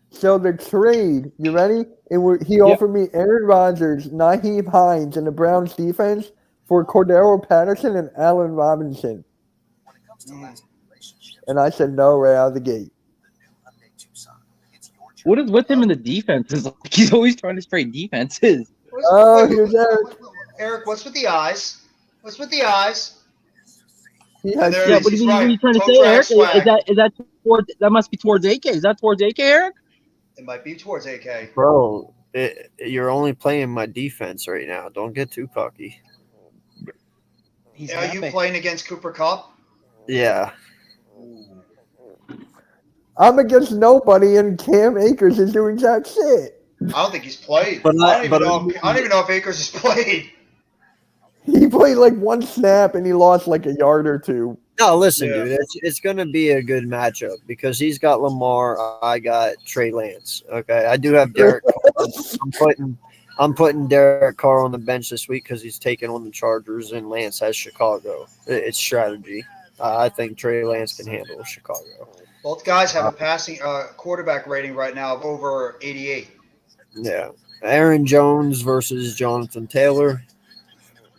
So the trade, you ready? He offered me Aaron Rodgers, Naheem Hines, and the Browns defense for Cordero Patterson and Allen Robinson. And I said no right out of the gate. What is with him in the defenses? Like, he's always trying to trade defenses. Here's Eric. Eric, what's with the eyes? What's with the eyes? He has There Yeah, it is. what are He's you right. trying to Toe say, drag Eric? swag. Is that towards? That must be towards AK. Is that towards AK, Eric? It might be towards AK. Bro, you're only playing my defense right now. Don't get too cocky. He's Are you happy. playing against Cooper Kupp? Yeah. I'm against nobody, and Cam Akers is doing jack shit. I don't think he's played. But I don't even know if Akers has played. He played like one snap, and he lost like a yard or two. No, listen, Yeah. dude. It's going to be a good matchup because he's got Lamar. I got Trey Lance. Okay, I do have Derek Carr. I'm putting Derek Carr on the bench this week because he's taking on the Chargers, and Lance has Chicago. It's strategy. I think Trey Lance can handle Chicago. Both guys have a passing quarterback rating right now of over 88. Yeah. Aaron Jones versus Jonathan Taylor.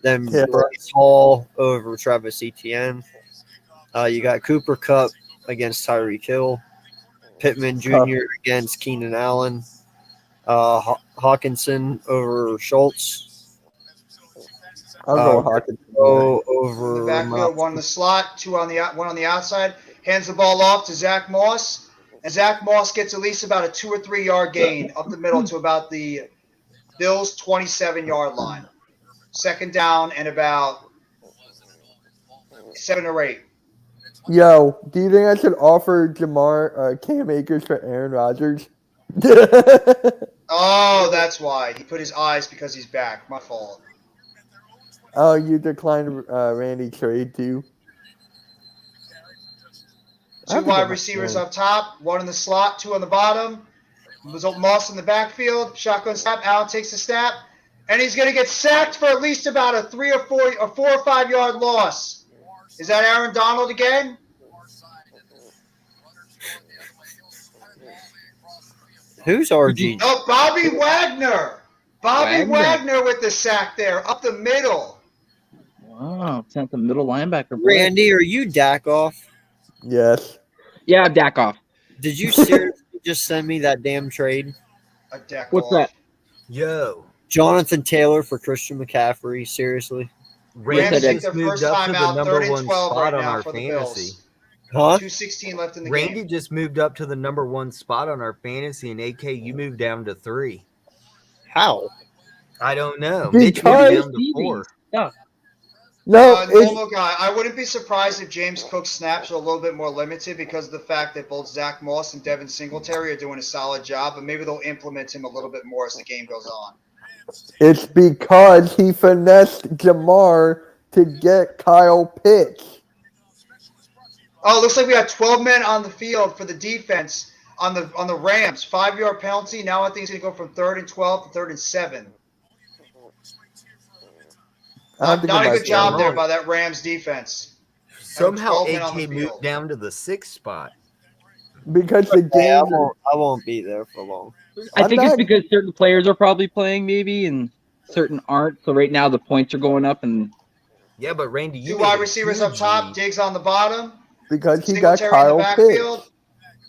Then Yeah. Bryce Hall over Travis Etienne. You got Cooper Kupp against Tyreek Hill. Pittman Jr. against Keenan Allen. Hawkinson over Schultz. I'll go Hawkins. Over In the backfield, one in the slot, one on the outside. Hands the ball off to Zach Moss. And Zach Moss gets at least about a 2 or 3 yard gain up the middle to about the Bills' 27-yard line. Second down and about 7 or 8. Yo, do you think I should offer Cam Akers for Aaron Rodgers? Oh, that's why. He put his eyes because he's back. My fault. Oh, you declined Randy trade too? Two wide receivers up top, one in the slot, two on the bottom. Moss in the backfield, shotgun snap. Allen takes the snap, and he's going to get sacked for at least about a 4 or 5 yard loss. Is that Aaron Donald again? Who's RG? Oh, Bobby Wagner. Bobby Wagner with the sack there, up the middle. Wow, sent the middle linebacker. Randy, are you Dak off? Yes. Yeah, Dak off. Did you seriously just send me that damn trade? A deck What's off. that? Yo, Jonathan Taylor for Christian McCaffrey. Seriously? Rams take just their moved first up time to the out, number 3rd one and 12 spot right on now our for the fantasy. Bills. Huh? 2:16 left in the Randy game. just moved up to the number 1 spot on our fantasy, and AK, you moved down to 3. How? I don't know. Because- Mitch moved down to 4. Yeah. No, it's, Normal guy. I wouldn't be surprised if James Cook's snaps are a little bit more limited because of the fact that both Zach Moss and Devin Singletary are doing a solid job, but maybe they'll implement him a little bit more as the game goes on. it's because he finessed Jamar to get Kyle Pitts. Oh, it looks like we got 12 men on the field for the defense on the Rams. 5-yard penalty. Now I think it's going to go from 3rd and 12 to 3rd and 7. Not a good job there by that Rams defense. Somehow 12 men on the AK field. moved down to the 6th spot. Because the Yeah, game. I won't be there for long. I think it's not- because certain players are probably playing maybe and certain aren't. So right now the points are going up and Yeah, but Randy, you Two made wide a receivers up huge top. lead. Diggs on the bottom. Because he got Singletary in the Kyle backfield. Pitts.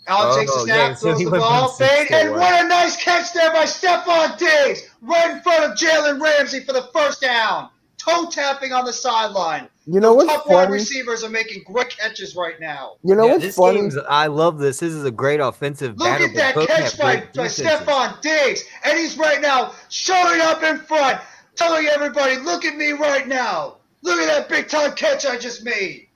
Allen takes the Oh, snap, yeah, so throws he the went from ball, 6 fade, to and 1. what a nice catch there by Stephon Diggs, right in front of Jalen Ramsey for the first down. Toe tapping on the sideline. You know The what's top wide funny? receivers are making great catches right now. You know Yeah, what's this funny? game's, I love this. This is a great offensive Look battle. at that but both catch have by great defenses. Stephon Diggs, and he's right now showing up in front, telling everybody, look at me right now. Look at that big-time catch I just made.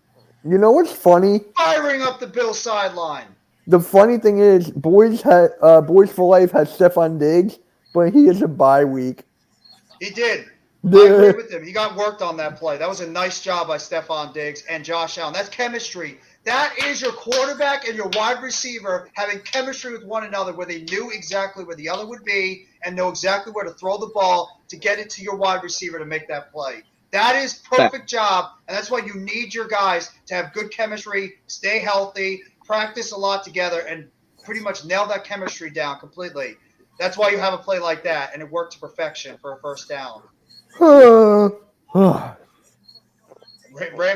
You know what's funny? Firing up the Bills sideline. The funny thing is, Boys for Life has Stephon Diggs, but he is a bye week. He did. I agree with him. He got worked on that play. That was a nice job by Stephon Diggs and Josh Allen. That's chemistry. That is your quarterback and your wide receiver having chemistry with one another where they knew exactly where the other would be and know exactly where to throw the ball to get it to your wide receiver to make that play. That is perfect job, and that's why you need your guys to have good chemistry, stay healthy, practice a lot together, and pretty much nail that chemistry down completely. That's why you have a play like that, and it worked to perfection for a first down.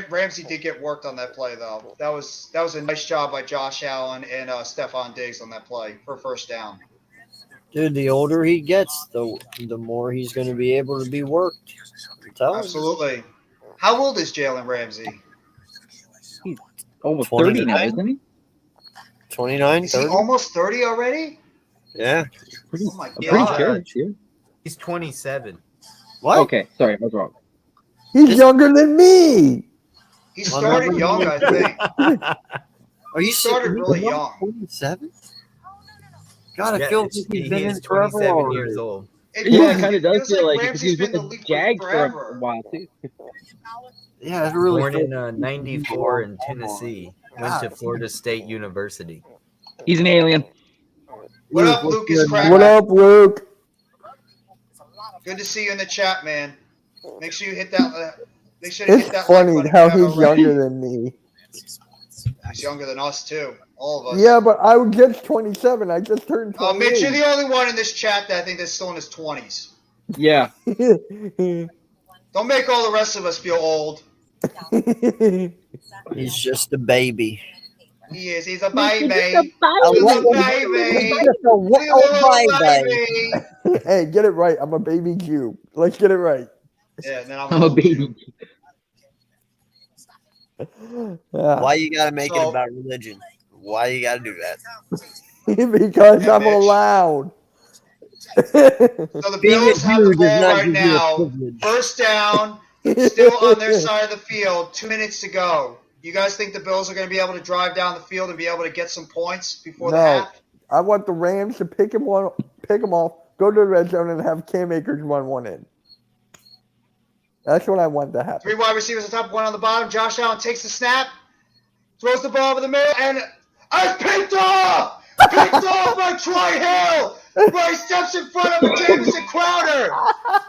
Ramsey did get worked on that play, though. That was a nice job by Josh Allen and Stephon Diggs on that play for a first down. Dude, the older he gets, the more he's going to be able to be worked. I'm telling you. Absolutely. How old is Jalen Ramsey? almost 30 now, 29? isn't he? 29, Is he 30? almost 30 already? Yeah. Oh my I'm pretty God. sure. Yeah. He's 27. What? Okay, sorry, I was wrong. He's younger than me. He started young, I think. Are you He started really young. 27? God, I Yeah, feel like it's- he's he been is in forever 27 years already. old. Yeah, it kind of does feels feel like it because he Ramsey's was been with in the league Jags for forever. a while too. Yeah, it really Born feels in 94 in Tennessee. Went to Florida State University. He's an alien. What up, Lucas Cracker? What up, Luke? Good to see you in the chat, man. Make sure you hit that. Make sure to hit It's that funny like button how if you he's haven't already. younger than me. He's younger than us too, all of us. Yeah, but I was just 27. I just turned 28. Mitch, you're the only one in this chat that I think that's still in his 20s. Yeah. Don't make all the rest of us feel old. He's just a baby. He is. He's a baby. A He's a little- baby. Just a He's a little little baby. baby. Hey, get it right. I'm a baby Jew. Let's get it right. Yeah, and then I'm a baby. Yeah. Why you gotta make it So- about religion? Why you gotta do that? Because Yeah, I'm Mitch. allowed. So the Being a Bills have the Jew does ball not right give you a now. privilege. First down, still on their side of the field. 2 minutes to go. You guys think the Bills are going to be able to drive down the field and be able to get some points before the No. half? I want the Rams to pick him off, go to the red zone, and have Cam Akers run one in. That's what I want to happen. 3 wide receivers on top, 1 on the bottom. Josh Allen takes the snap, throws the ball over the middle, and It's picked off! Picked off by Troy Hill! Right steps in front of Jamison Crowder!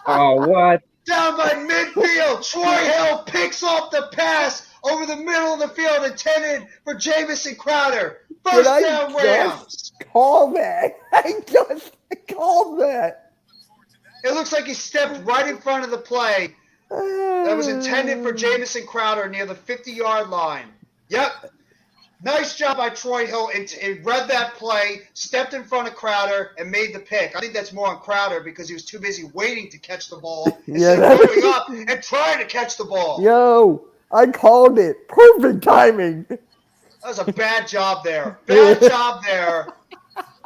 Oh, what? Down by midfield, Troy Hill picks off the pass over the middle of the field intended for Jamison Crowder. First down Rams. Call that. I just called that. It looks like he stepped right in front of the play that was intended for Jamison Crowder near the 50-yard line. Yep. Nice job by Troy Hill. It read that play, stepped in front of Crowder, and made the pick. I think that's more on Crowder because he was too busy waiting to catch the ball instead of going up and trying to catch the ball. Yo, I called it. Perfect timing. That was a bad job there. Bad job there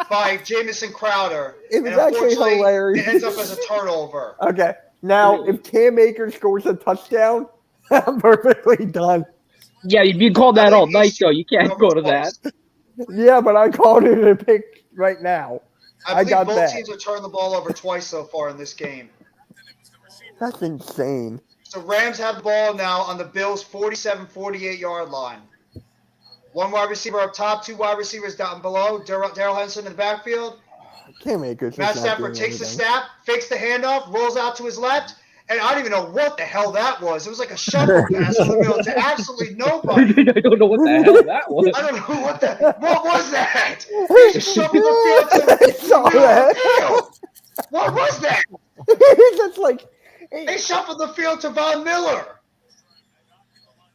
by Jamison Crowder. It was actually hilarious. It ends up as a turnover. Okay. Now, if Cam Akers scores a touchdown, I'm perfectly done. Yeah, you called that all night, though. You can't go to that. Yeah, but I called it a pick right now. I believe both teams have turned the ball over twice so far in this game. That's insane. So Rams have the ball now on the Bills' 47, 48-yard line. One wide receiver up top, two wide receivers down below. Darrell Henson in the backfield. Cam Akers. Matt Stafford takes the snap, fakes the handoff, rolls out to his left. And I don't even know what the hell that was. It was like a shovel pass in the middle to absolutely nobody. I don't know what the hell that was. I don't know what was that? He just shuffled the field to the middle of the field. What was that? He's just like... They shuffled the field to Von Miller.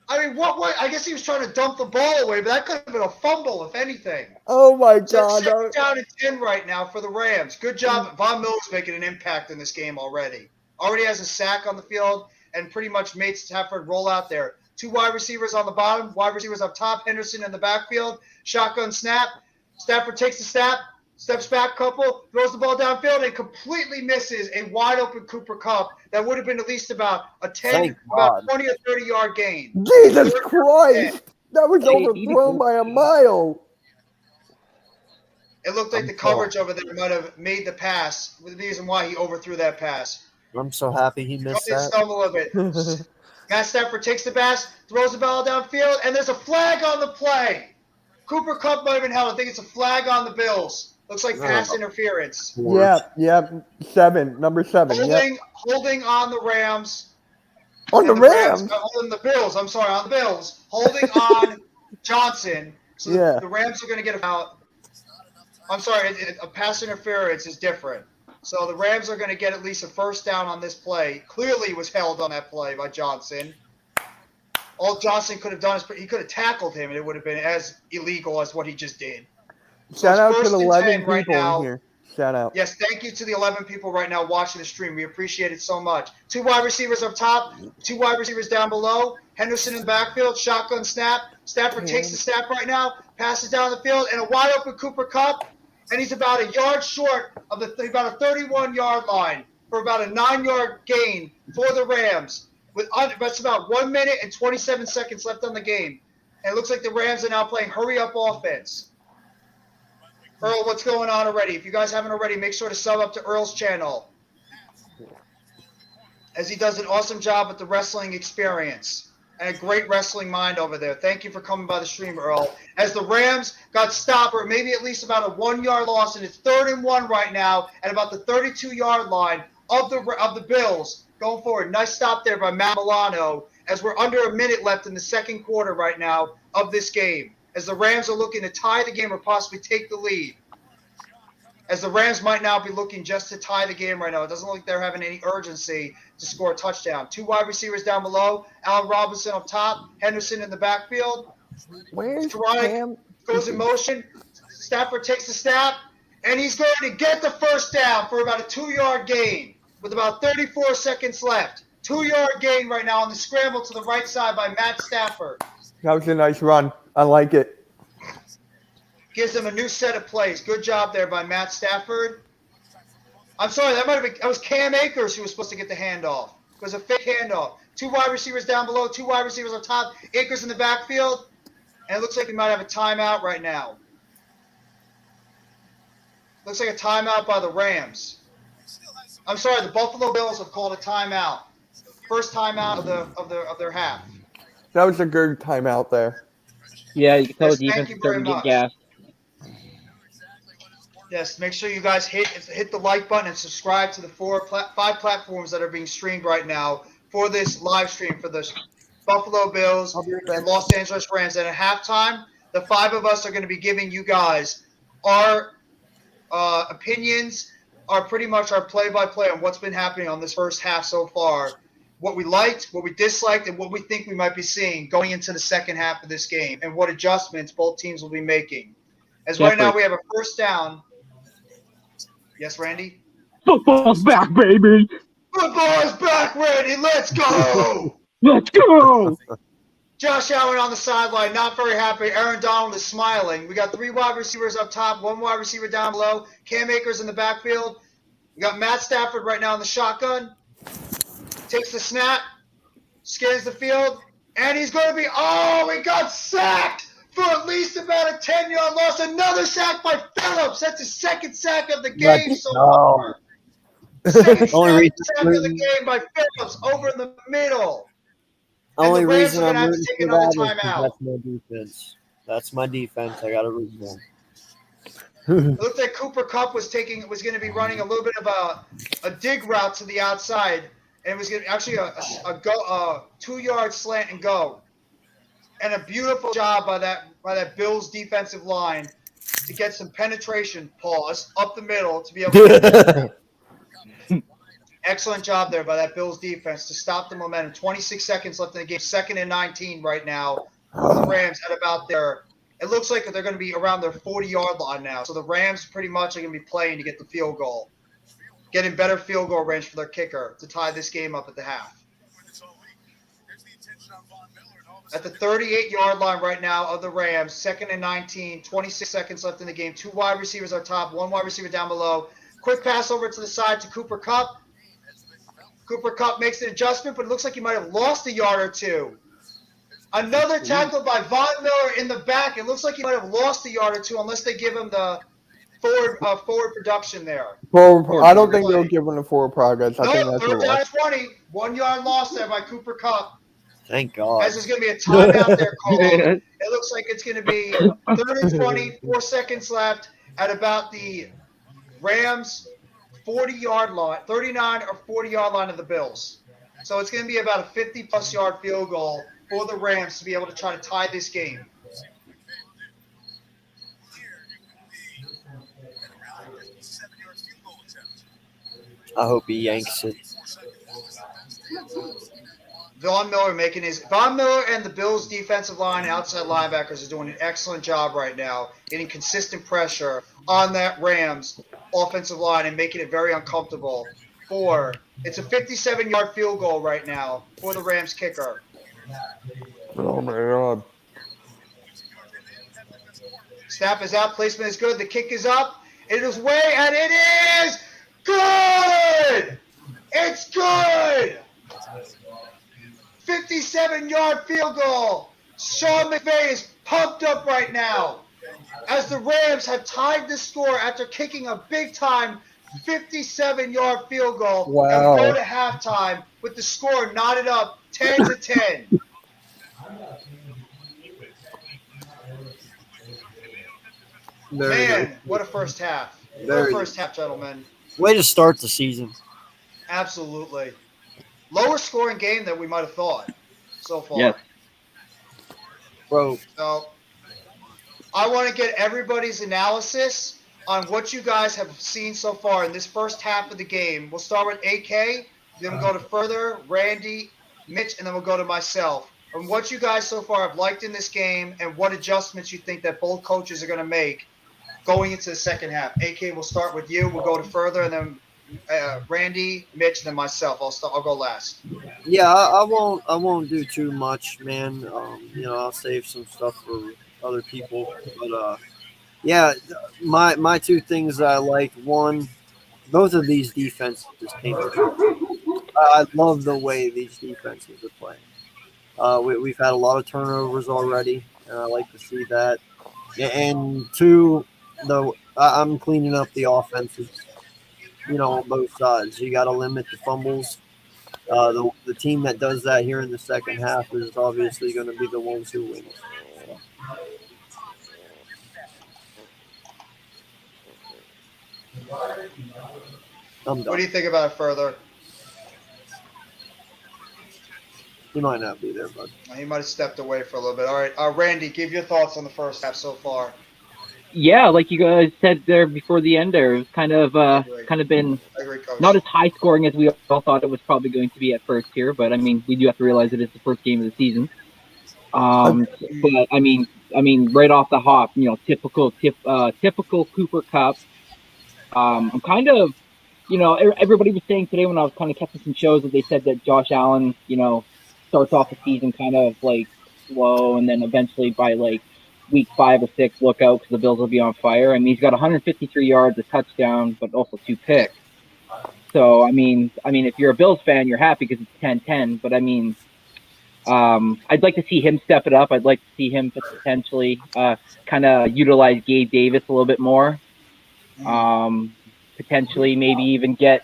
I mean, what? I guess he was trying to dump the ball away, but that could have been a fumble, if anything. Oh, my So God. it's 2nd down and 10 right now for the Rams. Good job. Von Miller's making an impact in this game already. Already has a sack on the field and pretty much made Stafford roll out there. Two wide receivers on the bottom, wide receivers up top, Henderson in the backfield. Shotgun snap. Stafford takes the snap, steps back a couple, throws the ball downfield, and completely misses a wide-open Cooper Kupp that would have been at least about a 20 or 30-yard gain. Jesus Christ! That was overthrown by a mile. It looked like the coverage over there might have made the pass, the reason why he overthrew that pass. I'm so happy he missed that. Stumble a bit. Matt Stafford takes the pass, throws the ball downfield, and there's a flag on the play. Cooper Kupp might have been held. I think it's a flag on the Bills. Looks like pass interference. Yeah. Number 7. Holding on the Rams. On the Rams? Holding the Bills. I'm sorry, on the Bills. Holding on Johnson. So the Rams are going to get about. I'm sorry, a pass interference is different. So the Rams are going to get at least a first down on this play. Clearly was held on that play by Johnson. All Johnson could have done is he could have tackled him, and it would have been as illegal as what he just did. Shout out to the 11 people in here. Shout out. Yes, thank you to the 11 people right now watching the stream. We appreciate it so much. Two wide receivers up top, two wide receivers down below. Henderson in the backfield, shotgun snap. Stafford takes the snap right now, passes down the field, and a wide open Cooper Kupp. And he's about a yard short of about a 31-yard line for about a 9-yard gain for the Rams. That's about 1 minute and 27 seconds left on the game. And it looks like the Rams are now playing hurry-up offense. Earl, what's going on already? If you guys haven't already, make sure to sub up to Earl's channel, as he does an awesome job with the wrestling experience. And a great wrestling mind over there. Thank you for coming by the stream, Earl. As the Rams got stopped, or maybe at least about a 1-yard loss, and it's 3rd and 1 right now at about the 32-yard line of the Bills going forward. Nice stop there by Matt Milano, as we're under a minute left in the second quarter right now of this game, as the Rams are looking to tie the game or possibly take the lead. As the Rams might now be looking just to tie the game right now. It doesn't look like they're having any urgency to score a touchdown. Two wide receivers down below. Allen Robinson up top. Henderson in the backfield. Where's Cam? Goes in motion. Stafford takes the snap. And he's going to get the first down for about a 2-yard gain with about 34 seconds left. 2-yard gain right now on the scramble to the right side by Matt Stafford. That was a nice run. I like it. Gives them a new set of plays. Good job there by Matt Stafford. I'm sorry, that was Cam Akers who was supposed to get the handoff. It was a fake handoff. Two wide receivers down below, two wide receivers on top. Akers in the backfield. And it looks like they might have a timeout right now. Looks like a timeout by the Rams. I'm sorry, the Buffalo Bills have called a timeout. First timeout of their half. That was a good timeout there. Yeah, you can tell Yes, the defense thank is you very starting to get much. gassed. Yes, make sure you guys hit the like button and subscribe to the 5 platforms that are being streamed right now for this live stream for the Buffalo Bills I'll be right back. and Los Angeles Rams. And at halftime, the 5 of us are going to be giving you guys our opinions, are pretty much our play-by-play on what's been happening on this first half so far, what we liked, what we disliked, and what we think we might be seeing going into the second half of this game, and what adjustments both teams will be making. As right now we have a first down. Yes, Randy? Football's back, baby. Football's back, Randy. Let's go. Let's go. Josh Allen on the sideline, not very happy. Aaron Donald is smiling. We got 3 wide receivers up top, 1 wide receiver down below. Cam Akers in the backfield. We got Matt Stafford right now in the shotgun. Takes the snap, scans the field, and he's going to be, he got sacked for at least about a 10-yard loss. Another sack by Phillips. That's his second sack of the game so far. Second sack of the game by Phillips over in the middle. Only the Rams reason are I'm gonna have to rooting take for another that is 'cause timeout. that's my defense. That's my defense. I got to root for It looked like Cooper Kupp was going to be running a little bit of a dig route to the outside, and it was going to actually a 2-yard slant and go, and a beautiful job by that Bills defensive line to get some penetration, up the middle to be able to excellent job there by that Bills defense to stop the momentum. 26 seconds left in the game. 2nd and 19 right now for the Rams at about their – it looks like they're going to be around their 40-yard line now. So the Rams pretty much are going to be playing to get the field goal, getting better field goal range for their kicker to tie this game up at the half. At the 38-yard line right now of the Rams, 2nd and 19, 26 seconds left in the game. 2 wide receivers are top, 1 wide receiver down below. Quick pass over to the side to Cooper Kupp. Cooper Kupp makes an adjustment, but it looks like he might have lost a yard or 2. Another tackle by Von Miller in the back. It looks like he might have lost a yard or 2 unless they give him the forward production there. I don't think they'll give him the forward progress. I think No, that's a 3rd down loss. 20. 1-yard loss there by Cooper Kupp. Thank God. As there's going to be a timeout there called. It looks like it's going to be 3rd and 20, 4 seconds left at about the Rams' 40-yard line, 39 or 40-yard line of the Bills. So it's going to be about a 50-plus yard field goal for the Rams to be able to try to tie this game. I hope he yanks it. Von Miller and the Bills' defensive line and outside linebackers are doing an excellent job right now, getting consistent pressure on that Rams offensive line and making it very uncomfortable. It's a 57-yard field goal right now for the Rams kicker. Oh my God. Snap is out, placement is good, the kick is up, it is way, and it is good! It's good! 57-yard field goal. Sean McVay is pumped up right now as the Rams have tied the score after kicking a big-time 57-yard field goal. Wow. And go to halftime with the score knotted up 10-10. Man, what a first half. What a first half, gentlemen. Way to start the season. Absolutely. Lower scoring game than we might have thought so far. Yes. Bro, So I want to get everybody's analysis on what you guys have seen so far in this first half of the game. We'll start with AK, then we'll go to Further, Randy, Mitch, and then we'll go to myself. And what you guys so far have liked in this game and what adjustments you think that both coaches are going to make going into the second half. AK, we'll start with you. We'll go to Further, and then Randy, Mitch, and then myself. I'll go last. yeah, I won't do too much, man. I'll save some stuff for other people. But yeah, my 2 things that I like. One, both of these defenses came through. I love the way these defenses are playing. We've had a lot of turnovers already, and I like to see that. And 2, though, I'm cleaning up the offenses. On both sides. You got to limit the fumbles. The team that does that here in the second half is obviously going to be the ones who win. I'm What do done. you think about it further? He might not be there, bud. He might have stepped away for a little bit. All right, Randy, give your thoughts on the first half so far. Yeah, like you guys said there before the end, there it was kind of been I agree, Coach. not as high scoring as we all thought it was probably going to be at first here, but I mean, we do have to realize it is the first game of the season. But I mean, right off the hop, typical Cooper Cup. I'm kind of, everybody was saying today when I was kind of catching some shows that they said that Josh Allen, starts off the season kind of like slow, and then eventually by like week 5 or 6, look out because the Bills will be on fire. I mean, he's got 153 yards, a touchdown, but also 2 picks. So I mean, if you're a Bills fan, you're happy because it's 10-10. But I mean, I'd like to see him step it up. I'd like to see him potentially kind of utilize Gabe Davis a little bit more. Potentially maybe even get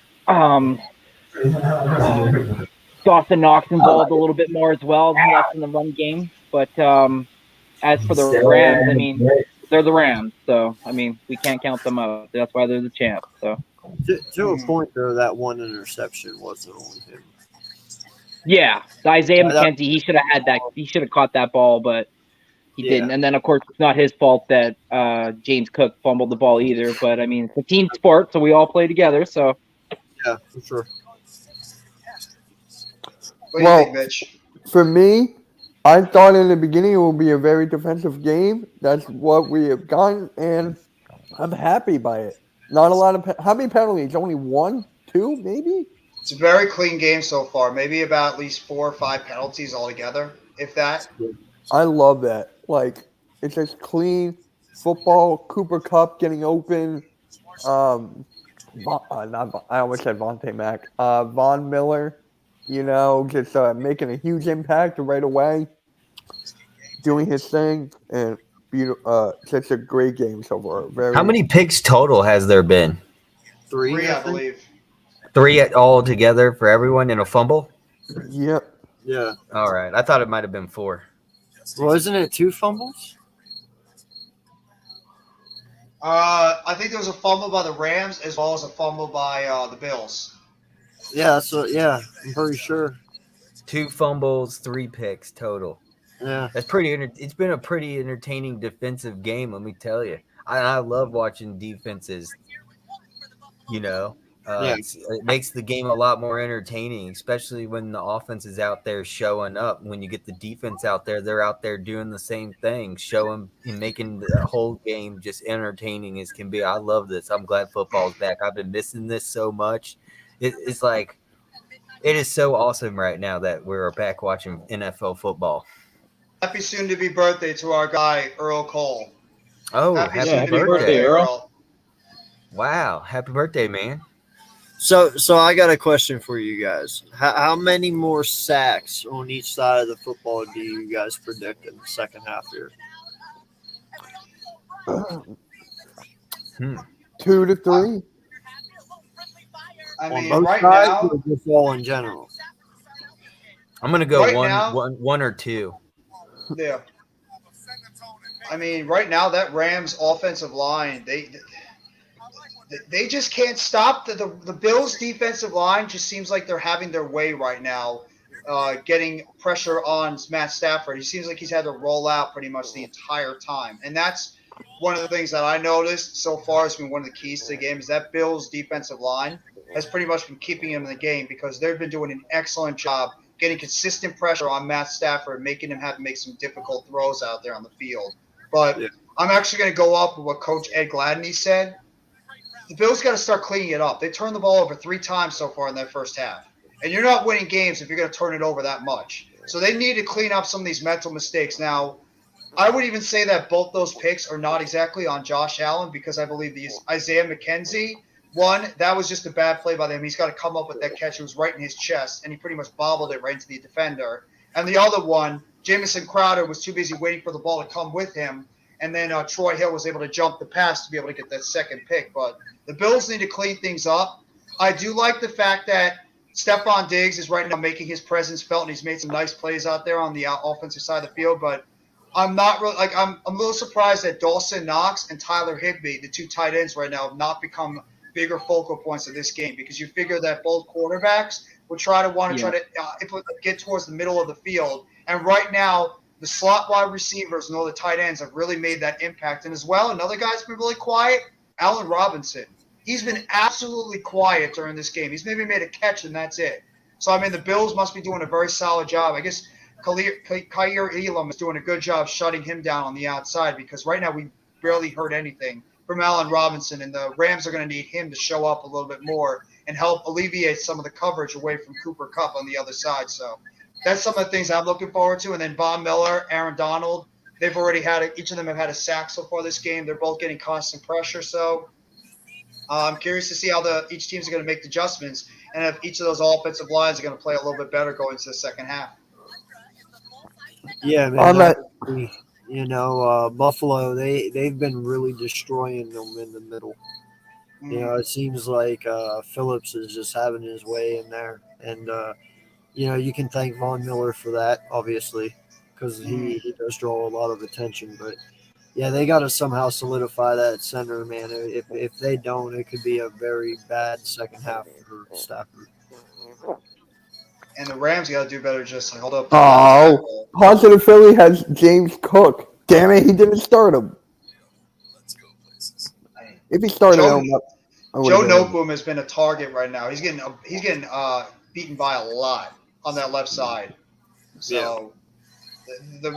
Dawson Knox involved a little bit more as well, less in the run game. But as for the Rams, I mean, they're the Rams, so I mean, we can't count them out. That's why they're the champ. So to a point, though, that one interception wasn't on him. Yeah, Isaiah McKenzie, he should have had that. He should have caught that ball, but he didn't. And then, of course, it's not his fault that James Cook fumbled the ball either. But I mean, it's a team sport, so we all play together. So yeah, for sure. What do you think, Mitch? For me, I thought in the beginning it would be a very defensive game. That's what we have gotten, and I'm happy by it. Not a lot of how many penalties? Only 1, 2, maybe. It's a very clean game so far. Maybe about at least 4 or 5 penalties altogether, if that. I love that. Like, it's just clean football. Cooper Kupp getting open. I almost said Vontae Mack. Von Miller, just making a huge impact right away, doing his thing, and such a great game so far. How many picks total has there been? 3, I believe. 3 all together for everyone in a fumble? Yep. Yeah. All right. I thought it might have been 4. Wasn't it 2 fumbles? I think there was a fumble by the Rams as well as a fumble by the Bills. Yeah, I'm pretty sure. 2 fumbles, 3 picks total. Yeah. That's pretty. It's been a pretty entertaining defensive game, let me tell you. I love watching defenses. It makes the game a lot more entertaining, especially when the offense is out there showing up. When you get the defense out there, they're out there doing the same thing, showing and making the whole game just entertaining as can be. I love this. I'm glad football's back. I've been missing this so much. It's like it is so awesome right now that we're back watching NFL football. Happy soon-to-be birthday to our guy, Earl Cole. Oh, happy birthday, Earl. Wow. Happy birthday, man. So I got a question for you guys. How many more sacks on each side of the football do you guys predict in the second half here? 2 to 3. I mean, on both right sides, now, or just all in general? I'm gonna go Right one or 2. yeah. I mean, right now that Rams offensive line, they just can't stop the Bills defensive line. Just seems like they're having their way right now, getting pressure on Matt Stafford. He seems like he's had to roll out pretty much the entire time, and that's one of the things that I noticed so far has been one of the keys to the game is that Bills defensive line has pretty much been keeping him in the game because they've been doing an excellent job getting consistent pressure on Matt Stafford, making him have to make some difficult throws out there on the field. But I'm actually going to go off with what Coach Ed Gladney said. The Bills got to start cleaning it up. They turned the ball over 3 times so far in that first half. And you're not winning games if you're going to turn it over that much. So they need to clean up some of these mental mistakes. Now, I would even say that both those picks are not exactly on Josh Allen because I believe these Isaiah McKenzie, one, that was just a bad play by them. He's got to come up with that catch. It was right in his chest, and he pretty much bobbled it right into the defender. And the other one, Jamison Crowder was too busy waiting for the ball to come with him. And then Troy Hill was able to jump the pass to be able to get that second pick. But the Bills need to clean things up. I do like the fact that Stephon Diggs is right now making his presence felt, and he's made some nice plays out there on the offensive side of the field. But I'm not really I'm a little surprised that Dawson Knox and Tyler Higbee, the 2 tight ends right now, have not become bigger focal points of this game because you figure that both quarterbacks would try to get towards the middle of the field. And right now, the slot wide receivers and all the tight ends have really made that impact. And as well, another guy's been really quiet, Allen Robinson. He's been absolutely quiet during this game. He's maybe made a catch, and that's it. So, I mean, the Bills must be doing a very solid job. I guess Kyron Elam is doing a good job shutting him down on the outside because right now we barely heard anything from Allen Robinson, and the Rams are going to need him to show up a little bit more and help alleviate some of the coverage away from Cooper Kupp on the other side. So that's some of the things I'm looking forward to. And then Von Miller, Aaron Donald, they've already each of them have had a sack so far this game. They're both getting constant pressure. So I'm curious to see how each team's going to make the adjustments and if each of those offensive lines are going to play a little bit better going into the second half. Yeah, man. Buffalo, they've been really destroying them in the middle. It seems like Phillips is just having his way in there. And, you can thank Von Miller for that, obviously, because he does draw a lot of attention. But, yeah, they got to somehow solidify that center, man. If they don't, it could be a very bad second half for Stafford. And the Rams got to do better just hold up. Oh, positive Philly has James Cook. Damn it, he didn't start him. If he started him up, Joe Noteboom has been a target right now. He's getting beaten by a lot on that left side. So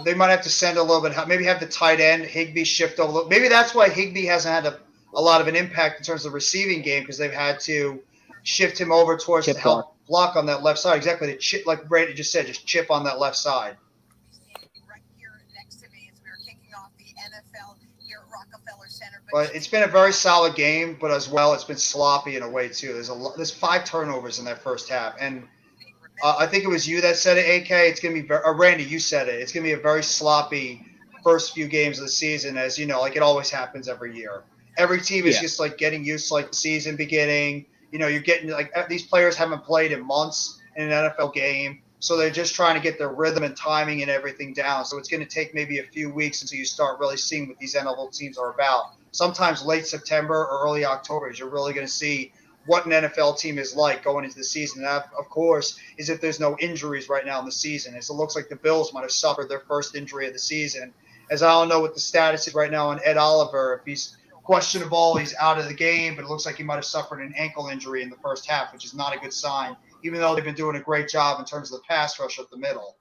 they might have to send a little bit. Maybe have the tight end Higbee shift over. Maybe that's why Higbee hasn't had a lot of an impact in terms of the receiving game because they've had to shift him over towards to help block on that left side. Exactly, to chip, like Brady just said, just chip on that left side. Right here next to me as we were kicking off the NFL here at Rockefeller Center. But it's been a very solid game, but as well, it's been sloppy in a way too. There's 5 turnovers in that first half, and I think it was you that said it, AK. It's gonna be Randy. You said it. It's gonna be a very sloppy first few games of the season, as you know, like it always happens every year. Every team is just like getting used to like the season beginning. You're getting like these players haven't played in months in an NFL game, so they're just trying to get their rhythm and timing and everything down. So it's going to take maybe a few weeks until you start really seeing what these NFL teams are about. Sometimes late September or early October is you're really going to see what an NFL team is like going into the season. And that, of course, is if there's no injuries right now in the season. As it looks like the Bills might have suffered their first injury of the season. As I don't know what the status is right now on Ed Oliver, if he's questionable, he's out of the game, but it looks like he might have suffered an ankle injury in the first half, which is not a good sign, even though they've been doing a great job in terms of the pass rush up the middle.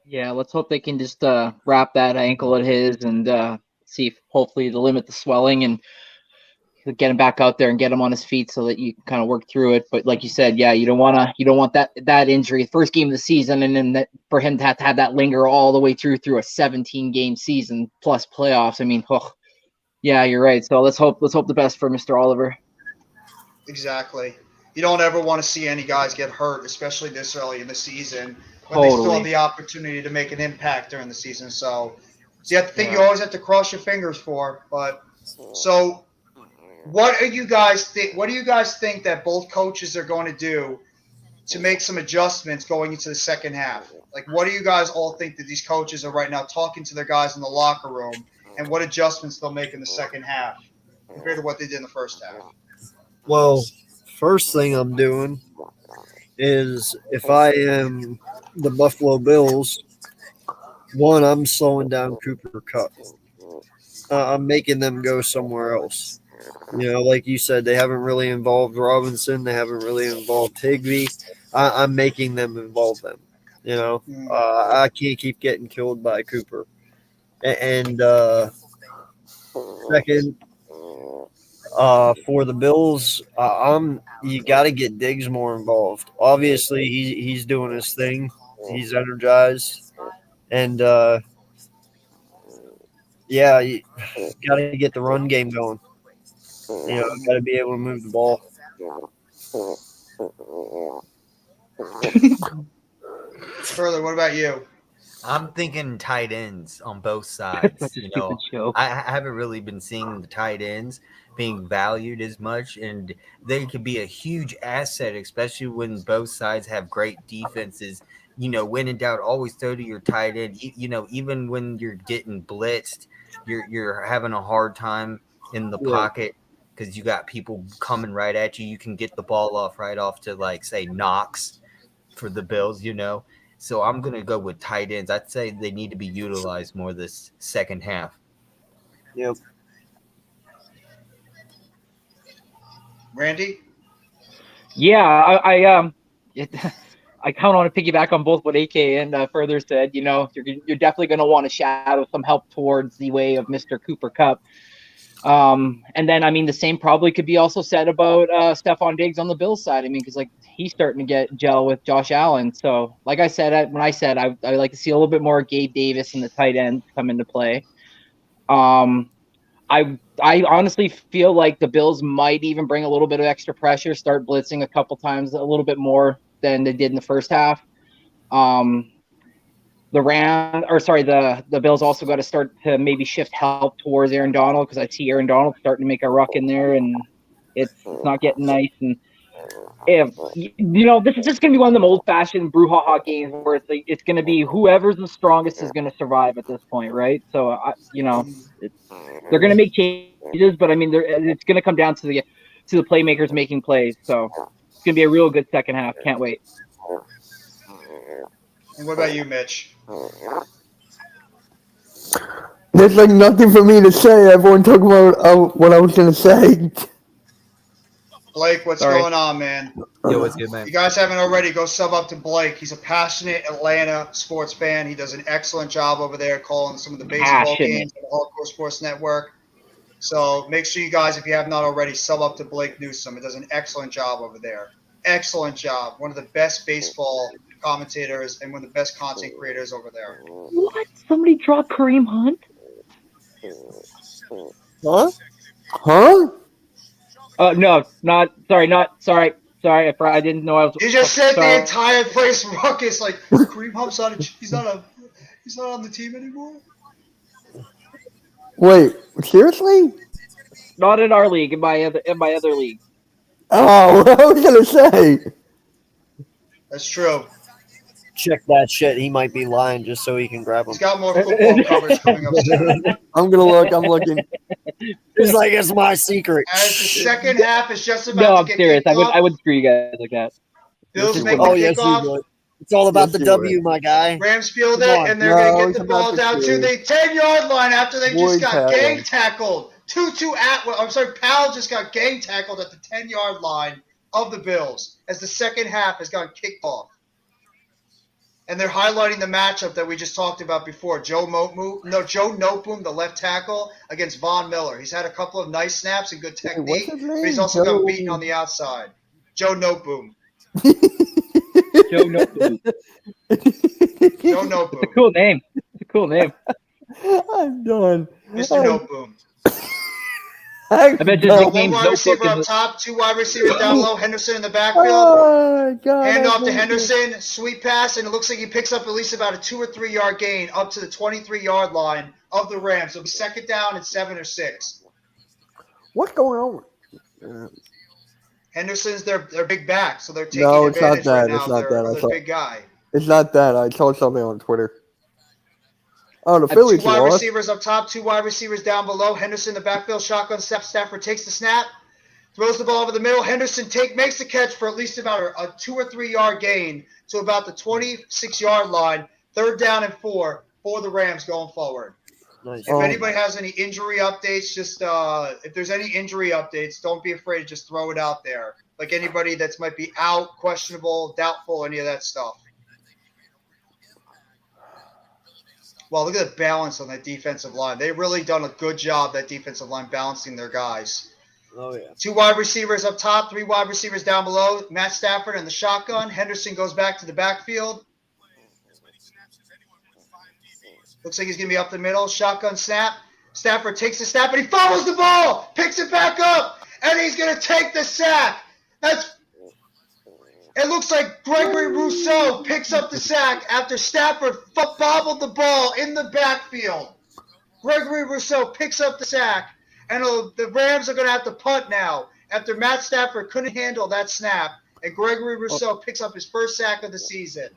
Yeah, let's hope they can just wrap that ankle of his and see if hopefully to limit the swelling and get him back out there and get him on his feet so that you can kind of work through it. But like you said, you don't want that injury first game of the season, and then for him to have that linger all the way through a 17-game season plus playoffs. I mean, yeah, you're right. So let's hope the best for Mr. Oliver. Exactly. You don't ever want to see any guys get hurt, especially this early in the season when they still have the opportunity to make an impact during the season. So you have to think you always have to cross your fingers for. But so. What do you guys think that both coaches are going to do to make some adjustments going into the second half? Like, what do you guys all think that these coaches are right now talking to their guys in the locker room, and what adjustments they'll make in the second half compared to what they did in the first half? Well, first thing I'm doing is if I am the Buffalo Bills, one, I'm slowing down Cooper Kupp. I'm making them go somewhere else. Like you said, they haven't really involved Robinson. They haven't really involved Higbee. I'm making them involve them. I can't keep getting killed by Cooper. And second, for the Bills, you got to get Diggs more involved. Obviously, he's doing his thing. He's energized. And, you got to get the run game going. Got to be able to move the ball. Further, what about you? I'm thinking tight ends on both sides. I haven't really been seeing the tight ends being valued as much, and they could be a huge asset, especially when both sides have great defenses. When in doubt, always throw to your tight end. Even when you're getting blitzed, you're having a hard time in the pocket because you got people coming right at you. You can get the ball off right off to, like, say, Knox for the Bills, you know. So I'm going to go with tight ends. I'd say they need to be utilized more this second half. Yep. Randy? Yeah, I kind of want to piggyback on both what AK and Further said. You know, you're definitely going to want to shadow some help towards the way of Mr. Cooper Kupp. And then, I mean, the same probably could be also said about Stephon Diggs on the Bills side. I mean, because, like, he's starting to get gel with Josh Allen. So, like I said, I like to see a little bit more Gabe Davis and the tight ends come into play. I honestly feel like the Bills might even bring a little bit of extra pressure, start blitzing a couple times, a little bit more than they did in the first half. The Bills also got to start to maybe shift help towards Aaron Donald, because I see Aaron Donald starting to make a ruck in there, and it's not getting nice. And if this is just going to be one of them old-fashioned brouhaha games where it's going to be whoever's the strongest is going to survive at this point, right? So they're going to make changes, but I mean, it's going to come down to the playmakers making plays. So it's going to be a real good second half. Can't wait. And what about you, Mitch? There's like nothing for me to say. Everyone talked about what I was going to say. Blake, what's going on, man? Yo, what's good, man? You guys haven't already, go sub up to Blake. He's a passionate Atlanta sports fan. He does an excellent job over there calling some of the baseball games on the Hardcore Sports Network. So make sure you guys, if you have not already, sub up to Blake Newsome. He does an excellent job over there. Excellent job. One of the best baseball commentators and one of the best content creators over there. What? Somebody dropped Kareem Hunt? Huh? No, sorry. I didn't know I was. You just said the entire place ruckus like Kareem Hunt's he's not on the team anymore. Wait, seriously? Not in our league, in my other league. Oh, I was gonna say. That's true. Check that shit. He might be lying just so he can grab him. He's got more football coverage coming up soon. I'm looking. He's like, it's my secret. As the second half is just about No, to I'm get serious. kicked off, I would screw you guys like that. Bills make the Yes, you kickoff. would. It's all about Yes, the you W, would. my guy. Rams field it, Come on. and they're going to No, get the it's ball about down the to the 10-yard line after they just got tackle. gang tackled. Powell just got gang tackled at the 10-yard line of the Bills as the second half has gotten kicked off. And they're highlighting the matchup that we just talked about before. Joe Noteboom, the left tackle, against Von Miller. He's had a couple of nice snaps and good technique, his but name? he's also got beaten on the outside. Joe Noteboom. Joe Noteboom. Joe Noteboom. It's a cool name. I'm done. Mr. Noteboom. I bet you done. his name's One wide receiver Notebook. up top, two wide receivers down low. Henderson in the backfield. Oh, God, Hand off I to hate this. Henderson, sweet pass, and it looks like he picks up at least about a 2 or 3 yard gain up to the 23-yard line of the Rams. It'll be second down and 7 or 6. What's going on? Henderson's their big back, so they're taking No, it's not advantage right that. now It's of not their, that. of their big guy. It's not that. I saw something on Twitter. Oh, the Have Phillies two wide lost. receivers up top, two wide receivers down below. Henderson in the backfield, shotgun step. Stafford takes the snap, throws the ball over the middle. Henderson makes the catch for at least about a 2 or 3 yard gain to about the 26-yard line. Third down and 4 for the Rams going forward. Nice. If anybody has any injury updates, just if there's any injury updates, don't be afraid to just throw it out there. Like anybody that might be out, questionable, doubtful, any of that stuff. Well, look at the balance on that defensive line. They've really done a good job, that defensive line, balancing their guys. Oh, yeah. 2 wide receivers up top, 3 wide receivers down below. Matt Stafford and the shotgun. Henderson goes back to the backfield. Looks like he's going to be up the middle. Shotgun snap. Stafford takes the snap, and he follows the ball, picks it back up, and he's going to take the sack. It looks like Gregory Rousseau picks up the sack after Stafford bobbled the ball in the backfield. Gregory Rousseau picks up the sack, and the Rams are going to have to punt now after Matt Stafford couldn't handle that snap, and Gregory Rousseau picks up his first sack of the season.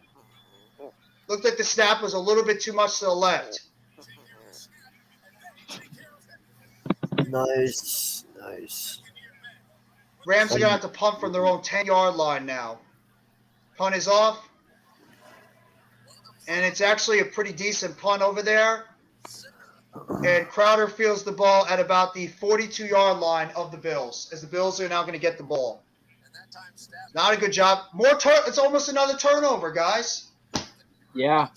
Looked like the snap was a little bit too much to the left. Nice. Rams are going to have to punt from their own 10-yard line now. Punt is off. And it's actually a pretty decent punt over there. And Crowder fields the ball at about the 42-yard line of the Bills, as the Bills are now going to get the ball. Not a good job. It's almost another turnover, guys. Yeah.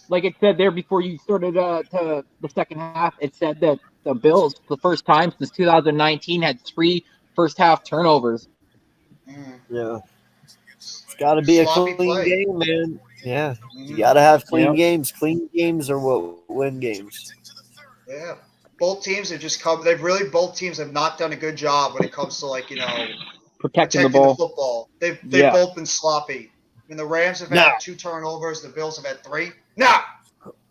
Like it said there before you started to the second half, it said that the Bills, for the first time since 2019, had 3 first-half turnovers. Yeah. It's got to be Sloppy a clean play. game, man. Yeah. You got to have clean games. Clean games are what win games. Yeah. Both teams have just come. Both teams have not done a good job when it comes to, Protecting the ball. football. They've both been sloppy. I mean, the Rams have had 2 turnovers. The Bills have had 3. Nah.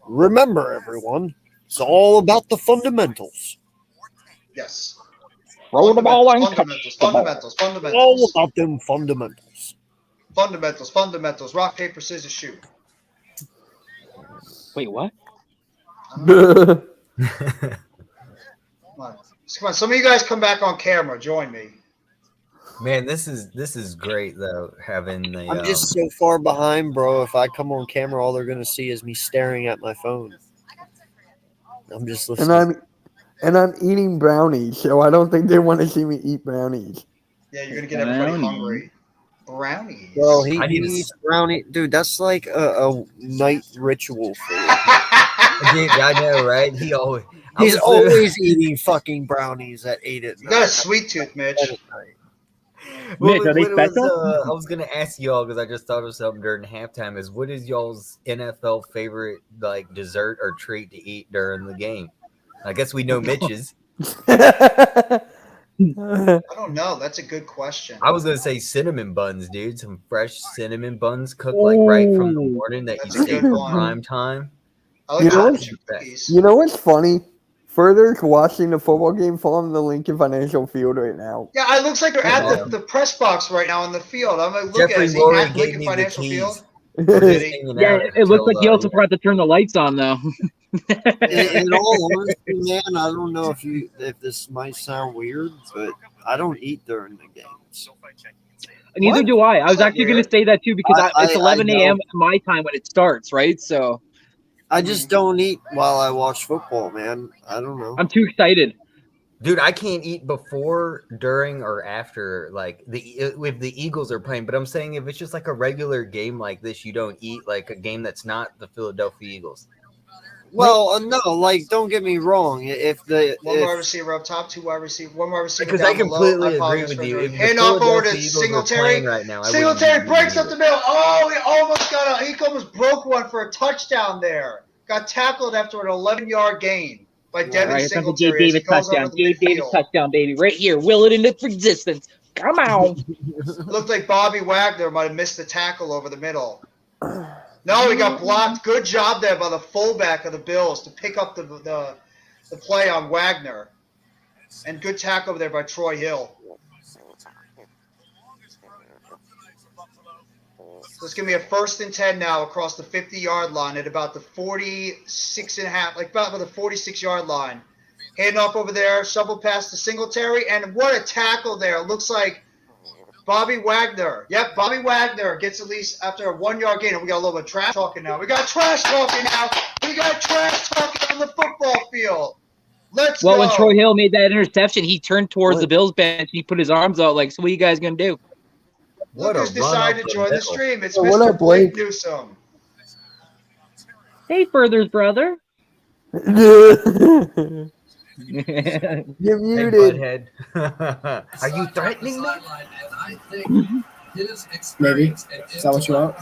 Remember, everyone, it's all about the fundamentals. Yes. Throw the ball and Fundamentals. All about them fundamentals. Fundamentals. Rock, paper, scissors, shoot. Wait, what? Come on. Some of you guys come back on camera. Join me. Man, this is great though. Having the I'm just so far behind, bro. If I come on camera, all they're gonna see is me staring at my phone. I'm just listening. And I'm eating brownies, so I don't think they want to see me eat brownies. Yeah, you're gonna get everybody hungry. Brownies. Bro, he eats brownie, dude. That's like a night ritual for him. Dude, I know, right? He's always eating fucking brownies at 8 at night. You got a sweet tooth, Mitch. Mitch, are they special? I was gonna ask y'all because I just thought of something during halftime. Is what is y'all's NFL favorite dessert or treat to eat during the game? I guess we know Mitch's. I don't know. That's a good question. I was gonna say cinnamon buns, dude. Some fresh cinnamon buns cooked right from the morning that That's you a take good for one. prime time. I like chocolate cookies. You know what's funny? Further's watching the football game from the Lincoln Financial Field right now. Yeah, it looks like they're at the press box right now in the field. I'm like, look Jeffrey at it. Lurie At gave Lincoln me the Financial keys. Field. Yeah, it looks like he also forgot to turn the lights on, though. In all honesty, man, I don't know if this might sound weird, but I don't eat during the games. Neither do I. I was actually going to say that too because it's 11 a.m. my time when it starts, right? So I just don't eat while I watch football, man. I don't know. I'm too excited. Dude, I can't eat before, during, or after if the Eagles are playing. But I'm saying if it's just like a regular game like this, you don't eat like a game that's not the Philadelphia Eagles. Well, no, don't get me wrong. One wide receiver up top, 2 wide receiver, 1 wide receiver Because down I completely below. agree with you. If the Hand off over to Philadelphia Eagles were Singletary. playing right now, Singletary breaks up the middle. Oh, he almost broke one for a touchdown there. Got tackled after an 11-yard gain by Devin Singletary. Gabe Davis touchdown. Gabe Davis touchdown, baby. Right here. Will it into existence. Come on. It looked like Bobby Wagner might have missed the tackle over the middle. No, he got blocked. Good job there by the fullback of the Bills to pick up the play on Wagner. And good tackle over there by Troy Hill. So it's going to be a 1st and 10 now across the 50-yard line at about the 46.5, about the 46-yard line. Hand off over there, shovel pass to Singletary, and what a tackle there. It looks like Bobby Wagner. Yep, Bobby Wagner gets at least after a 1-yard gain. And we got a little bit of trash talking now. We got trash talking on the football field. Let's go. Well, when Troy Hill made that interception, he turned towards the Bills bench. He put his arms out like, so what are you guys going to do? Look who's decided to join the stream. It's what Mr. up, Blake? Blake Newsome. Hey, Furthers, brother. You're muted. Hey, butthead. Are you threatening me? Maybe. Is that what you want?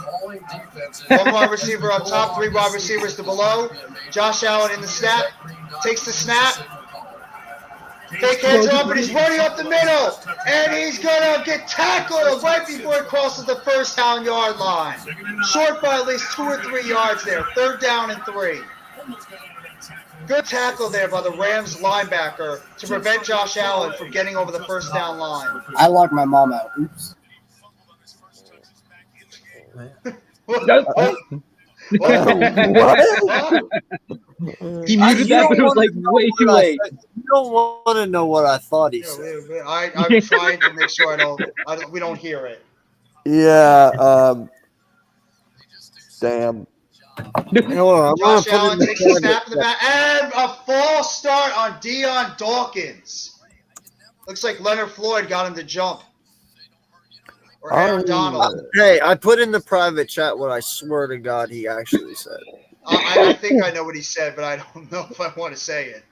1 wide receiver up top, 3 wide receivers to below. Josh Allen in the snap. Takes the snap. Fake hands up, and he's running up the middle. And he's going to get tackled right before he crosses the 1st down yard line. Short by at least 2 or 3 yards there. 3rd down and 3. Good tackle there by the Rams linebacker to prevent Josh Allen from getting over the 1st down line. I locked my mom out. Oops. What? He muted that, but it was like way too late. You don't want to know what I thought he Yeah, said. I'm trying to make sure we don't hear it. Yeah. Damn. Hold on, I'm Josh gonna Allen put takes in a the snap in the back, and a false start on Deion Dawkins. Looks like Leonard Floyd got him to jump. Or Aaron Donald. Hey, I put in the private chat what I swear to God he actually said. I think I know what he said, but I don't know if I want to say it.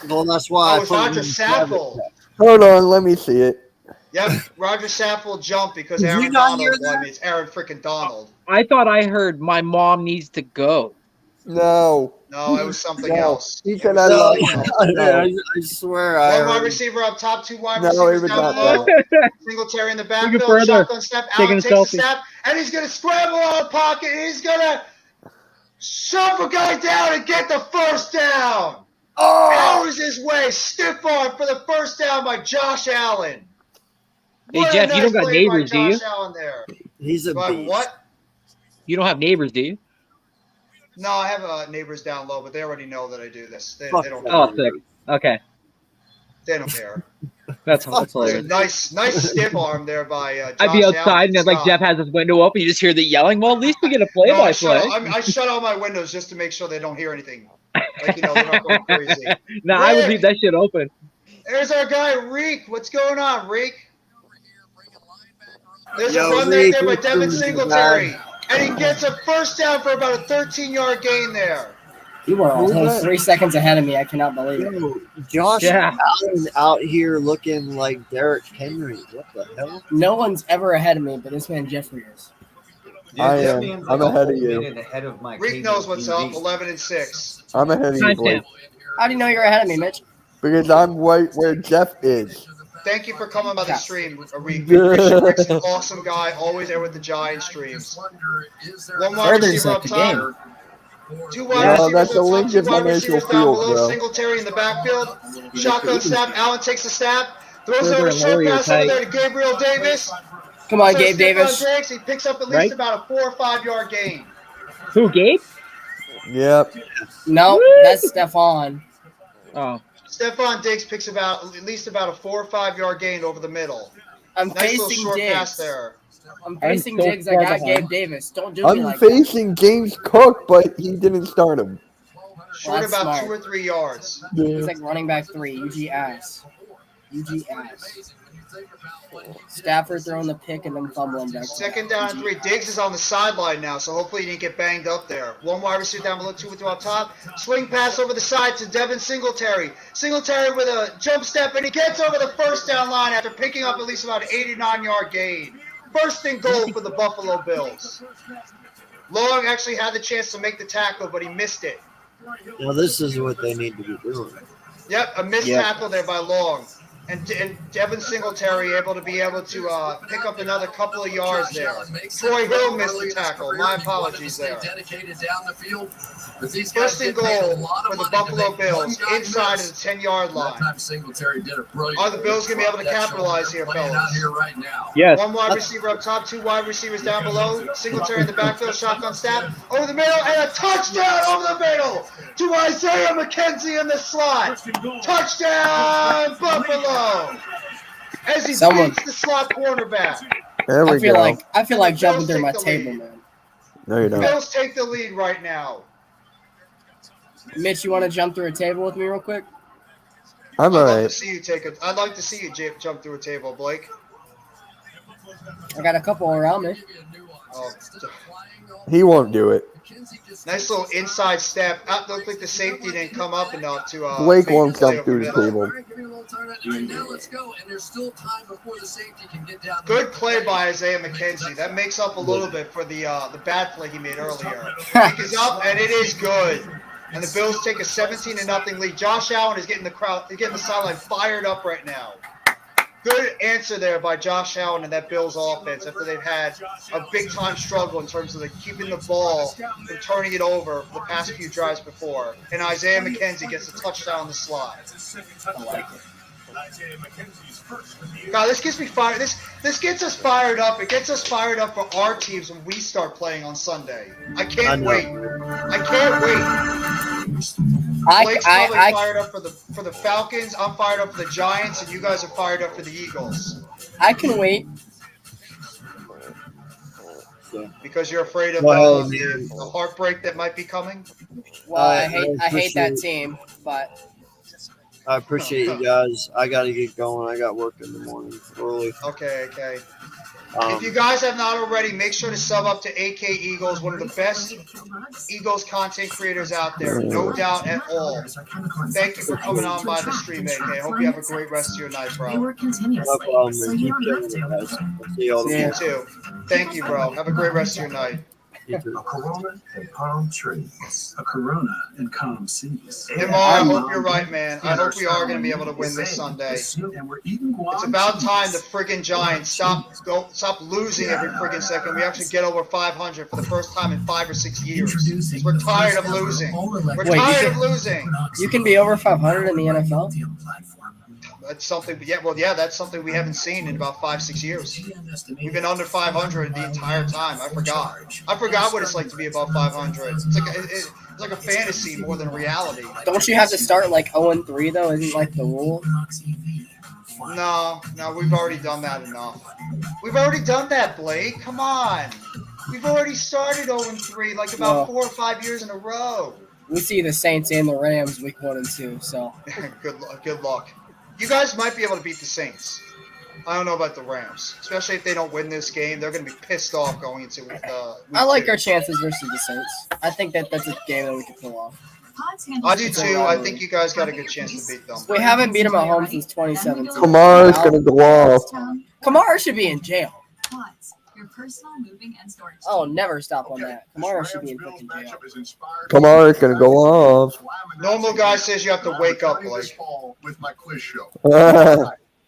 Well, that's why Oh, I it's put Roger it in the private Saffold. chat. Hold on, let me see it. Yep, Roger Saffold jumped because Did you Aaron not hear Donald. Well, I that? mean, it's Aaron freaking Donald. I thought I heard my mom needs to go. No. No, it was something No. else. He It said was I love something you. else. No. I swear I One wide heard. receiver up top, two wide No, receivers it was down not below. that. Singletary in the Looking backfield, further. shotgun snap. Taking Allen a takes selfie. a snap, and he's going to scramble out of the pocket, and he's going to shove a guy down and get the first down. Powers his way, stiff arm for the first down by Josh Allen. Hey, What a Jeff, you nice don't got play neighbors, by do you? Josh Allen there. He's a Do I have beast. what? You don't have neighbors, do you? No, I have neighbors down low, but they already know that I do this. They Fuck don't that. care. Oh, sick. Okay. They don't care. That's It was a hilarious. nice stiff arm there by Josh I'd be Allen. outside and like Jeff has his window open. You just hear the yelling. Well, at least we get a No, I play-by-play. shut all my windows just to make sure they don't hear anything. Like, they're not going crazy. No, I would Rick! leave that shit open. There's our guy, Reek. What's going on, Reek? There's Yo, a run Reek, there by what's Devin doing, Singletary. man? And he gets a first down for about a 13-yard gain there. You were only 3 seconds ahead of me. I cannot believe it. Yo, Josh Yeah. Allen out here looking like Derrick Henry. What the hell? No one's ever ahead of me, but this man Jeffrey is. I am. I'm ahead of you. Ahead of my Reek knows what's up, 11-6. I'm ahead of you, Blake. How do you know you're ahead of me, Mitch? Because I'm right where Jeff is. Thank you for coming by the stream, Reek. Rick's an awesome guy, always there with the Giant streams. One wide Furthers receiver up up the top. game. Two wide No, receivers that's up a top, Lincoln two wide Financial receivers down Field, below. bro. Singletary in the backfield. Shotgun snap. Allen takes the snap. Throws Further over a and short Warrior pass over tight. there to Gabriel Davis. Come on, So Gabe Stephon Davis. Diggs, he picks up at least Right? about a 4 or 5 yard gain. Who, Gabe? Yep. No, that's Stephon. Oh. Stephon Diggs picks at least about a 4 or 5 yard gain over the middle. I'm Nice little facing short pass Diggs. there. I'm facing so Diggs. I far got behind. Gabe Davis. Don't do me I'm like that. facing James Cook, but he didn't start him. Short that's about smart. 2 or 3 yards. He's like running back 3. UG ass. UG ass. Stafford throwing the pick and then fumbling back. Second down and 3. Diggs is on the sideline now, so hopefully he didn't get banged up there. One wide receiver down below, 2 with 2 up top. Swing pass over the side to Devin Singletary. Singletary with a jump step, and he gets over the first down line after picking up at least about an 89 yard gain. First and goal for the Buffalo Bills. Long actually had the chance to make the tackle, but he missed it. Now this is what they need to be doing. Yep, a missed tackle there by Long. And Devin Singletary able to pick up another couple of yards there. Troy Hill missed the tackle. My apologies there. First and goal for the Buffalo Bills inside of the 10-yard line. Are the Bills going to be able to capitalize here, fellas? Yes. One wide receiver up top, 2 wide receivers down below. Singletary in the backfield, shotgun snap. Over the middle, and a touchdown over the middle to Isaiah McKenzie in the slot. Touchdown, Buffalo! As he beats the slot cornerback. There we go. I feel like jumping Bills through my take the table, lead. man. No, you don't. Bills take the lead right now. Mitch, you want to jump through a table with me real quick? I'm I'd alright. like to see you jump through a table, Blake. I got a couple around me. Oh, He won't do it. nice little inside step. Looked like the safety didn't come up enough to. Blake make won't the play jump over through the the middle. table. Good play by Isaiah McKenzie. That makes up a little bit for the bad play he made earlier. Kick is up, and it is good. And the Bills take a 17-0 lead. Josh Allen is getting the sideline fired up right now. Good answer there by Josh Allen and that Bills offense after they've had a big-time struggle in terms of keeping the ball and turning it over for the past few drives before. And Isaiah McKenzie gets a touchdown on the slot. I like it. God, this gets me fired. This gets us fired up. It gets us fired up for our teams when we start playing on Sunday. I can't wait. I can't wait. Blake's probably fired up for the Falcons. I'm fired up for the Giants, and you guys are fired up for the Eagles. I can wait. Because you're afraid of the heartbreak that might be coming? Well, I hate that team, but I appreciate you guys. I got to get going. I got work in the morning early. Okay. If you guys have not already, make sure to sub up to AK Eagles, one of the best Eagles content creators out there, no doubt at all. Thank you for coming on by the stream, AK. I hope you have a great rest of your night, bro. No problem. Keep getting it, guys. I'll see you all You too. Thank you, bro. Have a great rest of your night. A Corona and palm trees. A Corona and calm seas. Himar, I hope you're right, man. I hope we are going to be able to win this Sunday. It's about time the friggin' Giants stop losing every friggin' second. We actually get over 500 for the first time in 5 or 6 years. We're tired of losing. We're tired of losing. You can be over 500 in the NFL? That's something. Yeah, that's something we haven't seen in about 5-6 years. We've been under 500 the entire time. I forgot what it's like to be above 500. It's like a fantasy more than a reality. Don't you have to start like 0-3 though? Isn't like the rule? No, we've already done that enough. We've already done that, Blake. Come on. We've already started 0-3 like about 4 or 5 years in a row. We see the Saints and the Rams week 1 and 2. So good luck. You guys might be able to beat the Saints. I don't know about the Rams, especially if they don't win this game. They're going to be pissed off going into week I like 2. our chances versus the Saints. I think that's a game that we can pull off. I do too. I think you guys got a good chance to beat them. We haven't beat them at home since 2017. Kamar's going to go off. Kamara should be in jail. Oh, never stop on that. Kamara should be in fucking jail. Kamar's going to go off. Normal guy says you have to wake up, Blake. With my quiz show.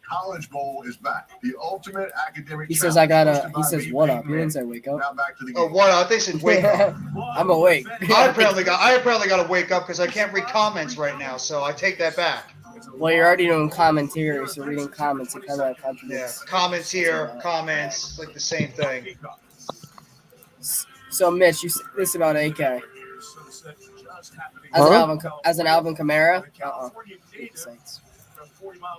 College Bowl is back. The ultimate academic. He says he says what up? He didn't say wake up. Oh, what up? They said wake up. I'm awake. I apparently got to wake up because I can't read comments right now, so I take that back. Well, you're already doing commentary, so reading comments it kind of contradicts. Yeah, comments here, comments, like the same thing. So, Mitch, you said this about AK. As an Alvin Kamara?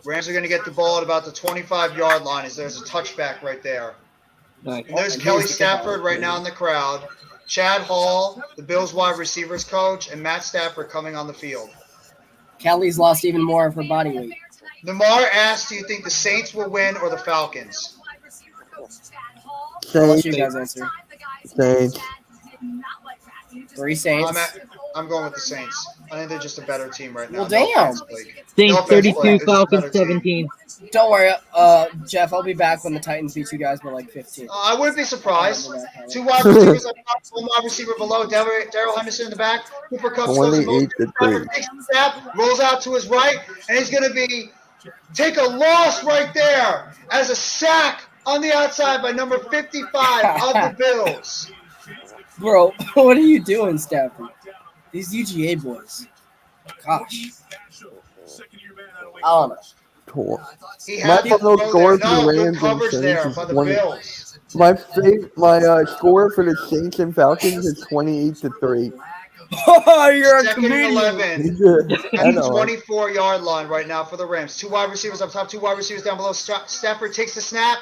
Rams are going to get the ball at about the 25-yard line as there's a touchback right there. And there's Kelly Stafford right now in the crowd. Chad Hall, the Bills wide receivers coach, and Matt Stafford coming on the field. Kelly's lost even more of her body weight. Namar asked, do you think the Saints will win or the Falcons? I'll let you guys answer. Saints. 3 Saints. I'm going with the Saints. I think they're just a better team right now. Well, damn. Saints 32, Falcons 17. Don't worry, Jeff. I'll be back when the Titans beat you guys by like 15. I wouldn't be surprised. 2 wide receivers up top, 1 wide receiver below. Daryl Henderson in the back. Cooper Kupp rolls out to his right, and he's going to take a loss right there as a sack on the outside by number 55 of the Bills. Bro, what are you doing, Stafford? These UGA boys. Gosh. I don't know. He had my final score for the good Rams coverage and there Saints by is the 20. Bills. My score for the Saints and Falcons is 28-3. Oh, you're a 2nd and comedian. 11 at the 24-yard line right now for the Rams. 2 wide receivers up top, 2 wide receivers down below. Stafford takes the snap,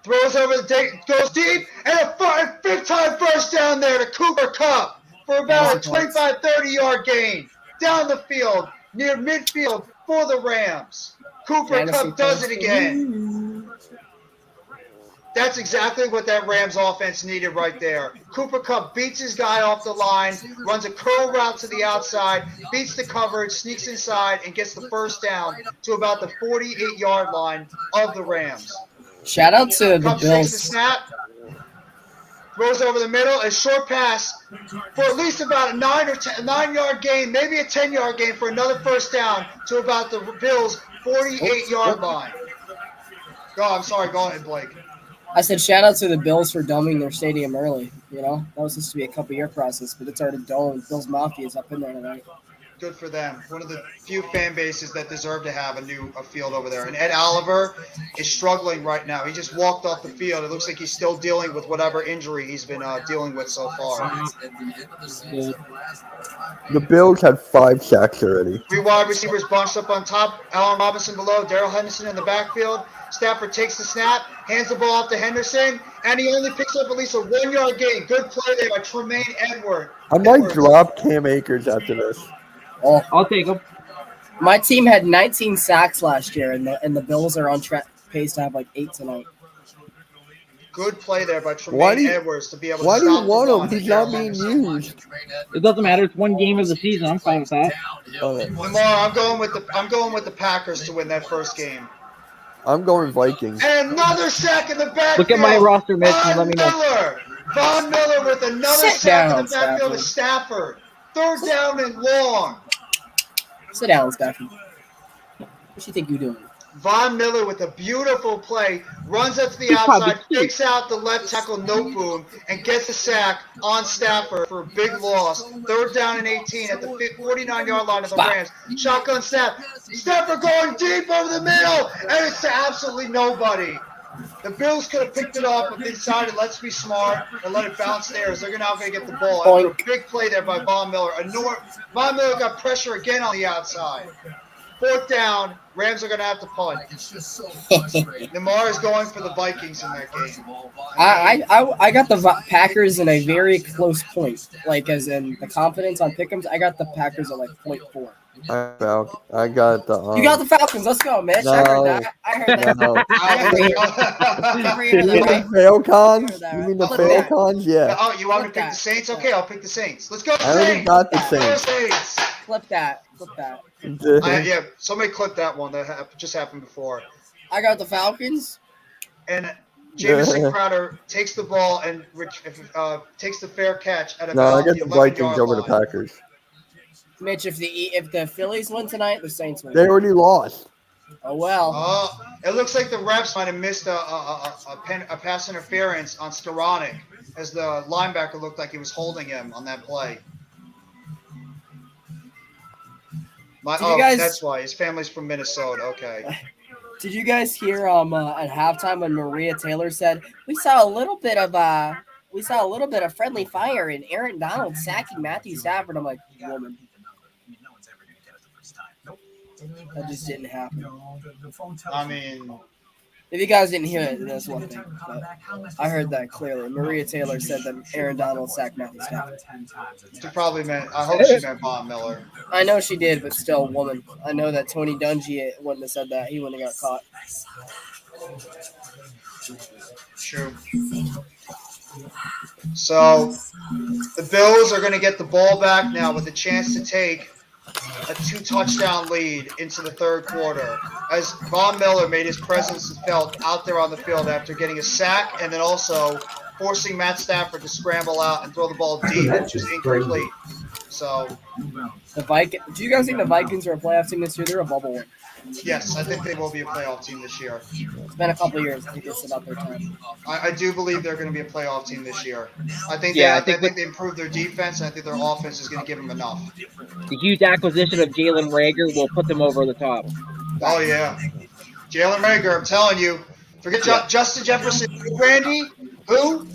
throws over goes deep, and a 5th-time first down there to Cooper Kupp for about a 25-30-yard gain down the field near midfield for the Rams. Cooper Kupp does it again. That's exactly what that Rams offense needed right there. Cooper Kupp beats his guy off the line, runs a curl route to the outside, beats the coverage, sneaks inside, and gets the first down to about the 48-yard line of the Rams. Shout out to the Kupp takes the Bills. snap, throws over the middle, a short pass for at least about a 9-yard gain, maybe a 10-yard gain for another first down to about the Bills' 48-yard line. I'm sorry. Go ahead, Blake. I said shout out to the Bills for doming their stadium early. You know, that was supposed to be a couple-year process, but it's already domed. Bills Mafia is up in there tonight. Good for them. One of the few fan bases that deserve to have a field over there. And Ed Oliver is struggling right now. He just walked off the field. It looks like he's still dealing with whatever injury he's been dealing with so far. The Bills had 5 sacks already. 3 wide receivers bunched up on top. Allen Robinson below. Darrell Henderson in the backfield. Stafford takes the snap, hands the ball off to Henderson, and he only picks up at least a 1-yard gain. Good play there by Tremaine Edwards. I might drop Cam Akers after this. Oh, I'll take him. my team had 19 sacks last year, and the Bills are on pace to have like 8 tonight. Good play there by Tremaine Edwards to be able to stop Why do you the want run. him? He's not being used. It doesn't matter. It's one game of the season. I'm fine with that. Lamar, I'm going with the Packers to win that first game. I'm going Vikings. And another sack in the backfield. Look at my roster, Mitch, and let me know. Von Miller with another Sit sack down, in the backfield to Stafford. 3rd down and long. Sit down, Stafford. What do you think you're doing? Von Miller with a beautiful play, runs up to the outside, takes out the left tackle Noteboom, and gets a sack on Stafford for a big loss. 3rd down and 18 at the 49-yard line of the Rams. Shotgun snap. Stafford going deep over the middle, and it's to absolutely nobody. The Bills could have picked it up, but they decided let's be smart and let it bounce there. So they're now going to get the ball. After a big play there by Von Miller. Von Miller got pressure again on the outside. 4th down. Rams are going to have to punt. Lamar is going for the Vikings in that game. I got the Packers in a very close point. Like, as in the confidence on Pick'ems, I got the Packers at like 0.4. I got the. You got the Falcons. Let's go, Mitch. No, I heard that. I heard that. No. You You mean the Falcons? Right. You mean the Flip that. Falcons? Yeah. Oh, you want me to Flip pick the that. Saints? Okay, I'll pick the Saints. Let's go, I already Saints! got the Go Saints. Saints! Flip that. Flip that. Yeah, somebody clipped that one. That just happened before. I got the Falcons. And Jamison Crowder takes the ball and takes the fair catch at No, about I got the 11-yard Vikings over the line. Packers. Mitch, if the Phillies win tonight, the Saints win. They already lost. Oh well. It looks like the refs might have missed a pass interference on Skoranek, as the linebacker looked like he was holding him on that play. That's why his family's from Minnesota. Okay. Did you guys hear at halftime when Maria Taylor said we saw a little bit of friendly fire in Aaron Donald sacking Matthew Stafford? I'm like, woman. That just didn't happen. I mean, if you guys didn't hear it, that's one thing. But I heard that clearly. Maria Taylor said that Aaron Donald sacked Matthew Stafford. she probably meant. I hope she meant Von Miller. I know she did, but still, woman. I know that Tony Dungy wouldn't have said that. He wouldn't have got caught. True. So the Bills are going to get the ball back now with a chance to take a 2-touchdown lead into the 3rd quarter, as Von Miller made his presence felt out there on the field after getting a sack and then also forcing Matt Stafford to scramble out and throw the ball deep, which is incomplete. So, Do you guys think the Vikings are a playoff team this year? They're a bubble one. yes, I think they will be a playoff team this year. It's been a couple of years. I think it's about their time. I do believe they're going to be a playoff team this year. I think Yeah, they improved their defense, and I think their offense is going to give them enough. The huge acquisition of Jalen Rager will put them over the top. Oh, yeah. Jalen Rager, I'm telling you. Forget Justin Jefferson. Randy? Who?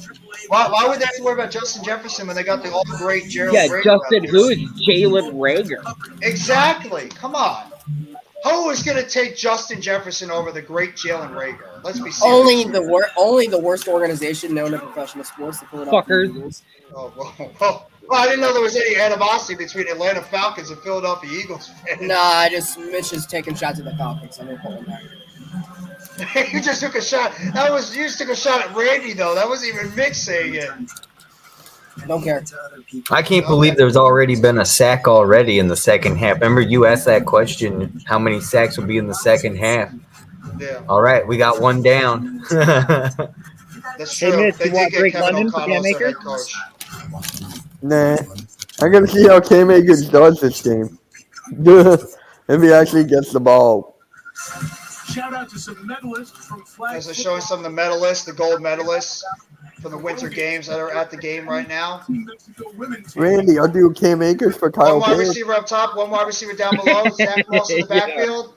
Why would they have to worry about Justin Jefferson when they got the all-great Jalen Rager? Yeah, Justin, who is Jalen Rager? Exactly. Come on. Who is going to take Justin Jefferson over the great Jalen Rager? Let's be serious. Only the worst organization known in professional sports. The Fuckers. Eagles. Oh, well, I didn't know there was any animosity between Atlanta Falcons and Philadelphia Eagles fans. Nah, Mitch is taking shots at the Falcons. I'm gonna pull him back. You just took a shot. You just took a shot at Randy, though. That wasn't even Mitch saying it. Don't care. I can't believe there's already been a sack already in the second half. Remember, you asked that question, how many sacks will be in the second half? Yeah. All right, we got one down. That's true. Mitch, They you want did Drake get Kevin London for O'Connell as their Cam head coach. Nah. I'm going to see how Cam Akers does this game. If he actually gets the ball. Shout out to some medalists from flag. As they're showing some of the medalists, the gold medalists. from the winter games that are at the game right now. Randy, I'll do Cam Akers for Kyle One wide Pitts. receiver up top, one wide receiver down below. Zach Moss in the backfield.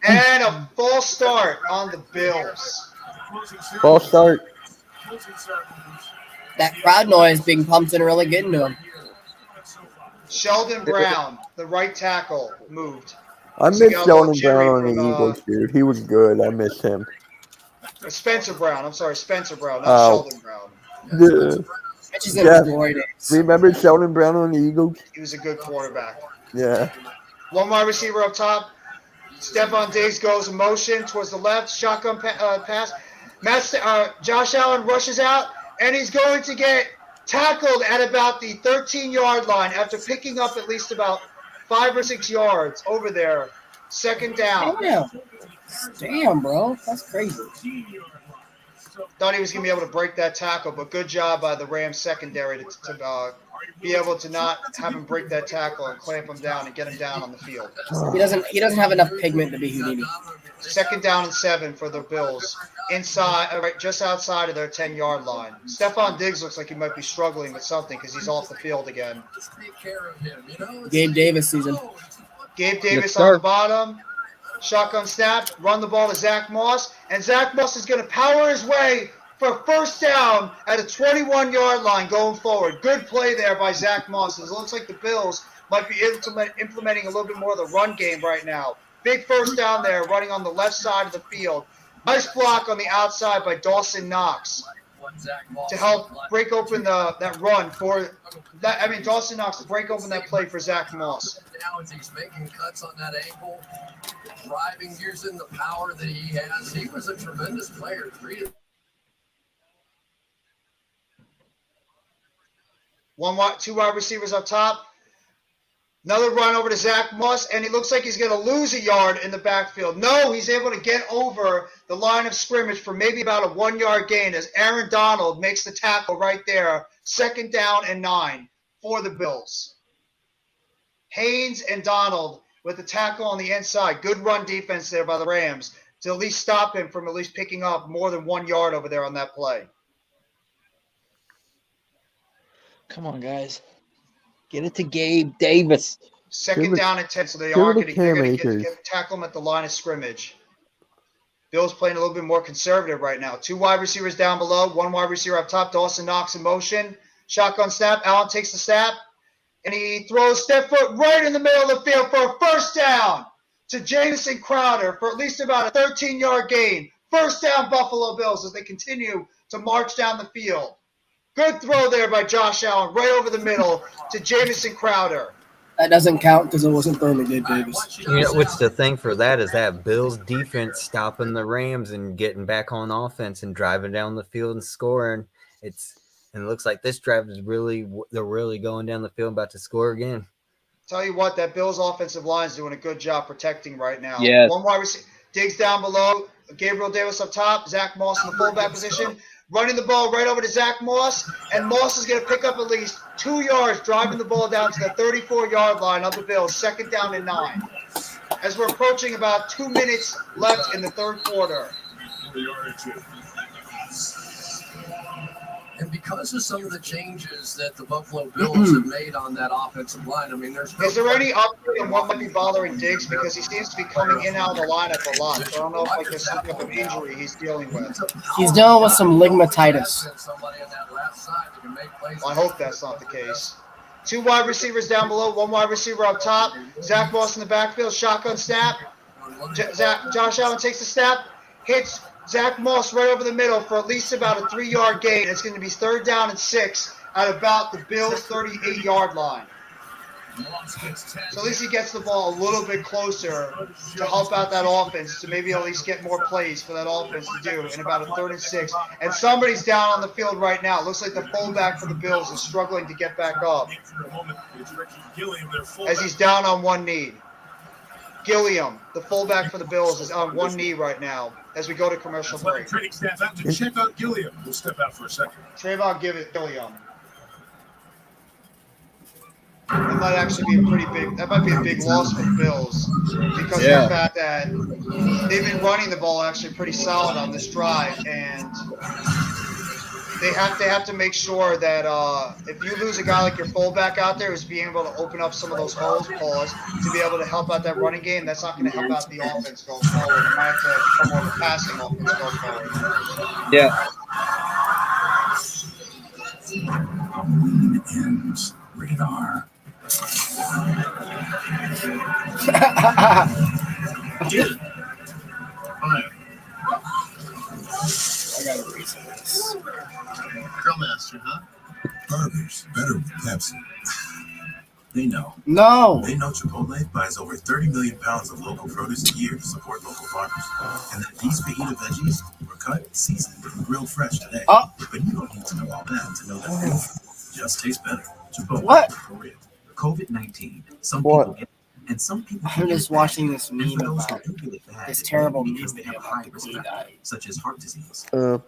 And a false start on the Bills. False start. That crowd noise being pumped and really getting to him. Sheldon Brown, the right tackle, moved. I miss Sheldon Brown on the Eagles, dude. He was good. I miss him. Spencer Brown. I'm sorry, Spencer Brown, not Sheldon Brown. Remember Sheldon Brown on the Eagles? He was a good quarterback. Yeah. One wide receiver up top. Stephon Diggs goes in motion towards the left. Shotgun pass. Josh Allen rushes out, and he's going to get tackled at about the 13-yard line after picking up at least about 5 or 6 yards over there. Second down. Damn, bro. That's crazy. Thought he was going to be able to break that tackle, but good job by the Rams secondary to be able to not have him break that tackle and clamp him down and get him down on the field. He doesn't have enough pigment to be Houdini. Second down and 7 for the Bills. Inside, right, just outside of their 10-yard line. Stephon Diggs looks like he might be struggling with something because he's off the field again. Gabe Davis season. Gabe Davis on the bottom. Shotgun snap. Run the ball to Zach Moss. And Zach Moss is going to power his way for first down at a 21-yard line going forward. Good play there by Zach Moss. It looks like the Bills might be implementing a little bit more of the run game right now. Big first down there, running on the left side of the field. Nice block on the outside by Dawson Knox to help break open that run for that. I mean, Dawson Knox to break open that play for Zach Moss. He's making cuts on that ankle, driving, using the power that he has. He was a tremendous player. 2 wide receivers up top. Another run over to Zach Moss, and he looks like he's going to lose a yard in the backfield. No, he's able to get over the line of scrimmage for maybe about a 1-yard gain as Aaron Donald makes the tackle right there. Second down and 9 for the Bills. Haynes and Donald with the tackle on the inside. Good run defense there by the Rams to at least stop him from at least picking up more than 1 yard over there on that play. Come on, guys. Get it to Gabe Davis. Second down and 10, so they are going to tackle him at the line of scrimmage. Bills playing a little bit more conservative right now. 2 wide receivers down below, 1 wide receiver up top. Dawson Knox in motion. Shotgun snap. Allen takes the snap, and he throws step foot right in the middle of the field for a first down to Jamison Crowder for at least about a 13-yard gain. First down, Buffalo Bills, as they continue to march down the field. Good throw there by Josh Allen, right over the middle to Jamison Crowder. That doesn't count because it wasn't thrown to Gabe Davis. You know, what's the thing for that is that Bills defense stopping the Rams and getting back on offense and driving down the field and scoring. And it looks like this drive is they're really going down the field, about to score again. Tell you what, that Bills offensive line is doing a good job protecting right now. Yes. 1 wide receiver, Diggs down below, Gabriel Davis up top, Zach Moss in the fullback position. Running the ball right over to Zach Moss, and Moss is going to pick up at least 2 yards, driving the ball down to the 34-yard line of the Bills, second down and 9. As we're approaching about 2 minutes left in the third quarter. And because of some of the changes that the Buffalo Bills have made on that offensive line, I mean, is there any update on what might be bothering Diggs? Because he seems to be coming in and out of the lineup a lot. So I don't know if there's some type of injury he's dealing with. He's dealing with some ligmatitis. Well, I hope that's not the case. 2 wide receivers down below, 1 wide receiver up top. Zach Moss in the backfield, shotgun snap. Josh Allen takes the snap, hits Zach Moss right over the middle for at least about a 3-yard gain. It's going to be third down and 6 at about the Bills' 38-yard line. So at least he gets the ball a little bit closer to help out that offense, to maybe at least get more plays for that offense to do in about a 3rd and 6. And somebody's down on the field right now. It looks like the fullback for the Bills is struggling to get back up as he's down on one knee. Gilliam, the fullback for the Bills, is on one knee right now as we go to commercial break. Training staff out to Trayvon Gilliam. We'll step out for a second. Trayvon Gilliam. That might actually be a big loss for the Bills because of the fact that they've been running the ball actually pretty solid on this drive, and they have to make sure that if you lose a guy like your fullback out there who's being able to open up some of those holes, to be able to help out that running game, that's not going to help out the offense going forward. You might have to become more of a passing offense going forward. Yeah. Ends. Rated R. I gotta read some of this. Grill Master, huh? Burgers, better with Pepsi. They know. No. They know Chipotle buys over 30 million pounds of local produce a year to support local farmers. And that these fajita veggies were cut, seasoned, and grilled fresh today. Oh. But you don't need to know all that to know that food just tastes better. Chipotle. What? For real. COVID-19. Some What? people get and some people I'm just watching this and meme for those about that do get it bad, this it's terrible mainly news because they video have high about risk the factors, guy. such as heart disease, Because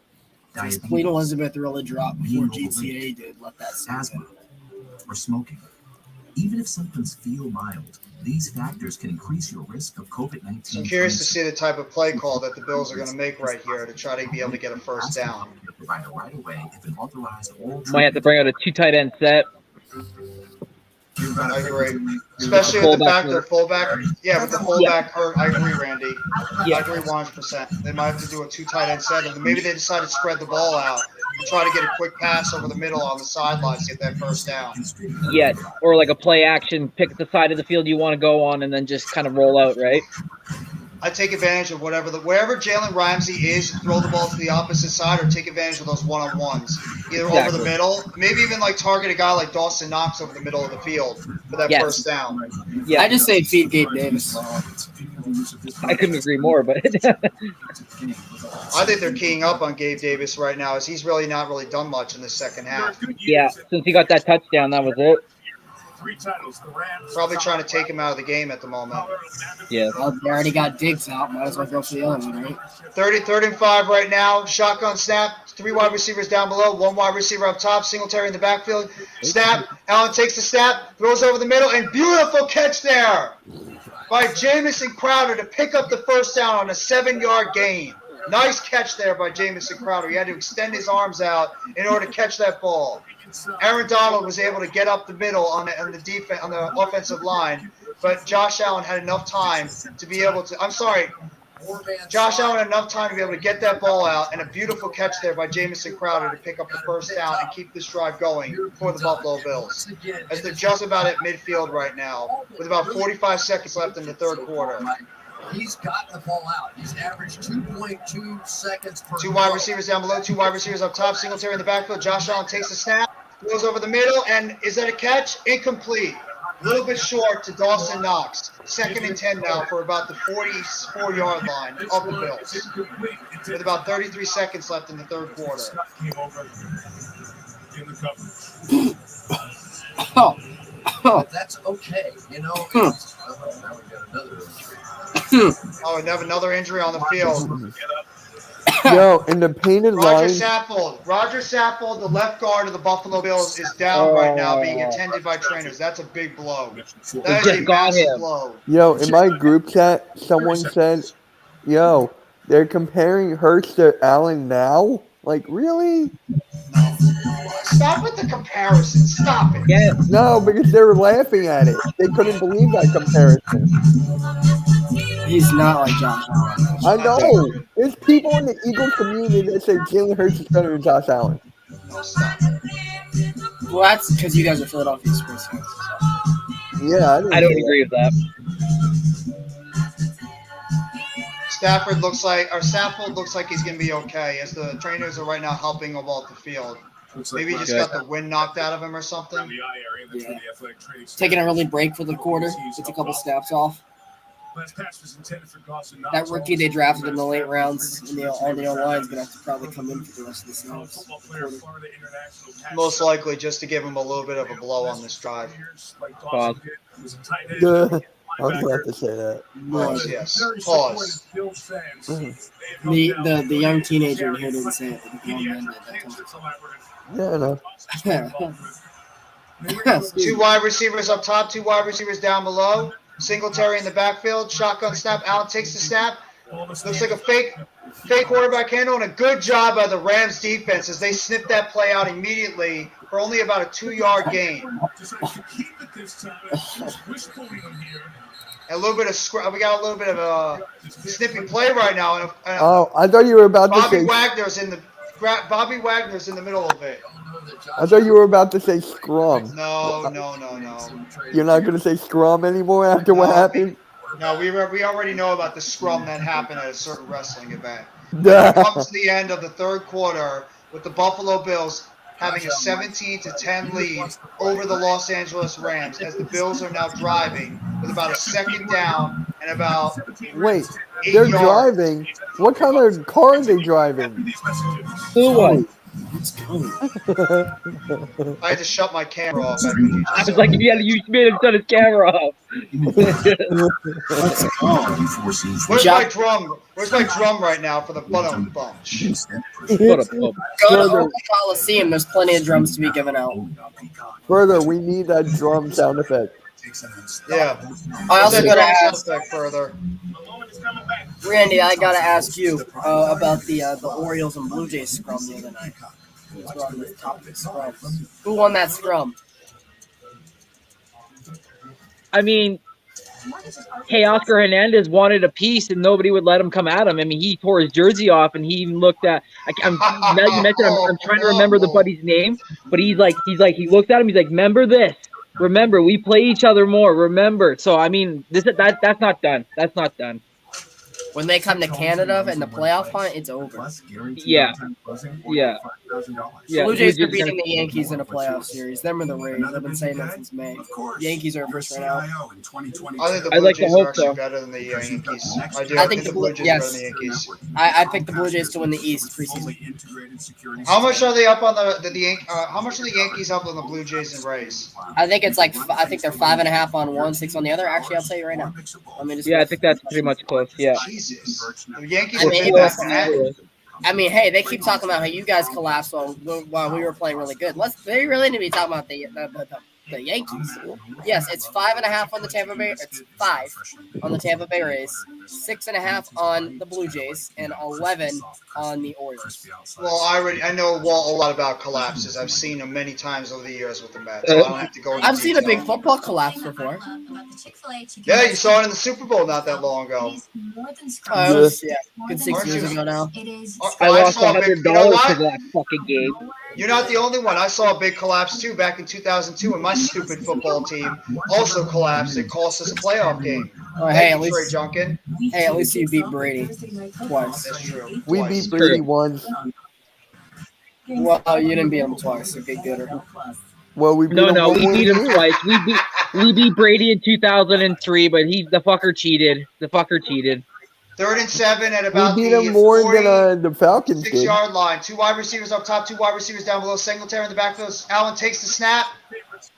diabetes, Queen Elizabeth really dropped before being overweight, GTA did. Let that sink asthma, in. or smoking. Even if symptoms feel mild, these factors can increase your risk of COVID-19. So I'm curious to see the type of play call that the Bills are going to make right here to try to be able to get a first down. Might have to bring out a 2 tight end set. I agree. Especially with the fact their fullback. Yeah, with the fullback hurt. I agree, Randy. I agree 100%. They might have to do a 2 tight end set. And maybe they decide to spread the ball out and try to get a quick pass over the middle on the sidelines to get that first down. Yeah, or like a play action, pick the side of the field you want to go on, and then just kind of roll out, right? I take advantage of wherever Jalen Ramsey is, throw the ball to the opposite side or take advantage of those one-on-ones. Either over the middle, maybe even like target a guy like Dawson Knox over the middle of the field for that first down. Yeah, I just say feed Gabe Davis. I couldn't agree more, but I think they're keying up on Gabe Davis right now, as he's really not really done much in the second half. yeah, since he got that touchdown, that was it. Probably trying to take him out of the game at the moment. Yeah. Well, they already got Diggs out. Might as well go for the other one, right? 3rd and 5 right now. Shotgun snap. 3 wide receivers down below. 1 wide receiver up top. Singletary in the backfield. Snap. Allen takes the snap. Throws over the middle. And beautiful catch there by Jamison Crowder to pick up the first down on a 7-yard gain. Nice catch there by Jamison Crowder. He had to extend his arms out in order to catch that ball. Aaron Donald was able to get up the middle on the defense, on the offensive line, but Josh Allen had enough time to be able to. Josh Allen had enough time to be able to get that ball out, and a beautiful catch there by Jamison Crowder to pick up the first down and keep this drive going for the Buffalo Bills. As they're just about at midfield right now, with about 45 seconds left in the third quarter. He's gotten the ball out. He's averaged 2.2 seconds per 2 wide receivers down below, 2 wide receivers up top. Singletary in the backfield. Josh Allen takes the snap, goes over the middle, and is that a catch? Incomplete. A little bit short to Dawson Knox. 2nd and 10 now for about the 44-yard line of the Bills. With about 33 seconds left in the third quarter. But that's okay, you know. Now we got another. Oh, and have another injury on the field. Yo, in the painted line. Roger Saffold, the left guard of the Buffalo Bills, is down right now, being attended by trainers. That's a big blow. That is a massive blow. Yo, in my group chat, someone said, "Yo, they're comparing Hurts to Allen now." Like, really? Stop with the comparison. Stop it. Yeah. No, because they were laughing at it. They couldn't believe that comparison. He's not like Josh Allen. I know. There's people in the Eagles community that say Jalen Hurts is better than Josh Allen. No, stop. Well, that's because you guys are Philadelphia sports fans. Yeah, I don't agree with that. Saffold looks like he's going to be okay, as the trainers are right now helping him off the field. Maybe he just got the wind knocked out of him or something. Yeah. Taking an early break for the quarter. Gets a couple snaps off. That rookie they drafted in the late rounds on the O-line is going to have to probably come in for the rest of the snaps. Most likely just to give him a little bit of a blow on this drive. Pause. I was about to say that. Pause, yes. Pause. The young teenager in here didn't say it, but the grown man did. Yeah, I know. 2 wide receivers up top, 2 wide receivers down below. Singletary in the backfield. Shotgun snap. Allen takes the snap. Looks like a fake quarterback handle, and a good job by the Rams defense as they snipped that play out immediately for only about a 2-yard gain. A little bit of we got a little bit of a snippy play right now. And Oh, I thought you were about to say. Bobby Wagner's in the middle of it. I thought you were about to say scrum. No. You're not going to say scrum anymore after what happened? No, we already know about the scrum that happened at a certain wrestling event. It comes to the end of the third quarter with the Buffalo Bills having a 17-10 lead over the Los Angeles Rams as the Bills are now driving with about a second down and about Wait, they're driving? What kind of car are they driving? Who was? I had to shut my camera off. I was like, yeah, you made him shut his camera off. Where's my drum? Where's my drum right now for the bottom bunch? Go to Oakland Coliseum. There's plenty of drums to be given out. Further, we need that drum sound effect. Yeah. I also got to ask further. Randy, I gotta ask you about the Orioles and Blue Jays scrum the other night. Who won that scrum? I mean, Oscar Hernandez wanted a piece and nobody would let him come at him. I mean, he tore his jersey off and he even looked at. Now you mentioned, I'm trying to remember the buddy's name, but he looked at him. He's like, remember this. Remember, we play each other more. Remember. So I mean, that's not done. That's not done. When they come to Canada in the playoff hunt, it's over. Yeah. Blue Jays are beating the Yankees in a playoff series. Them are the Rays. I've been saying that since May. Yankees are first right now. I think the Blue Jays are actually better than the Yankees. I think the Blue Jays are better than the Yankees. I picked the Blue Jays to win the East preseason. How much are they up on how much are the Yankees up on the Blue Jays and Rays? I think it's like they're 5.5 on one, 6 on the other. Actually, I'll tell you right now. I think that's pretty much close. Yeah. The Yankees I mean, hey, they keep talking about how you guys collapsed while we were playing really good. They really need to be talking about the Yankees. Yes, it's 5.5 on the Tampa Bay. It's 5 on the Tampa Bay Rays, 6.5 on the Blue Jays, and 11 on the Orioles. Well, I know a lot about collapses. I've seen them many times over the years with the Mets. So I don't have to go. I've seen a big football collapse before. Yeah, you saw it in the Super Bowl not that long ago. It was good 6 years ago now. I lost $100 for that fucking game. You're not the only one. I saw a big collapse too back in 2002 when my stupid football team also collapsed. It cost us a playoff game. Oh, hey, at least you beat Brady twice. That's true. We beat Brady once. Well, you didn't beat him twice. So get gooder. Well, we beat him twice. We beat Brady in 2003, but the fucker cheated. 3rd and 7 at about we beat him more than the Falcons did. 6-yard line. 2 wide receivers up top, 2 wide receivers down below. Singletary in the backfield. Allen takes the snap,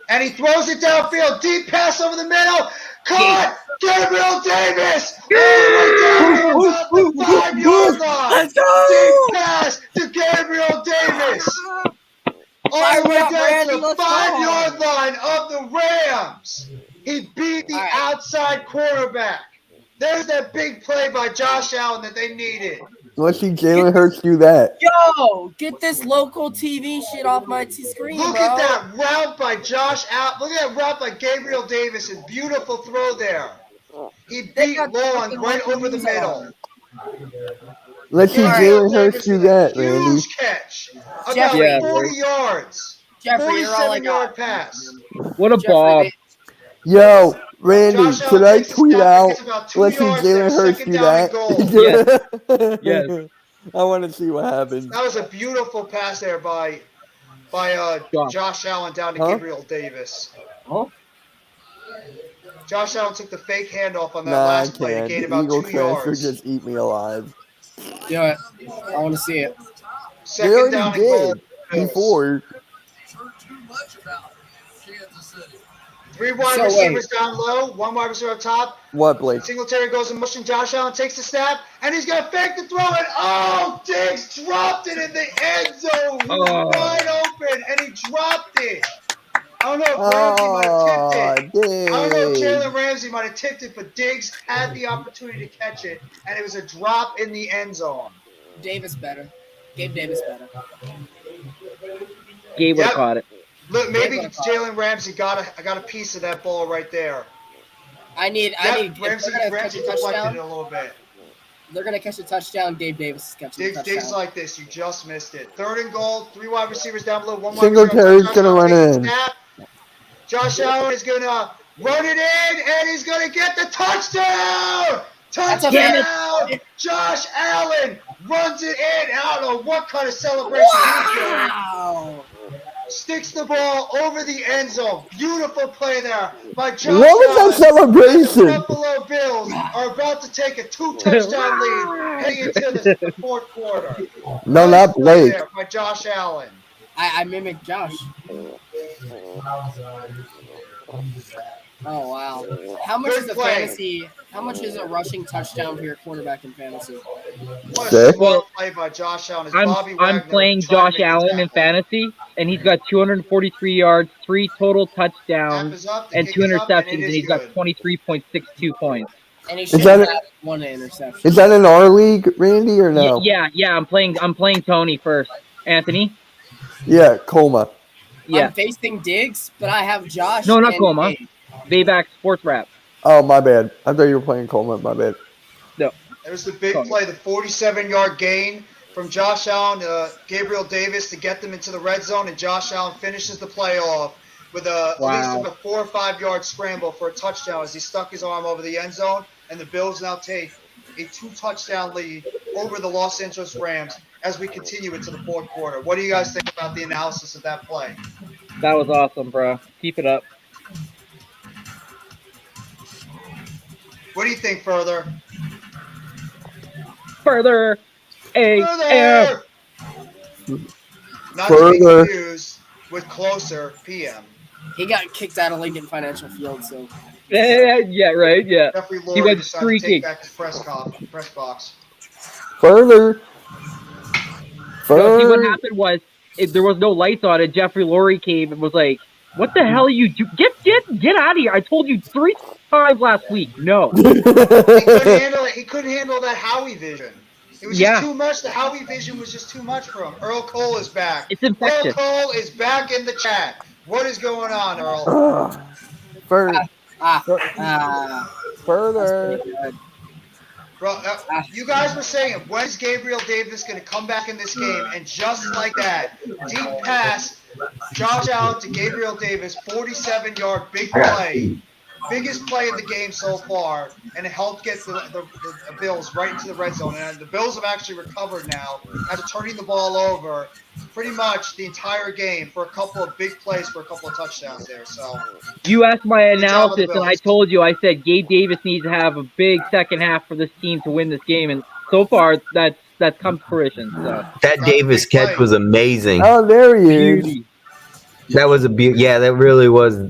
and he throws it downfield. Deep pass over the middle. Caught! Gabriel Davis! All the way down the 5-yard line. Deep pass to Gabriel Davis. All the way down to the 5-yard line of the Rams. He beat the outside quarterback. There's that big play by Josh Allen that they needed. Let's see Jalen Hurts do that. Yo, get this local TV shit off my screen, Look at that route by Josh Allen. Look at that route by Gabriel Davis. A beautiful throw there. He beat Long right over the middle. Let's see Jalen Hurts do that, Randy. Huge catch. About 40 yards. 47-yard pass. What a ball. Yo, Randy, could I tweet out? Let's see Jalen Hurts do that. Yes. I want to see what happens. That was a beautiful pass there by Josh Allen down to Gabriel Davis. Huh? Josh Allen took the fake handoff on that last play to gain about Eagle 2 yards. Just eat me alive. Yeah, I want to see it. Second down and goal. Before. 3 wide receivers down low, 1 wide receiver up top. What, Blake? Singletary goes in motion. Josh Allen takes the snap, and he's going to fake the throw. And Diggs dropped it in the end zone. He was wide open, and he dropped it. I don't know if Ramsey might have tipped it. I don't know if Jalen Ramsey might have tipped it, but Diggs had the opportunity to catch it, and it was a drop in the end zone. Davis better. Gabe Davis better. Gabe would have Yep. caught it. Look, maybe Jalen Ramsey got a piece of that ball right there. I need. Ramsey deflected it a little bit. They're gonna catch a touchdown. Gabe Davis is catching a touchdown. Diggs like this. You just missed it. 3rd and goal. 3 wide receivers down below. 1 wide Singletary's receiver. gonna run in. Josh Allen is gonna run it in, and he's gonna get the touchdown. Touchdown! Josh Allen runs it in. I don't know what kind of celebration he's doing. Wow! Sticks the ball over the end zone. Beautiful play there by Josh What was that Allen. celebration? The Buffalo Bills are about to take a 2-touchdown lead heading into the 4th quarter. No, not Blake. There by Josh Allen. I mimicked Josh. Oh wow! How much is a fantasy? How much is a rushing touchdown for your quarterback in fantasy? What a smart play by Josh Allen. I'm playing Josh Allen in fantasy, and he's got 243 yards, 3 total touchdowns, and 2 interceptions, and he's got 23.62 points. And he should have one interception. Is that in our league, Randy, or no? Yeah. I'm playing Tony first. Anthony? Yeah, Colma. Yeah. I'm facing Diggs, but I have Josh. No, not and Colma. Bayback Sports Wrap. Oh, my bad. I thought you were playing Colma. My bad. No. There's the big play, the 47-yard gain from Josh Allen to Gabriel Davis to get them into the red zone, and Josh Allen finishes the play off with at least a 4 or 5 yard scramble for a touchdown as he stuck his arm over the end zone, and the Bills now take a 2-touchdown lead over the Los Angeles Rams as we continue into the 4th quarter. What do you guys think about the analysis of that play? That was awesome, bro. Keep it up. What do you think further? Further. Further! Not to be confused with Closer PM. He got kicked out of Lincoln Financial Field, so. Yeah, right, yeah. Jeffrey He Lurie went decided to take streaking. back his press box. Further. No, see, what happened was there was no lights on, and Jeffrey Lurie came and was like, "What the hell are you doing? Get out of here! I told you 3 times last week. No." He couldn't handle it. He couldn't handle that Howie vision. It was just too much. The Howie vision was just too much for him. Earl Cole is back. It's infectious. Earl Cole is back in the chat. What is going on, Earl? Further. Bro, you guys were saying, when is Gabriel Davis going to come back in this game? And just like that, deep pass, Josh Allen to Gabriel Davis, 47-yard big play. Biggest play of the game so far, and it helped get the Bills right into the red zone. And the Bills have actually recovered now after turning the ball over pretty much the entire game for a couple of big plays for a couple of touchdowns there. So You asked my analysis, and I told you, I said Gabe Davis needs to have a big second half for this team to win this game, and so far that's come to fruition. So. That Davis catch was amazing. Oh, there he is. That was that really was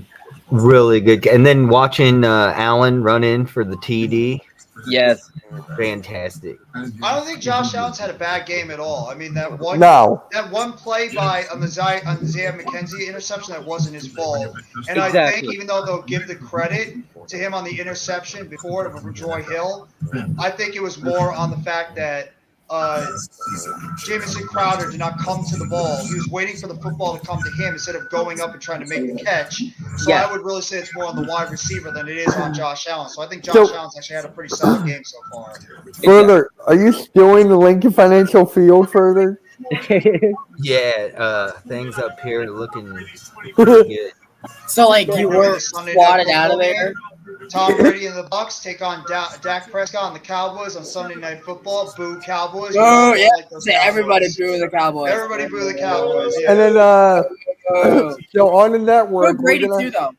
really good. And then watching Allen run in for the TD. Yes. Fantastic. I don't think Josh Allen's had a bad game at all. I mean, that one play on the Isaiah McKenzie interception, that wasn't his fault. And I think even though they'll give the credit to him on the interception before to Troy Hill, I think it was more on the fact that Jamison Crowder did not come to the ball. He was waiting for the football to come to him instead of going up and trying to make the catch. So I would really say it's more on the wide receiver than it is on Josh Allen. So I think Josh Allen's actually had a pretty solid game so far. Further, are you still in the Lincoln Financial Field further? Yeah, things up here are looking pretty good. So, like, you were swatted out of there? Tom Brady and the Bucs take on Dak Prescott and the Cowboys on Sunday Night Football. Boo Cowboys. Oh, yeah. Everybody boo the Cowboys. Everybody boo the Cowboys, yeah. And then, so on the network, Brady too, though.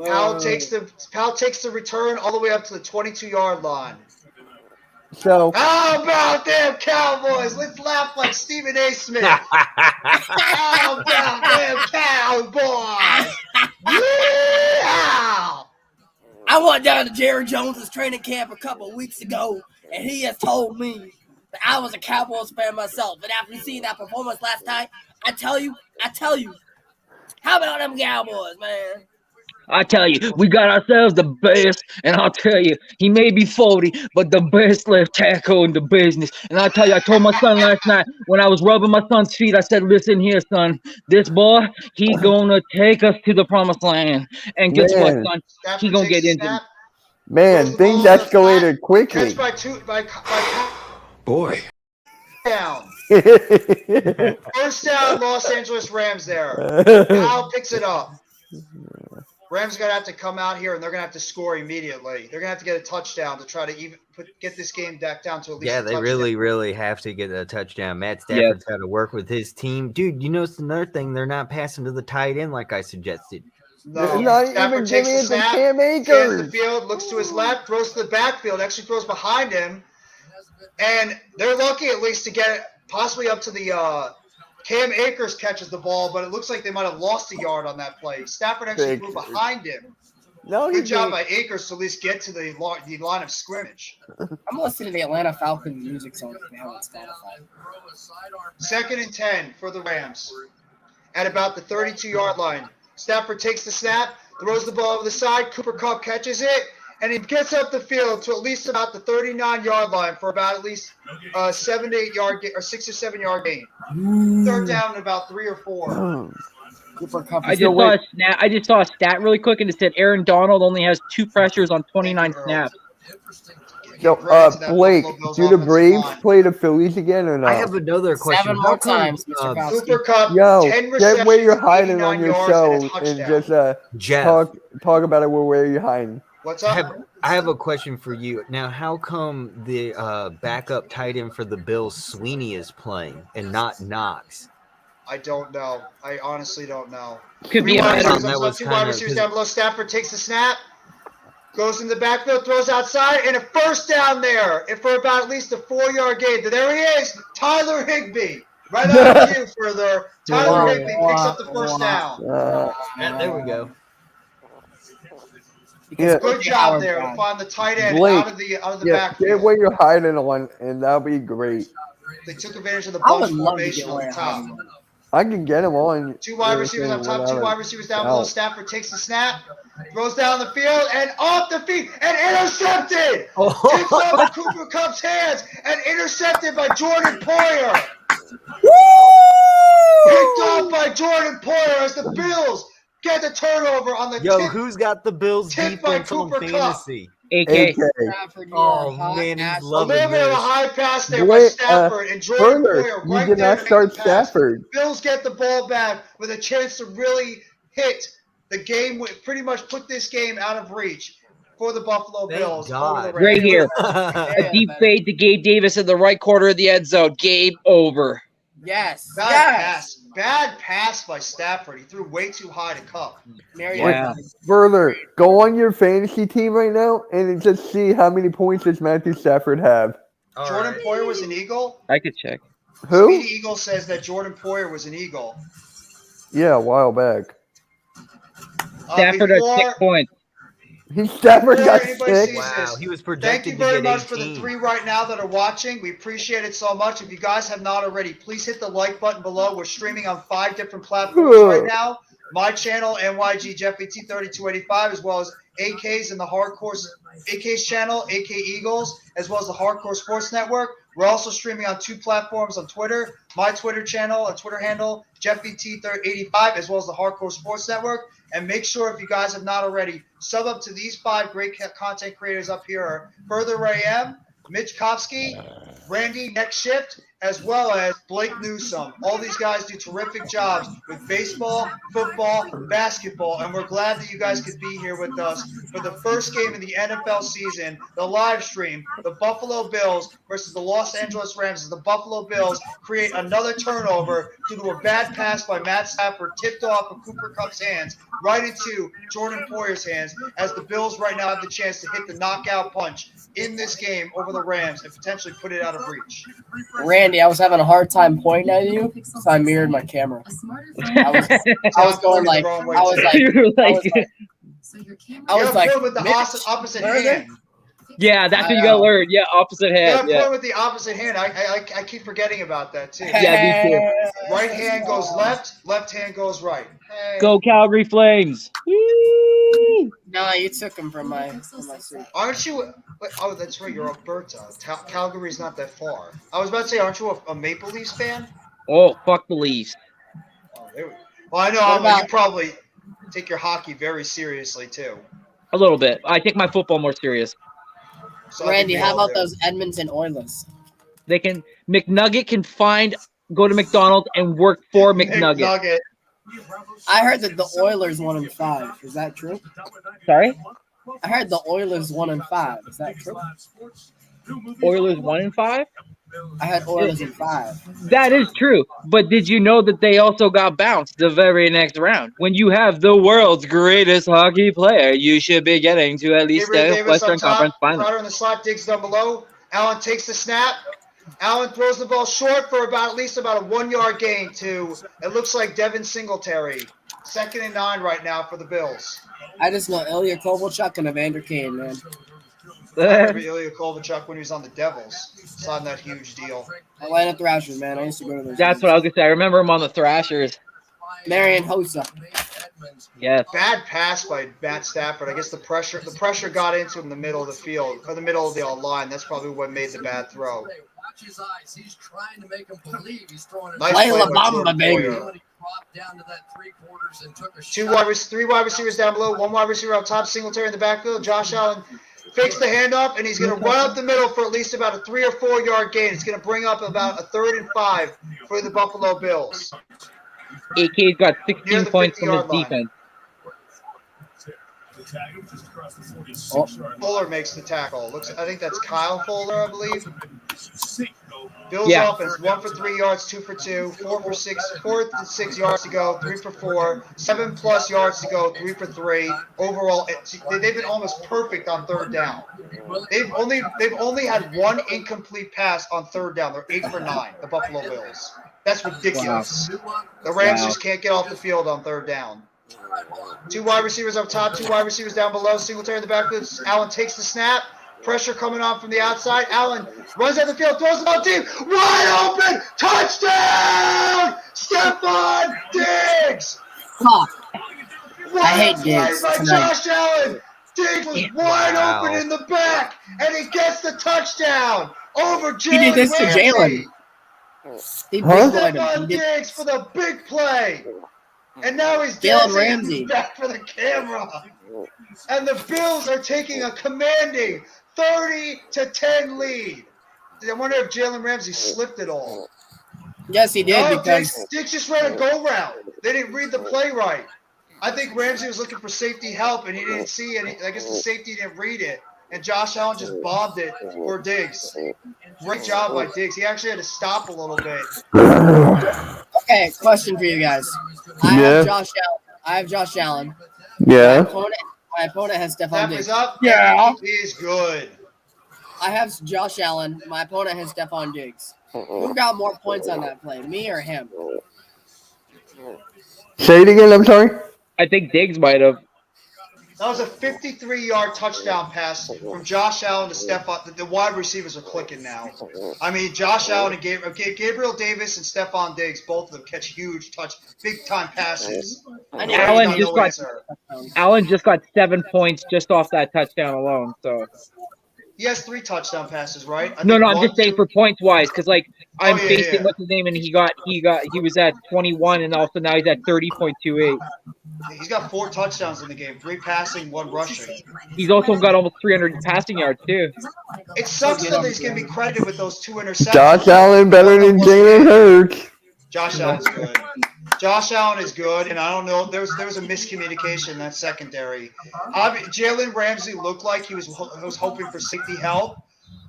Powell takes the return all the way up to the 22-yard line. So how about them Cowboys? Let's laugh like Stephen A. Smith. How about them Cowboys? Yeah! I went down to Jerry Jones's training camp a couple of weeks ago, and he has told me that I was a Cowboys fan myself. And after seeing that performance last night, I tell you, how about them Cowboys, man? I tell you, we got ourselves the best, and I'll tell you, he may be 40, but the best left tackle in the business. And I'll tell you, I told my son last night when I was rubbing my son's feet, I said, listen here, son, this boy, he gonna take us to the promised land. And guess what, Man, son? Stafford He gonna takes get the into snap, man, throws the things ball in the flat, escalated quickly. catch by Boy. down. First down, Los Angeles Rams there. Kyle picks it up. Rams going to have to come out here, and they're going to have to score immediately. They're going to have to get a touchdown to try to get this game back down to at least Yeah, a they touchdown. really have to get a touchdown. Matt Stafford's got to work with his team. Dude, you know, it's another thing. They're not passing to the tight end like I suggested. No, They're not Stafford even takes giving the it to snap, Cam scans Akers. the field, looks to his left, throws to the backfield, actually throws behind him. And they're lucky at least to get it possibly up to the Cam Akers catches the ball, but it looks like they might have lost a yard on that play. Stafford actually threw behind him. No, Good job by Akers to at least get to the line of scrimmage. I'm listening to the Atlanta Falcons music song now on Spotify. 2nd and 10 for the Rams at about the 32-yard line. Stafford takes the snap, throws the ball over the side. Cooper Kupp catches it, and he gets up the field to at least about the 39-yard line for about at least 7 to 8 yard gain, or 6 or 7 yard gain. 3rd down and about 3 or 4. Cooper Kupp. I just saw a stat really quick, and it said Aaron Donald only has 2 pressures on 29 snaps. So, Blake, do the Braves play the Phillies again or not? I have another question. 7 more times, Mr. Kowski. Cooper Kupp, Yo, 10 get where you're receptions, hiding on 89 your yards, show and a and touchdown. just talk about it where you're hiding. What's I up? have a question for you. Now, how come the backup tight end for the Bills, Sweeney, is playing and not Knox? I don't know. I honestly don't know. Could be Two a wide better. receivers, two wide receivers down below. Stafford takes the snap, goes in the backfield, throws outside, and a first down there. And for about at least a 4-yard gain. There he is, Tyler Higbee. Right out of you further. Tyler Higbee picks up the first down. There we go. Yeah. Good job there to find the tight end Blake, out of the Yeah, backfield. get where you're hiding on, and that'll be great. They took advantage of the I would bunch love to formation get on where the top. I can get him on. 2 wide receivers up top, 2 wide receivers down below. Stafford takes the snap, throws down the field, and off the feet, and intercepted! Tips over Cooper Kupp's hands, and intercepted by Jordan Poyer. Picked off by Jordan Poyer as the Bills get the turnover on the Yo, tip. who's got the Bills Tipped by defense on Cooper Kupp. fantasy? AK. Stafford, Oh, you're a hot man, he's ass. A loving little bit of a this. high pass there by Blake, Stafford, and Jordan further, Poyer you right did there not to make start the pass. Stafford. Bills get the ball back with a chance to really hit the game, pretty much put this game out of reach for the Buffalo Thank Bills. God. Over the Right Rams. here. Yeah, A deep fade to Gabe Davis in the right corner of the end zone. Game over. Yes. Bad pass by Stafford. He threw way too high to Kupp. Yeah. Further, go on your fantasy team right now and just see how many points does Matthew Stafford have. All Jordan right. Poyer was an Eagle. I could check. Who? Speedy Eagle says that Jordan Poyer was an Eagle. Yeah, a while back. Stafford at Before- 6 points. Stafford got anybody 6. sees Wow, this, he was thank projected you to very get much for the 18. 3 right now that are watching. We appreciate it so much. If you guys have not already, please hit the like button below. We're streaming on 5 different platforms right now. My channel, NYG Jeffy T3285, as well as AK's and the Hardcore AK's channel, AK Eagles, as well as the Hardcore Sports Network. We're also streaming on 2 platforms on Twitter. My Twitter channel, a Twitter handle, Jeffy T85, as well as the Hardcore Sports Network. And make sure, if you guys have not already, sub up to these 5 great content creators up here. Further Ray M, Mitch Kopsky, Randy Next Shift, as well as Blake Newsome. All these guys do terrific jobs with baseball, football, basketball, and we're glad that you guys could be here with us for the first game of the NFL season, the live stream, the Buffalo Bills versus the Los Angeles Rams, as the Buffalo Bills create another turnover due to a bad pass by Matt Stafford, tipped off of Cooper Kupp's hands, right into Jordan Poyer's hands, as the Bills right now have the chance to hit the knockout punch in this game over the Rams and potentially put it out of reach. Randy, I was having a hard time pointing at you, so I mirrored my camera. I was going like, I was like, You were like, You have like, good with the Mitch, opposite further? hand. Yeah, that's what you gotta learn. Yeah, opposite hand. Yeah, Yeah. point with the opposite hand. I keep forgetting about that too. Yeah, me too. Right hand goes left, left hand goes right. Hey. Go Calgary Flames! Woo! No, you took him from my seat. Aren't you? Oh, that's right. You're Alberta. Calgary's not that far. I was about to say, aren't you a Maple Leafs fan? Oh, fuck the Leafs. Oh, there we go. Well, I know you probably take your hockey very seriously too. A little bit. I take my football more serious. So Randy, how about those Edmonton Oilers? They can McNugget can go to McDonald's and work for McNugget. I heard that the Oilers 1-5. Is that true? Sorry? I heard the Oilers 1-5. Is that true? Oilers 1-5? I had Oilers in 5. That is true. But did you know that they also got bounced the very next round? When you have the world's greatest hockey player, you should be getting to at least the Western Conference Finals. Crowder in the slot, Diggs down below. Allen takes the snap. Allen throws the ball short for at least about a 1 yard gain to, it looks like Devin Singletary. 2nd and 9 right now for the Bills. I just know Ilya Kovalchuk and Evander Kane, man. I remember Ilya Kovalchuk when he was on the Devils. Signed that huge deal. Atlanta Thrashers, man. I used to go to those. That's what I was going to say. I remember him on the Thrashers. Marion Hossa. Yes. Bad pass by Matt Stafford. I guess the pressure got into him in the middle of the field, or the middle of the line. That's probably what made the bad throw. Watch his eyes. He's trying to make him believe he's throwing it. Nice Play play La by Bamba, Jordan baby. Poyer. Down to that 3/4 and took a 3 wide receivers down below, 1 wide receiver up top, Singletary in the backfield. Josh Allen fakes the handoff, and he's going to run up the middle for at least about a 3 or 4 yard gain. It's going to bring up about a 3rd and 5 for the Buffalo Bills. AK's got 16 points from his defense. Fuller makes the tackle. I think that's Kyle Fuller, I believe. Bills offense, 1 for 3 yards, 2 for 2, 4 for 6 yards to go, 3 for 4, 7+ yards to go, 3 for 3. Overall, they've been almost perfect on 3rd down. They've only had 1 incomplete pass on 3rd down. They're 8 for 9, the Buffalo Bills. That's ridiculous. Wow. The Rams just can't get off the field on 3rd down. 2 wide receivers up top, 2 wide receivers down below. Singletary in the backfield. Allen takes the snap. Pressure coming on from the outside. Allen runs out the field, throws the ball deep. Wide open! Touchdown! Stephon Diggs! Fuck. I hate Diggs by tonight. Josh Allen. Diggs was wide open in the back, and he gets the touchdown over Jalen He did this to Ramsey. Jalen. He big-boyed him. Stephon Diggs for the big play. And now he's Jalen dancing Ramsey. back for the camera. And the Bills are taking a commanding 30-10 lead. I wonder if Jalen Ramsey slipped it all. Yes, he did No, because Diggs just ran a go route. They didn't read the play right. I think Ramsey was looking for safety help, and he didn't see it. I guess the safety didn't read it. And Josh Allen just bombed it for Diggs. Great job by Diggs. He actually had to stop a little bit. okay, question for you guys. I have Josh Allen. Yeah. My opponent has Stephon Steph Diggs. is up. Yeah. He is good. I have Josh Allen. My opponent has Stephon Diggs. Who got more points on that play, me or him? Say it again, I'm sorry. I think Diggs might have. That was a 53-yard touchdown pass from Josh Allen to Stephon. The wide receivers are clicking now. I mean, Josh Allen and Gabriel Davis and Stephon Diggs, both of them catch huge big-time passes. Allen just got 7 points just off that touchdown alone. So he has 3 touchdown passes, right? No, I'm just saying for points wise, because I'm facing what's his name, and he was at 21, and also now he's at 30.28. He's got 4 touchdowns in the game, 3 passing, 1 rushing. He's also got almost 300 passing yards too. It sucks that he's going to be credited with those 2 interceptions. Josh Allen better than Jalen Hurts. Josh Allen's good. Josh Allen is good, and I don't know. There was a miscommunication in that secondary. Jalen Ramsey looked like he was hoping for safety help,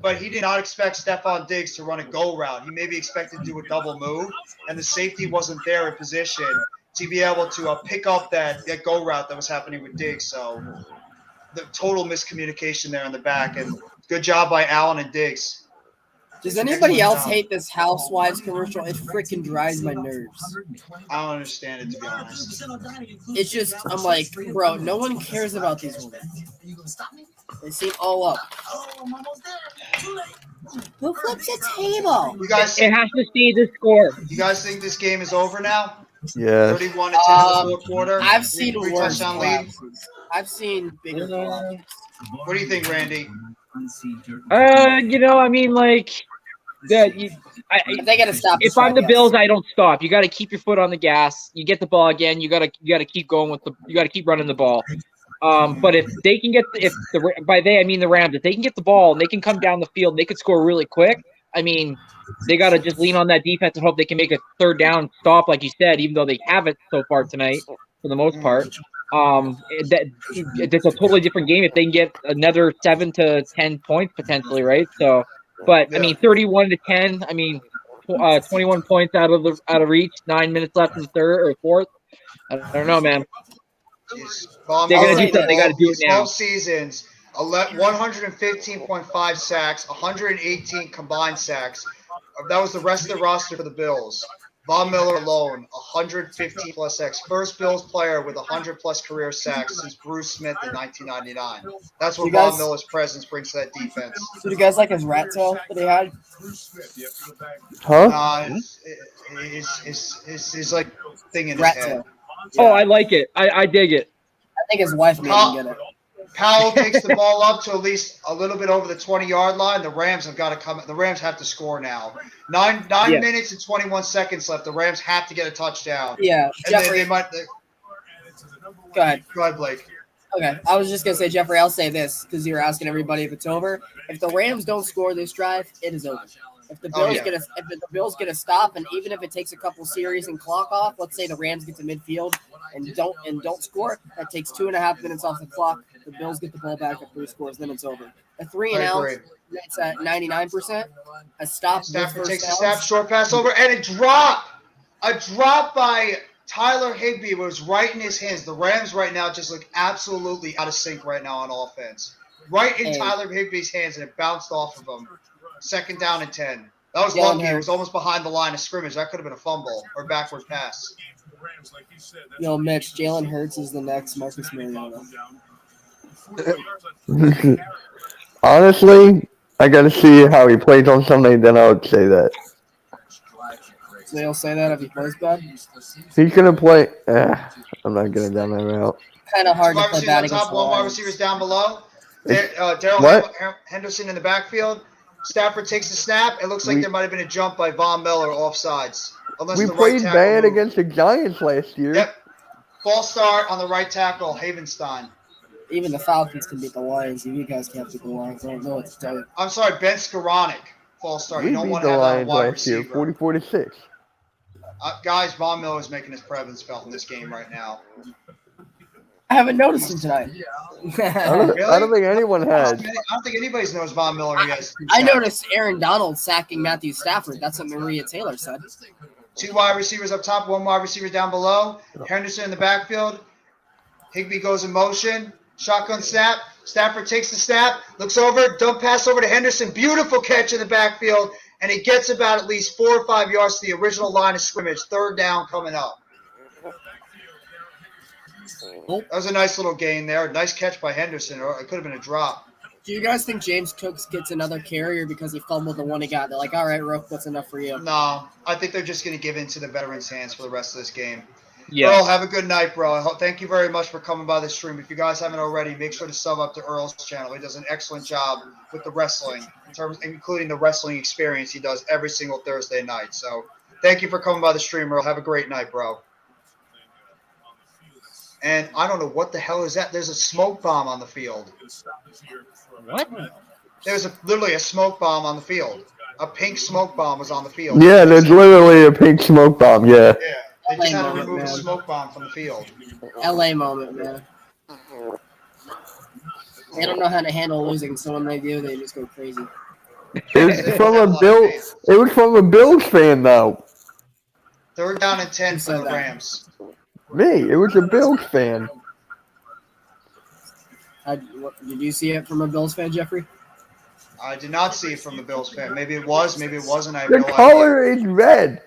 but he did not expect Stephon Diggs to run a go route. He maybe expected to do a double move, and the safety wasn't there in position to be able to pick up that go route that was happening with Diggs. So the total miscommunication there in the back, and good job by Allen and Diggs. Does anybody else hate this Housewives commercial? It freaking drives my nerves. I don't understand it, to be honest. It's just, I'm like, bro, no one cares about these women. They seem all up. Who flips a table? You guys, It has to stay the score. you guys think this game is over now? Yeah. 31-10 in the fourth quarter. I've seen Three worse touchdown lead. collapses. I've seen bigger collapses. What do you think, Randy? I mean, like that. They gotta stop. If I'm the Bills, I don't stop. You got to keep your foot on the gas. You get the ball again. You got to keep going with the. You got to keep running the ball. But if they can get, by they I mean the Rams, if they can get the ball and they can come down the field, they could score really quick. I mean, they got to just lean on that defense and hope they can make a third down stop, like you said, even though they haven't so far tonight for the most part. It's a totally different game if they can get another 7 to 10 points potentially, right? So, but I mean, 31-10. I mean, 21 points out of reach. 9 minutes left in the third or fourth. I don't know, man. They're gonna do something. They got to do it now. 12 seasons, 115.5 sacks, 118 combined sacks. That was the rest of the roster for the Bills. Von Miller alone, 115 plus sacks. First Bills player with 100 plus career sacks since Bruce Smith in 1999. That's what Von Miller's presence brings to that defense. So do you guys like his rat tail that he had? Huh? His like thing in his Rat head. tail. Yeah. Oh, I like it. I dig it. I think his wife made him get it. Powell takes the ball up to at least a little bit over the 20-yard line. The Rams have got to come. The Rams have to score now. 9 minutes and 21 seconds left. The Rams have to get a touchdown. Yeah, and Jeffrey. they might. Go ahead. Go ahead, Blake. Okay, I was just gonna say, Jeffrey. I'll say this because you were asking everybody if it's over. If the Rams don't score this drive, it is over. If the Bills get a stop, and even if it takes a couple series and clock off, let's say the Rams get to midfield and don't score, that takes 2.5 minutes off the clock. The Bills get the ball back if Bruce scores, then it's over. A 3 and out, it's at 99%. A stop. Stafford takes a snap, short pass over, and a drop by Tyler Higbee was right in his hands. The Rams right now just look absolutely out of sync right now on offense. Right in Tyler Higbee's hands, and it bounced off of him. 2nd down and 10. That was lucky. It was almost behind the line of scrimmage. That could have been a fumble or backward pass. Yo, Mitch, Jalen Hurts is the next Marcus Mariota. Honestly, I got to see how he plays on Sunday, then I would say that. So you'll say that if he plays bad? He's going to play. I'm not getting down that route. Kind of hard to play bad against top, one wide receivers down below. Darrell Henderson in the backfield. Stafford takes the snap. It looks like there might have been a jump by Von Miller offsides. We played bad against the Giants last year. Yep. False start on the right tackle, Havenstein. Even the Falcons can beat the Lions. You guys can't beat the Lions. I don't know what to tell you. I'm sorry, Ben Skoranek. False start. We you don't beat want the to have Lions that wide last year, receiver. 44-6. Guys, Von Miller is making his presence felt in this game right now. I haven't noticed him tonight. I don't think anyone has. I don't think anybody knows Von Miller. I noticed Aaron Donald sacking Matthew Stafford. That's what Maria Taylor said. 2 wide receivers up top, 1 wide receiver down below. Henderson in the backfield. Higbee goes in motion. Shotgun snap. Stafford takes the snap. Looks over. Dump pass over to Henderson. Beautiful catch in the backfield. And he gets about at least 4 or 5 yards to the original line of scrimmage. 3rd down coming up. That was a nice little gain there. Nice catch by Henderson. Or it could have been a drop. Do you guys think James Cooks gets another carrier because he fumbled the one he got? They're like, all right, Rook, that's enough for you. No. I think they're just going to give in to the veterans' hands for the rest of this game. Yeah. Earl, have a good night, bro. Thank you very much for coming by the stream. If you guys haven't already, make sure to sub up to Earl's channel. He does an excellent job with the wrestling, including the wrestling experience he does every single Thursday night. So thank you for coming by the stream, Earl. Have a great night, bro. And I don't know what the hell is that. There's a smoke bomb on the field. What? There's literally a smoke bomb on the field. A pink smoke bomb was on the field. Yeah, there's literally a pink smoke bomb, yeah. Yeah. They just had to remove a smoke bomb from the field. LA moment, man. They don't know how to handle losing, so when they do, they just go crazy. It was from a Bills fan, though. 3rd down and 10 for the Rams. Me, it was a Bills fan. Did you see it from a Bills fan, Jeffrey? I did not see it from a Bills fan. Maybe it was, maybe it wasn't. I have The no color idea. is red.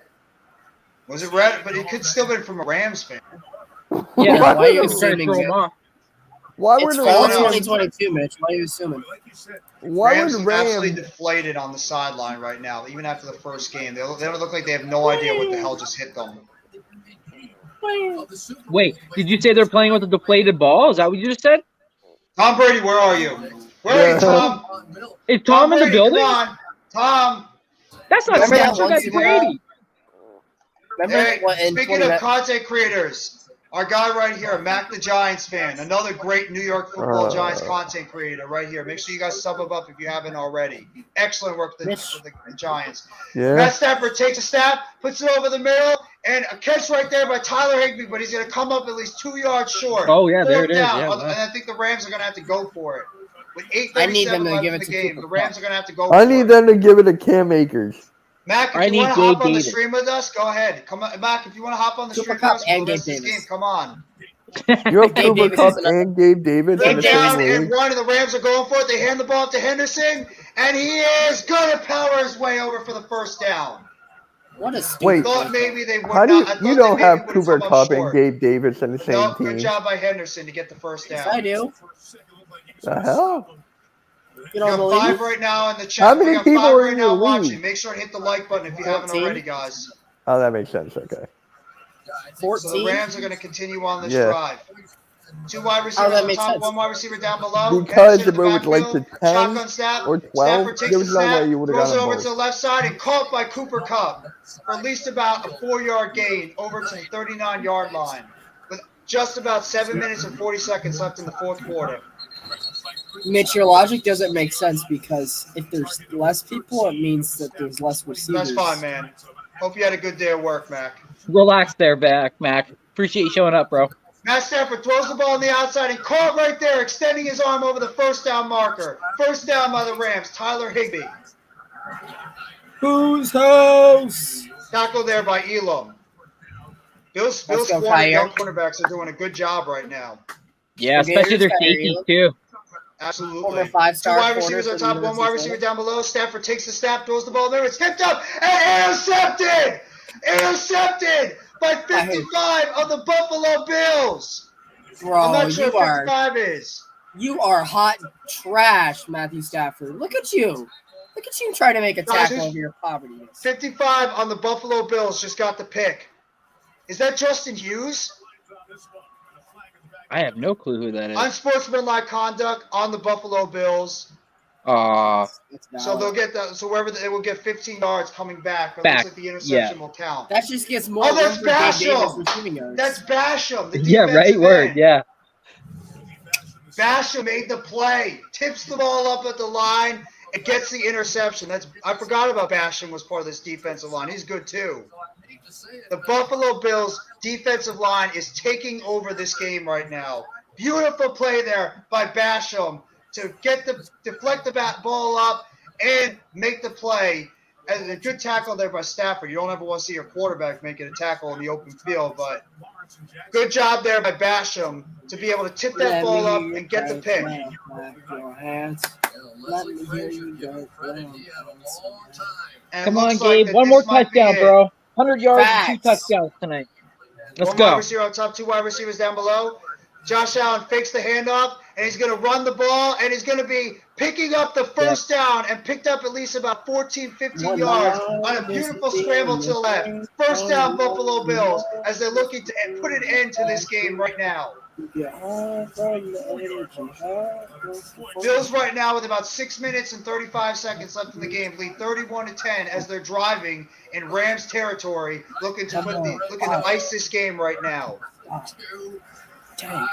Was it red? But it could still be from a Rams fan. Yeah, Why are you trying to assuming throw him that? off. Why It's were the fall Rams? 2022, Mitch. Why are you assuming? Why were Rams the are absolutely Rams? deflated on the sideline right now, even after the first game. They don't look like they have no idea what the hell just hit them. Wait, did you say they're playing with a deflated ball? Is that what you just said? Tom Brady, where are you? Where are you, Tom? Is Tom in the Brady, building? come on. Tom. That's not Remember that Stafford, one that's Super Bowl? Brady. Remember Hey, what in speaking 20 of minutes? content creators, our guy right here, Mac the Giants fan, another great New York Football Giants content creator right here. Make sure you guys sub him up if you haven't already. Excellent work for the Giants. Yeah. Matt Stafford takes a snap, puts it over the middle, and a catch right there by Tyler Higbee, but he's going to come up at least 2 yards short. Oh, yeah, there it is. Down, Yeah, wow. and I think the Rams are going to have to go for it. With I need them 8:37 to left give in it the to game, Cooper the Rams Kupp. are going to have to go I for need it. them to give it to Cam Akers. Mac, I if you need want to hop Gabe on the Davis. stream with us, go ahead. Come on, Mac. If you want to hop on the Cooper stream with Kupp us and for the Gabe rest of this Davis. game, come on. You have Gabe Cooper Davis Kupp is another- and Gabe Davis in They're the down same and league. one, and the Rams are going for it. They hand the ball up to Henderson, and he is going to power his way over for the first down. What a stupid Wait, Thought maybe they would how do not. I you thought you they don't maybe have would Cooper come up Kupp and short. Gabe Davis in the same No, team? good job by Henderson to get the first Yes, down. I do. The hell? You We don't got believe 5 me? right now in the chat. How many we got people 5 are right in now your watching. league? Make sure to hit the like button if you haven't 14. already, guys. Oh, that makes sense. Okay. 14. So the Rams are going to continue on this Yeah. drive. 2 wide How receivers that on makes top, sense? 1 wide receiver down below. Because Henderson if in it the was like backfield, to 10 shotgun snap. or 12, Stafford takes there the was no way snap, you would have throws it gotten over both. to the left side, and caught by Cooper Kupp for at least about a 4-yard gain over to the 39-yard line with just about 7 minutes and 40 seconds left in the fourth quarter. Mitch, your logic doesn't make sense because if there's less people, it means that there's less receivers. That's fine, man. Hope you had a good day of work, Mac. Relax there, Mac. Appreciate you showing up, bro. Matt Stafford throws the ball on the outside and caught right there, extending his arm over the first down marker. First down by the Rams, Tyler Higbee. Whose house? Tackle there by Elam. Bill's Let's go, young Kyron. cornerbacks are doing a good job right now. Yeah, Okay, especially their here's Kyrie safeties, Elam. too. Absolutely. Former 2 5-star wide corner receivers for on the top, 1 University wide of receiver Florida. down below. Stafford takes the snap, throws the ball there. It's tipped up and intercepted! Intercepted by 55 of the Buffalo Bills. Bro, I'm not sure you what are 55 is. hot trash, Matthew Stafford. Look at you. Look at you trying to make a Guys, tackle who's- over your poverty. 55 on the Buffalo Bills just got the pick. Is that Justin Hughes? I have no clue who that is. Unsportsmanlike conduct on the Buffalo Bills. So they'll get that. So wherever they will get 15 yards coming back. But it looks like the interception will count. That just gets more. Oh, that's room for Gabe Davis Basham. receiving yards. That's Basham. The Yeah, right. defensive Word. end. Yeah. Basham made the play. Tips the ball up at the line. It gets the interception. I forgot about Basham was part of this defensive line. He's good too. The Buffalo Bills defensive line is taking over this game right now. Beautiful play there by Basham to deflect the ball up and make the play. And a good tackle there by Stafford. You don't ever want to see your quarterback making a tackle in the open field, but good job there by Basham to be able to tip that ball up and get the pick. Let me hear you go. And Come it on, looks like Gabe. that One more this might be touchdown, it. bro. 100 yards Facts. and 2 touchdowns tonight. Let's One wide go. receiver on top, 2 wide receivers down below. Josh Allen fakes the handoff, and he's going to run the ball, and he's going to be picking up the first down and picked up at least about 14, 15 yards on a beautiful scramble to the left. First down, Buffalo Bills, as they're looking to put an end to this game right now. Bills right now with about 6 minutes and 35 seconds left in the game lead 31-10 as they're driving in Rams territory, looking to ice this game right now.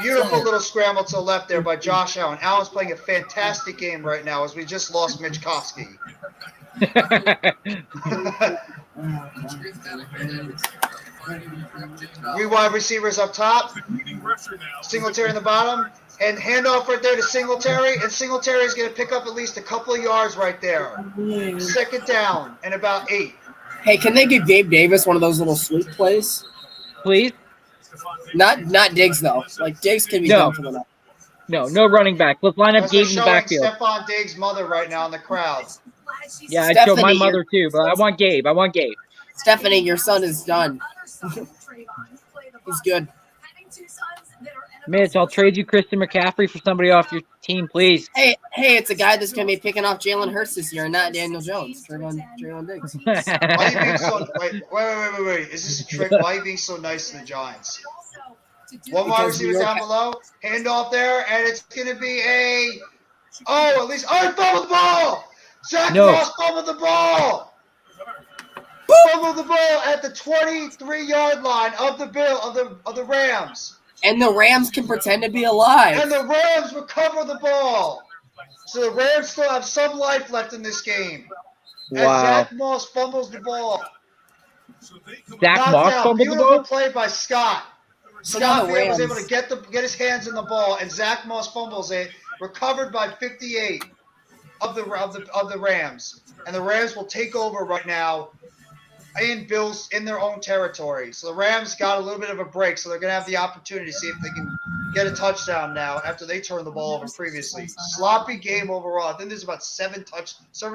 Beautiful little scramble to the left there by Josh Allen. Allen's playing a fantastic game right now as we just lost Mitch Kofsky. 3 wide receivers up top. Singletary in the bottom. And handoff right there to Singletary. And Singletary is going to pick up at least a couple of yards right there. Second down and about 8. Hey, can they give Gabe Davis one of those little sweep plays? Please? Not Diggs, though. Like, Diggs can be done for the night. No running back. Let's line up That's Gabe in the showing backfield. Stephon Diggs' mother right now in the crowd. Yeah, I'd show my Stephanie, mother too, but I want Gabe. Stephanie, your son is done. He's good. Mitch, I'll trade you Christian McCaffrey for somebody off your team, please. Hey, it's a guy that's going to be picking off Jalen Hurts this year, not Daniel Jones. Trayvon Diggs. Why are you being so wait? Is this a trick? Why are you being so nice to the Giants? One wide receiver down below, handoff there, and it's going to be he fumbled the ball. Zach Moss fumbled the ball. Fumbled the ball at the 23-yard line of the Rams. And the Rams can pretend to be alive. And the Rams recover the ball. So the Rams still have some life left in this game. Wow. As Zach Moss fumbles the ball. Zach Moss fumbled the ball? Beautiful play by Scott. Scott was able to get his hands in the ball, and Zach Moss fumbles it, recovered by 58 of the Rams. And the Rams will take over right now in their own territory. So the Rams got a little bit of a break, so they're going to have the opportunity to see if they can get a touchdown now after they turned the ball over previously. Sloppy game overall. I think there's about 7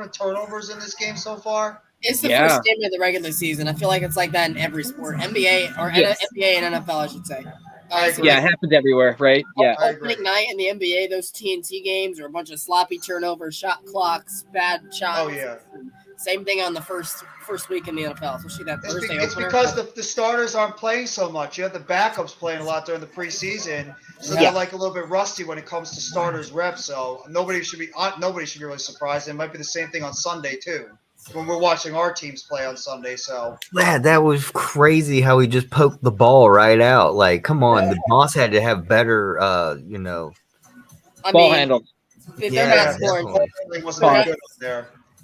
turnovers in this game so far. It's the first game of the regular season. I feel like it's like that in every sport. NBA and NFL, I should say. It happens everywhere, right? Yeah. Opening night in the NBA, those TNT games are a bunch of sloppy turnovers, shot clocks, bad shots. Oh, yeah. Same thing on the first week in the NFL, especially that Thursday opener. It's because the starters aren't playing so much. You have the backups playing a lot during the preseason, so they're like a little bit rusty when it comes to starters reps. So nobody should be really surprised. It might be the same thing on Sunday too, when we're watching our teams play on Sunday. So that was crazy how he just poked the ball right out. Like, come on, the Moss had to have better, ball handle. They're not scoring.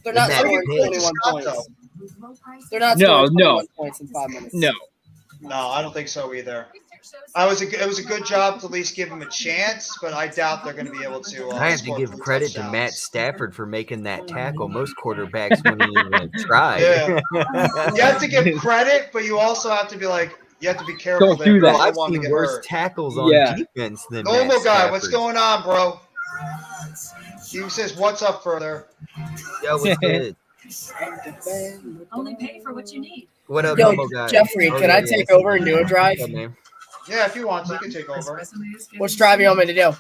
They're not scoring 21 points. They're not scoring 21 points in 5 minutes. No, I don't think so either. It was a good job to at least give him a chance, but I doubt they're going to be able to. I have to give credit to Matt Stafford for making that tackle. Most quarterbacks wouldn't even try. Yeah. You have to give credit, but you also have to be like, you have to be careful. Don't do that. I've seen worse tackles on defense than Normal guy. What's going on, bro? He says, "What's up, further?" Yo, what's good? Only pay for what you need. What up, normal guy? Jeffrey, can I take over and do a drive? Yeah, if you want to, you can take over. Which drive you want me to do?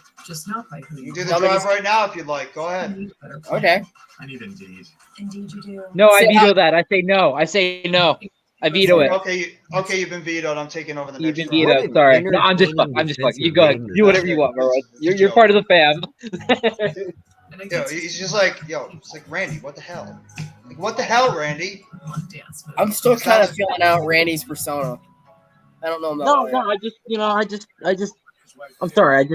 You can do the drive right now if you'd like. Go ahead. Okay. I need Indeed. Indeed, you do. No, I veto that. I say no. I veto it. Okay, you've been vetoed. I'm taking over the next. You've been vetoed. Sorry. No, I'm just fucking. You go ahead. Do whatever you want, bro. You're part of the fam. He's just like, it's like, Randy, what the hell? Like, what the hell, Randy? I'm still kind of feeling out Randy's persona. I don't know. I'm sorry. I'm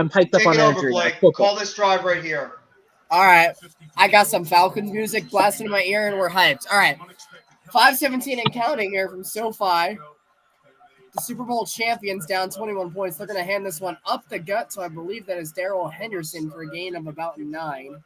hyped up on energy. Blake. Call this drive right here. All right. I got some Falcons music blasting in my ear, and we're hyped. All right. 5:17 and counting here from SoFi. The Super Bowl champions down 21 points. They're going to hand this one up the gut, so I believe that is Darrell Henderson for a gain of about 9.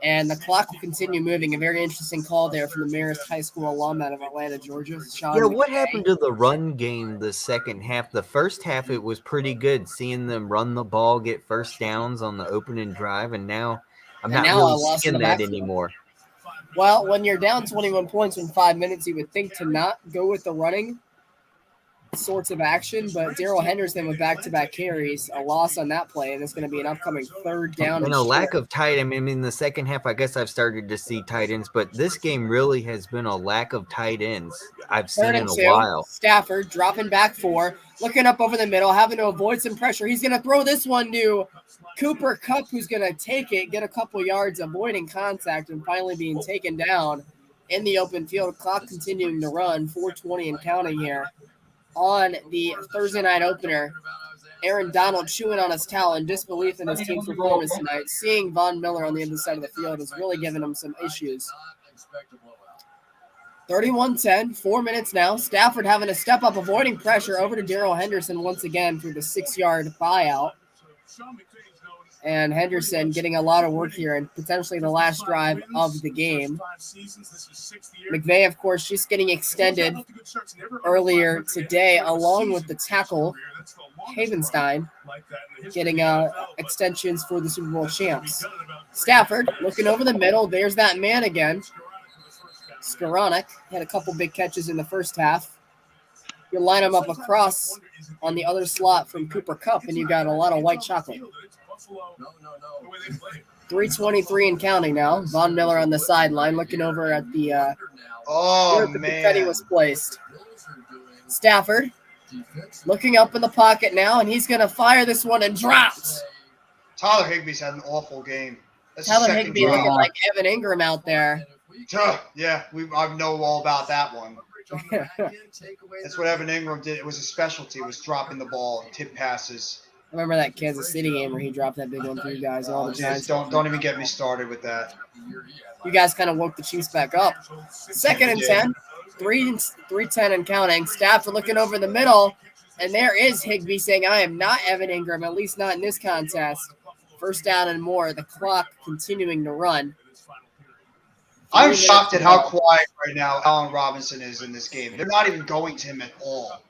And the clock will continue moving. A very interesting call there from the Marist High School alum out of Atlanta, Georgia. What happened to the run game the second half? The first half, it was pretty good, seeing them run the ball, get first downs on the opening drive, and now I'm not really seeing that anymore. Well, when you're down 21 points in 5 minutes, you would think to not go with the running sorts of action, but Darrell Henderson with back-to-back carries, a loss on that play, and it's going to be an upcoming third down. And a lack of tight end. I mean, the second half, I guess I've started to see tight ends, but this game really has been a lack of tight ends I've seen in a while. Stafford dropping back 4, looking up over the middle, having to avoid some pressure. He's going to throw this one to Cooper Kupp, who's going to take it, get a couple yards, avoiding contact, and finally being taken down in the open field. Clock continuing to run, 4:20 and counting here on the Thursday night opener. Aaron Donald chewing on his towel in disbelief in his team's performance tonight. Seeing Von Miller on the other side of the field is really giving him some issues. 31-10, 4 minutes now. Stafford having to step up, avoiding pressure, over to Darrell Henderson once again for the 6-yard buyout. And Henderson getting a lot of work here and potentially the last drive of the game. McVay, of course, just getting extended earlier today, along with the tackle, Havenstein, getting extensions for the Super Bowl champs. Stafford looking over the middle. There's that man again. Skoranek had a couple big catches in the first half. You line them up across on the other slot from Cooper Kupp, and you got a lot of white chocolate. 3:23 and counting now. Von Miller on the sideline looking over at the where the confetti was placed. Stafford looking up in the pocket now, and he's going to fire this one and drops. Tyler Higbee's had an awful game. Tyler Higbee looking like Evan Ingram out there. Yeah, I know all about that one. That's what Evan Ingram did. It was a specialty, was dropping the ball, tip passes. I remember that Kansas City game where he dropped that big one for you guys. All the Giants. Don't even get me started with that. You guys kind of woke the Chiefs back up. 2nd and 10. 3:10 and counting. Stafford looking over the middle, and there is Higbee saying, I am not Evan Ingram, at least not in this contest. First down and more. The clock continuing to run. I'm shocked at how quiet right now Allen Robinson is in this game. They're not even going to him at all.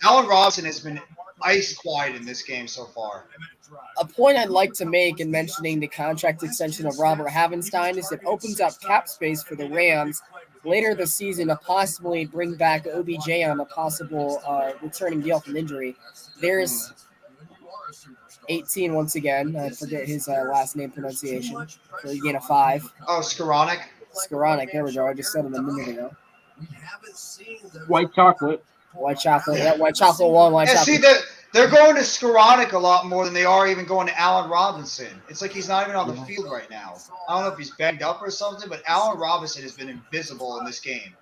Allen Robinson has been ice quiet in this game so far. A point I'd like to make in mentioning the contract extension of Robert Havenstein is it opens up cap space for the Rams later this season to possibly bring back OBJ on a possible returning deal from injury. There's 18 once again. I forget his last name pronunciation. For a gain of 5. Oh, Skoranek. Skoranek. There we go. I just said it a minute ago. White chocolate. White chocolate. Yeah, white chocolate 1, white chocolate. See, they're going to Skoranek a lot more than they are even going to Allen Robinson. It's like he's not even on the field right now. I don't know if he's banged up or something, but Allen Robinson has been invisible in this game.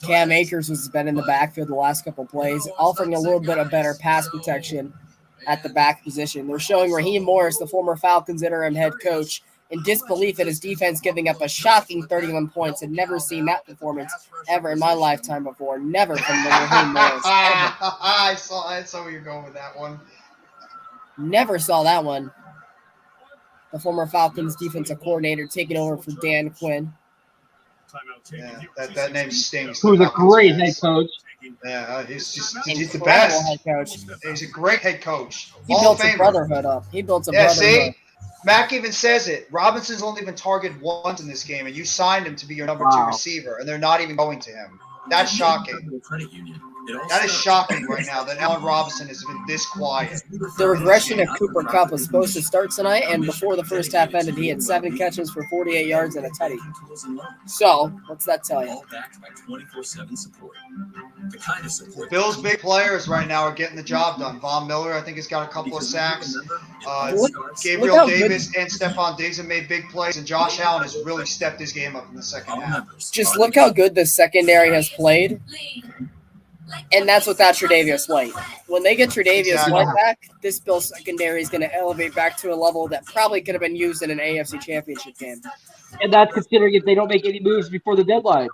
Cam Akers has been in the backfield the last couple plays, offering a little bit of better pass protection at the back position. They're showing Raheem Morris, the former Falcons interim head coach, in disbelief at his defense giving up a shocking 31 points. I've never seen that performance ever in my lifetime before. Never from the Raheem Morris. I saw where you're going with that one. Never saw that one. The former Falcons defensive coordinator taking over for Dan Quinn. Yeah, that name stings. Who's a great head coach. Yeah, he's the best. Head coach. He's a great head coach. He built a brotherhood up. See? Mac even says it. Robinson's only been targeted once in this game, and you signed him to be your number 2 receiver, and they're not even going to him. That's shocking. That is shocking right now that Allen Robinson has been this quiet. The regression of Cooper Kupp was supposed to start tonight, and before the first half ended, he had 7 catches for 48 yards and a tutty. So, what's that tell you? Bill's big players right now are getting the job done. Von Miller, I think, has got a couple of sacks. Gabriel Davis and Stephon Diggs have made big plays, and Josh Allen has really stepped his game up in the second half. Just look how good the secondary has played. And that's without Tre'Davious White. When they get Tre'Davious White back, this Bills secondary is going to elevate back to a level that probably could have been used in an AFC Championship game. And that's considering if they don't make any moves before the deadline.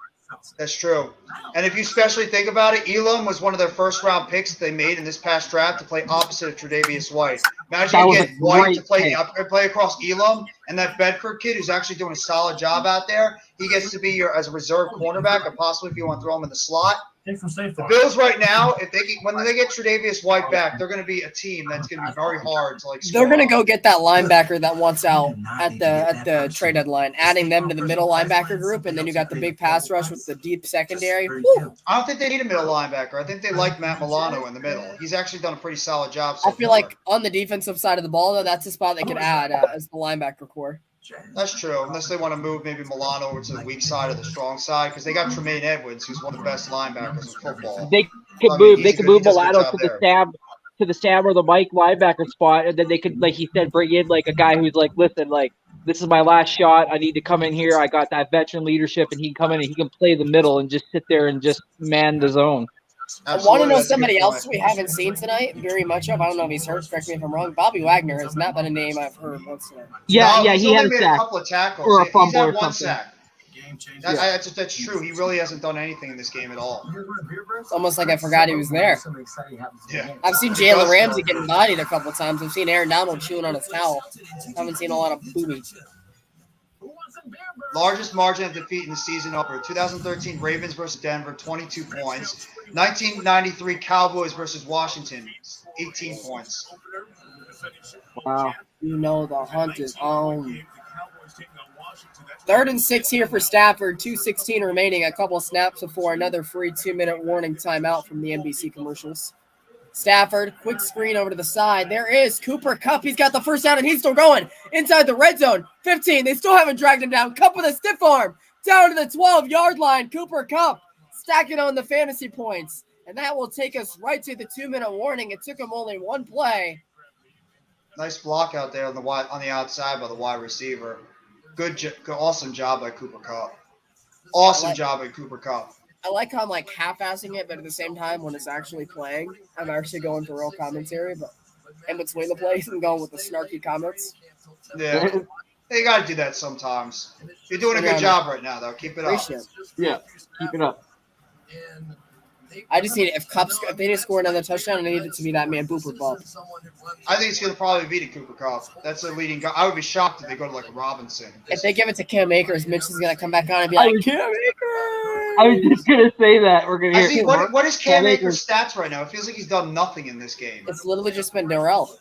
That's true. And if you especially think about it, Elam was one of their first-round picks that they made in this past draft to play opposite of Tre'Davious White. Imagine you get White to play across Elam, and that Bedford kid who's actually doing a solid job out there, he gets to be as a reserve cornerback, or possibly if you want to throw him in the slot. The Bills right now, when they get Tre'Davious White back, they're going to be a team that's going to be very hard to score. They're going to go get that linebacker that wants out at the trade deadline, adding them to the middle linebacker group, and then you got the big pass rush with the deep secondary. Woo. I don't think they need a middle linebacker. I think they like Matt Milano in the middle. He's actually done a pretty solid job so I feel far. Like on the defensive side of the ball, though, that's a spot they could add as the linebacker core. That's true, unless they want to move maybe Milano over to the weak side or the strong side, because they got Tremaine Edwards, who's one of the best linebackers in football. They could move Milano to the stab or the Mike linebacker spot, and then they could, like he said, bring in like a guy who's like, listen, like this is my last shot. I need to come in here. I got that veteran leadership, and he can come in and he can play the middle and just sit there and just man the zone. Absolutely. I want to know somebody else we haven't seen tonight very much of. I don't know if he's hurt. Correct me if I'm wrong. Bobby Wagner has not been a name I've heard once tonight. Yeah, he had a sack. couple of tackles. Or a fumble he's had or one something. sack. That's true. He really hasn't done anything in this game at all. It's almost like I forgot he was there. Yeah. I've seen Jalen Ramsey getting bodied a couple of times. I've seen Aaron Donald chewing on his towel. I haven't seen a lot of booby. Largest margin of defeat in the season over. 2013 Ravens versus Denver, 22 points. 1993 Cowboys versus Washington, 18 points. Wow. You know the hunt is on. 3rd and 6 here for Stafford. 2:16 remaining. A couple snaps before another free 2-minute warning timeout from the NBC commercials. Stafford, quick screen over to the side. There is Cooper Kupp. He's got the first down, and he's still going inside the red zone. 15. They still haven't dragged him down. Kupp with a stiff arm down to the 12-yard line. Cooper Kupp stacking on the fantasy points. And that will take us right to the 2-minute warning. It took him only one play. Nice block out there on the outside by the wide receiver. Good, awesome job by Cooper Kupp. Awesome job by Cooper Kupp. I like how I'm like half-assing it, but at the same time, when it's actually playing, I'm actually going for real commentary. But in between the plays, I'm going with the snarky comments. Yeah, you got to do that sometimes. You're doing a good job right now, though. Keep it up. Yeah, keep it up. I just need if they didn't score another touchdown, I need it to be that man Booper Bump. I think it's going to probably be to Cooper Kupp. That's the leading guy. I would be shocked if they go to like Robinson. If they give it to Cam Akers, Mitch is going to come back on and be like, Cam Akers! I was just going to say that. We're going to hear what is Cam Akers' stats right now? It feels like he's done nothing in this game. It's literally just been Darrell.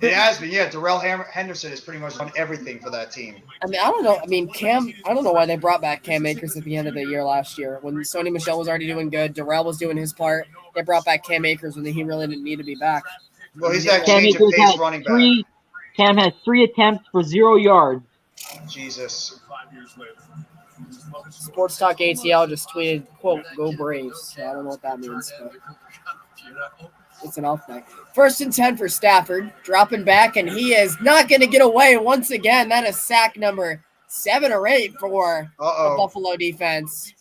It has been, yeah. Darrell Henderson has pretty much done everything for that team. I mean, I don't know. I mean, I don't know why they brought back Cam Akers at the end of the year last year. When Sony Michel was already doing good, Darrell was doing his part. They brought back Cam Akers when he really didn't need to be back. Well, he's that change of pace running back. Cam has 3 attempts for 0 yards. Jesus. Sports Talk ATL just tweeted, quote, "Go Braves." So I don't know what that means, but it's an off night. 1st and 10 for Stafford, dropping back, and he is not going to get away once again. That is sack number 7 or 8 for the Buffalo defense.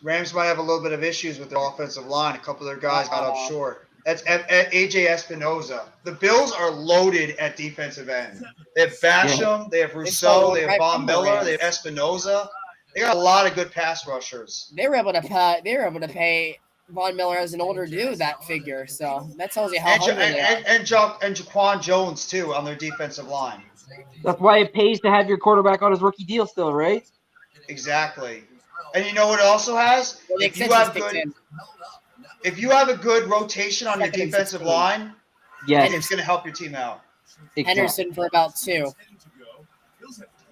Rams might have a little bit of issues with their offensive line. A couple of their guys got up short. That's AJ Espinoza. The Bills are loaded at defensive end. They have Basham, they have Rousseau, they have Von Miller, they have Espinoza. They got a lot of good pass rushers. They were able to pay Von Miller as an older dude that figure, so that tells you how hungry they are. And Jaquan Jones too on their defensive line. That's why it pays to have your quarterback on his rookie deal still, right? Exactly. And you know what it also has? If you have a good rotation on your defensive line, it's going to help your team out. Henderson for about 2.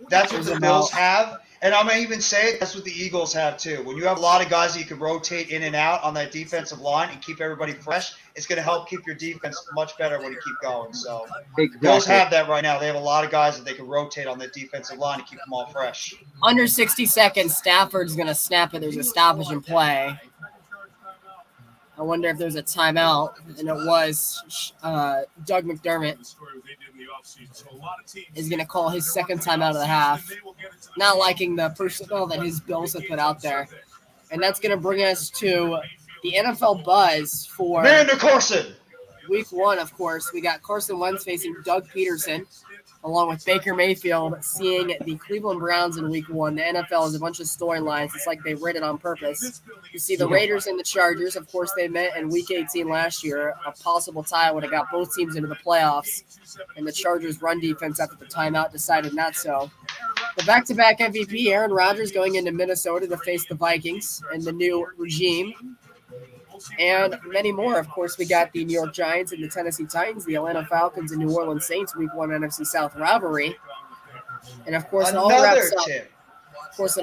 That's what the Bills have. And I'm going to even say that's what the Eagles have too. When you have a lot of guys that you can rotate in and out on that defensive line and keep everybody fresh, it's going to help keep your defense much better when you keep going. So Bills have that right now. They have a lot of guys that they can rotate on that defensive line and keep them all fresh. Under 60 seconds, Stafford's going to snap it. There's a stoppage in play. I wonder if there's a timeout, and it was Doug McDermott is going to call his second timeout of the half. Not liking the personnel that his Bills have put out there. And that's going to bring us to the NFL buzz for Carson. Week 1, of course. We got Carson Wentz facing Doug Peterson, along with Baker Mayfield seeing the Cleveland Browns in Week 1. The NFL is a bunch of storylines. It's like they writ it on purpose. You see the Raiders and the Chargers. Of course, they met in Week 18 last year. A possible tie would have got both teams into the playoffs. And the Chargers' run defense after the timeout decided not so. The back-to-back MVP, Aaron Rodgers, going into Minnesota to face the Vikings and the new regime. And many more. Of course, we got the New York Giants and the Tennessee Titans, the Atlanta Falcons and New Orleans Saints, Week 1 NFC South rivalry. And of course, it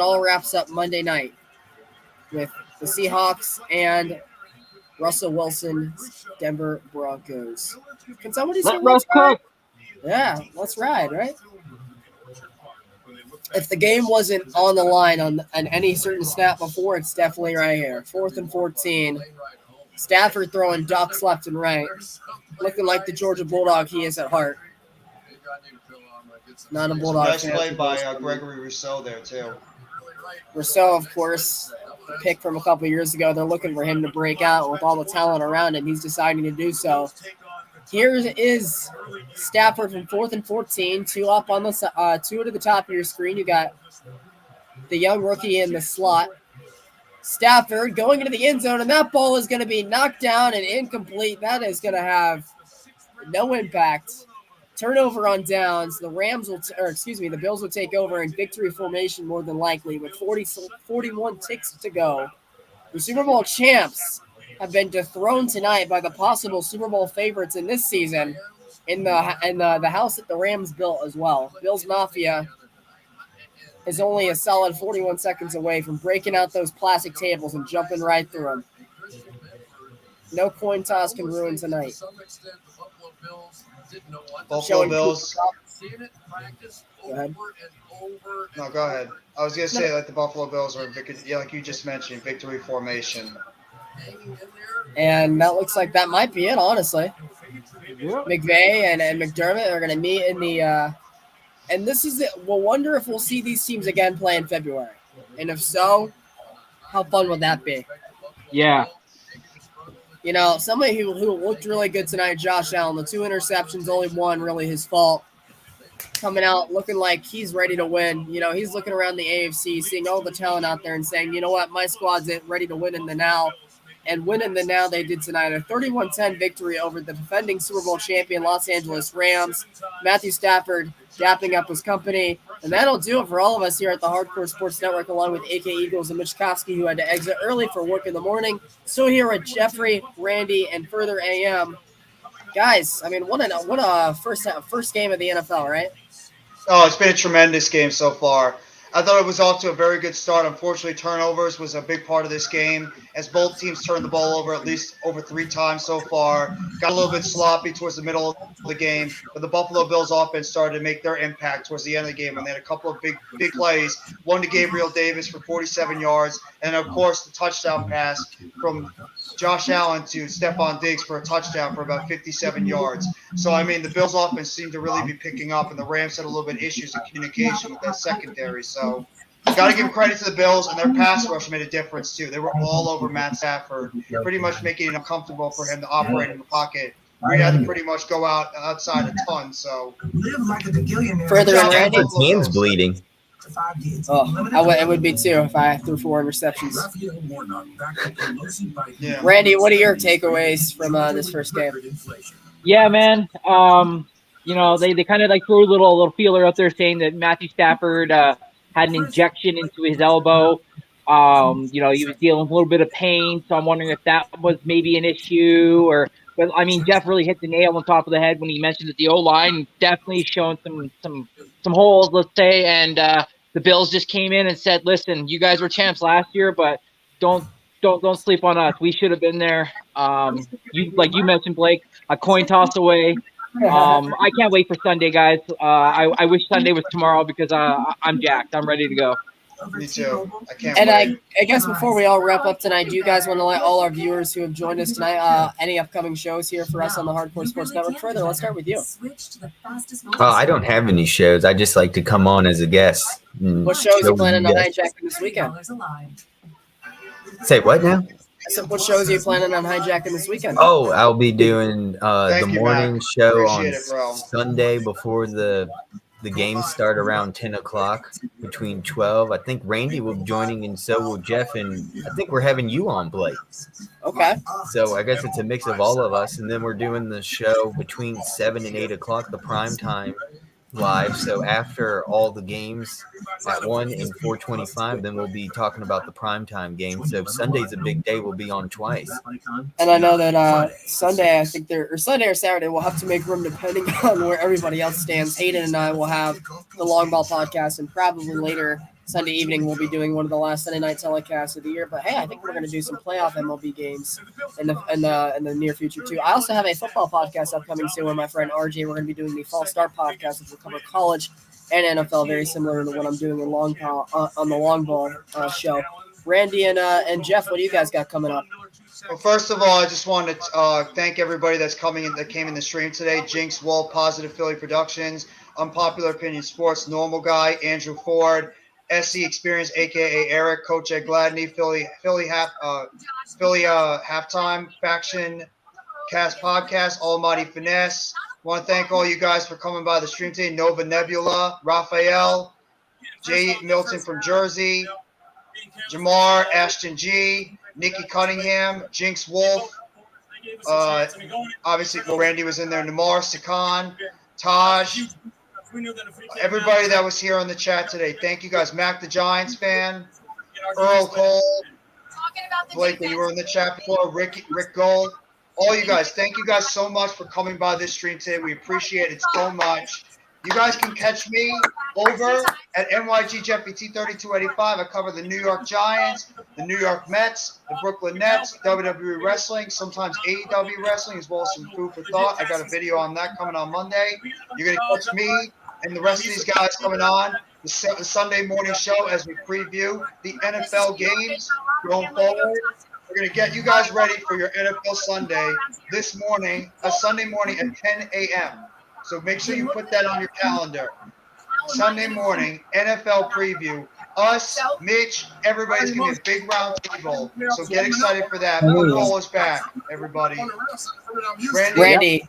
all wraps up Monday night with the Seahawks and Russell Wilson's Denver Broncos. Can somebody say let's ride? Yeah, let's ride, right? If the game wasn't on the line on any certain snap before, it's definitely right here. 4th and 14. Stafford throwing ducks left and right. Looking like the Georgia Bulldog he is at heart. Not a Bulldog. Nice play by Gregory Rousseau there, too. Rousseau, of course, pick from a couple years ago. They're looking for him to break out with all the talent around him. He's deciding to do so. Here is Stafford from 4th and 14, 2 up on the 2 to the top of your screen. You got the young rookie in the slot. Stafford going into the end zone, and that ball is going to be knocked down and incomplete. That is going to have no impact. Turnover on downs. The the Bills will take over in victory formation more than likely with 41 ticks to go. The Super Bowl champs have been dethroned tonight by the possible Super Bowl favorites in this season in the house that the Rams built as well. Bills Mafia is only a solid 41 seconds away from breaking out those plastic tables and jumping right through them. No coin toss can ruin tonight. Buffalo Bills. Go ahead. No, go ahead. I was gonna say the Buffalo Bills are like you just mentioned, victory formation. And that looks like that might be it, honestly. McVay and McDermott are going to meet in the and this is it. We'll wonder if we'll see these teams again play in February. And if so, how fun would that be? Yeah. You know, somebody who looked really good tonight, Josh Allen, the 2 interceptions, only one really his fault. Coming out looking like he's ready to win. You know, he's looking around the AFC, seeing all the talent out there and saying, you know what, my squad's ready to win in the now. And win in the now they did tonight. A 31-10 victory over the defending Super Bowl champion Los Angeles Rams. Matthew Stafford dapping up his company. And that'll do it for all of us here at the Hardcore Sports Network, along with AK Eagles and Mitch Kofsky, who had to exit early for work in the morning. Still here with Jeffrey, Randy, and Further AM. Guys, I mean, what a first game of the NFL, right? Oh, it's been a tremendous game so far. I thought it was off to a very good start. Unfortunately, turnovers was a big part of this game, as both teams turned the ball over at least over 3 times so far. Got a little bit sloppy towards the middle of the game, but the Buffalo Bills offense started to make their impact towards the end of the game, and they had a couple of big plays. One to Gabriel Davis for 47 yards, and of course the touchdown pass from Josh Allen to Stephon Diggs for a touchdown for about 57 yards. So, I mean, the Bills offense seemed to really be picking up, and the Rams had a little bit of issues in communication with that secondary. So, got to give credit to the Bills, and their pass rush made a difference, too. They were all over Matt Stafford, pretty much making it uncomfortable for him to operate in the pocket. We had to pretty much go outside a ton. So, Further, Stafford's hand's bleeding. Oh, it would be too if I threw 4 interceptions. Yeah. Randy, what are your takeaways from this first game? Yeah, man. You know, they kind of like threw a little feeler up there saying that Matthew Stafford had an injection into his elbow. You know, he was dealing with a little bit of pain, so I'm wondering if that was maybe an issue but I mean, Jeff really hit the nail on top of the head when he mentioned that the O-line definitely showing some holes, let's say, and the Bills just came in and said, "Listen, you guys were champs last year, but don't sleep on us. We should have been there." You mentioned, Blake, a coin toss away. I can't wait for Sunday, guys. I wish Sunday was tomorrow because I'm jacked. I'm ready to go. Me too. I can't and wait. I guess before we all wrap up tonight, do you guys want to let all our viewers who have joined us tonight any upcoming shows here for us on the Hardcore Sports Network? Further, let's start with you. I don't have any shows. I just like to come on as a guest. What shows are you planning on hijacking this weekend? Say what now? I said, what shows are you planning on hijacking this weekend? Oh, I'll be doing the morning show Appreciate on Sunday before the games start around 10 o'clock between 12. I think Randy will be joining, and so will Jeff, and I think we're having you on, Blake. Okay. So I guess it's a mix of all of us, and then we're doing the show between 7 and 8 o'clock, the prime time live. So after all the games at 1 and 4:25, then we'll be talking about the primetime game. So Sunday's a big day. We'll be on twice. And I know that Sunday, I think Sunday or Saturday, we'll have to make room depending on where everybody else stands. Hayden and I will have the Long Ball podcast, and probably later Sunday evening we'll be doing one of the last Sunday night telecasts of the year. But hey, I think we're going to do some playoff MLB games in the near future too. I also have a football podcast upcoming soon with my friend RJ. We're going to be doing the Fall Start podcast, which will cover college and NFL, very similar to what I'm doing in on the Long Ball show. Randy and Jeff, what do you guys got coming up? Well, first of all, I just want to thank everybody that came in the stream today. Jinx, Wolf, Positive Philly Productions, Unpopular Opinion Sports, Normal Guy, Andrew Ford, SC Experience, aka Eric, Coach Ed Gladney, Philly Halftime, Faction Cast Podcast, Almighty Finesse. Want to thank all you guys for coming by the stream today. Nova Nebula, Raphael, Jay Milton from Jersey, Jamar, Ashton G, Nikki Cunningham, Jinx Wolf. Obviously, Randy was in there. Namar, Sakan, Taj. Everybody that was here on the chat today, thank you guys. Mac the Giants fan, Earl Cole, Blake, you were in the chat before, Rick Gold, all you guys, thank you guys so much for coming by this stream today. We appreciate it so much. You guys can catch me over at NYGJFBT3285. I cover the New York Giants, the New York Mets, the Brooklyn Nets, WWE Wrestling, sometimes AEW Wrestling, as well as some food for thought. I got a video on that coming on Monday. You're going to catch me and the rest of these guys coming on the Sunday morning show as we preview the NFL games going forward. We're going to get you guys ready for your NFL Sunday this morning, Sunday morning at 10 a.m. So make sure you put that on your calendar. Sunday morning, NFL preview. Us, Mitch, everybody's going to be a big round table. So get excited for that. Football is back, everybody. Randy.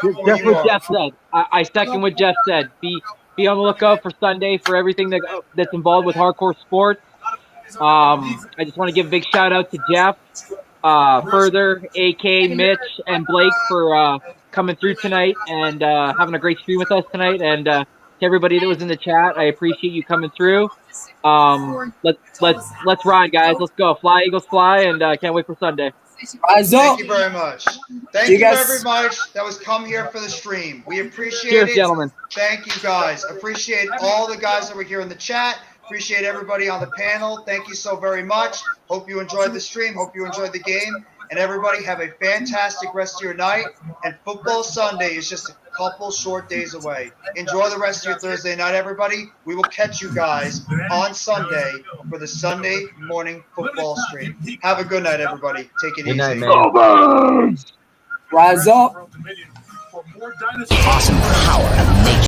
Just what Jeff said. I second what Jeff said. Be on the lookout for Sunday for everything that's involved with hardcore sports. I just want to give a big shout out to Jeff, Further, AK, Mitch, and Blake for coming through tonight and having a great stream with us tonight. And to everybody that was in the chat, I appreciate you coming through. Let's ride, guys. Let's go. Fly, Eagles, fly, and can't wait for Sunday. Thank you very much. Thank you very much that was come here for the stream. We appreciate it. Cheers, gentlemen. Thank you, guys. Appreciate all the guys that were here in the chat. Appreciate everybody on the panel. Thank you so very much. Hope you enjoyed the stream. Hope you enjoyed the game. And everybody have a fantastic rest of your night. And Football Sunday is just a couple short days away. Enjoy the rest of your Thursday night, everybody. We will catch you guys on Sunday for the Sunday morning football stream. Have a good night, everybody. Take it easy. Good night, man. Rise up. Awesome power of nature.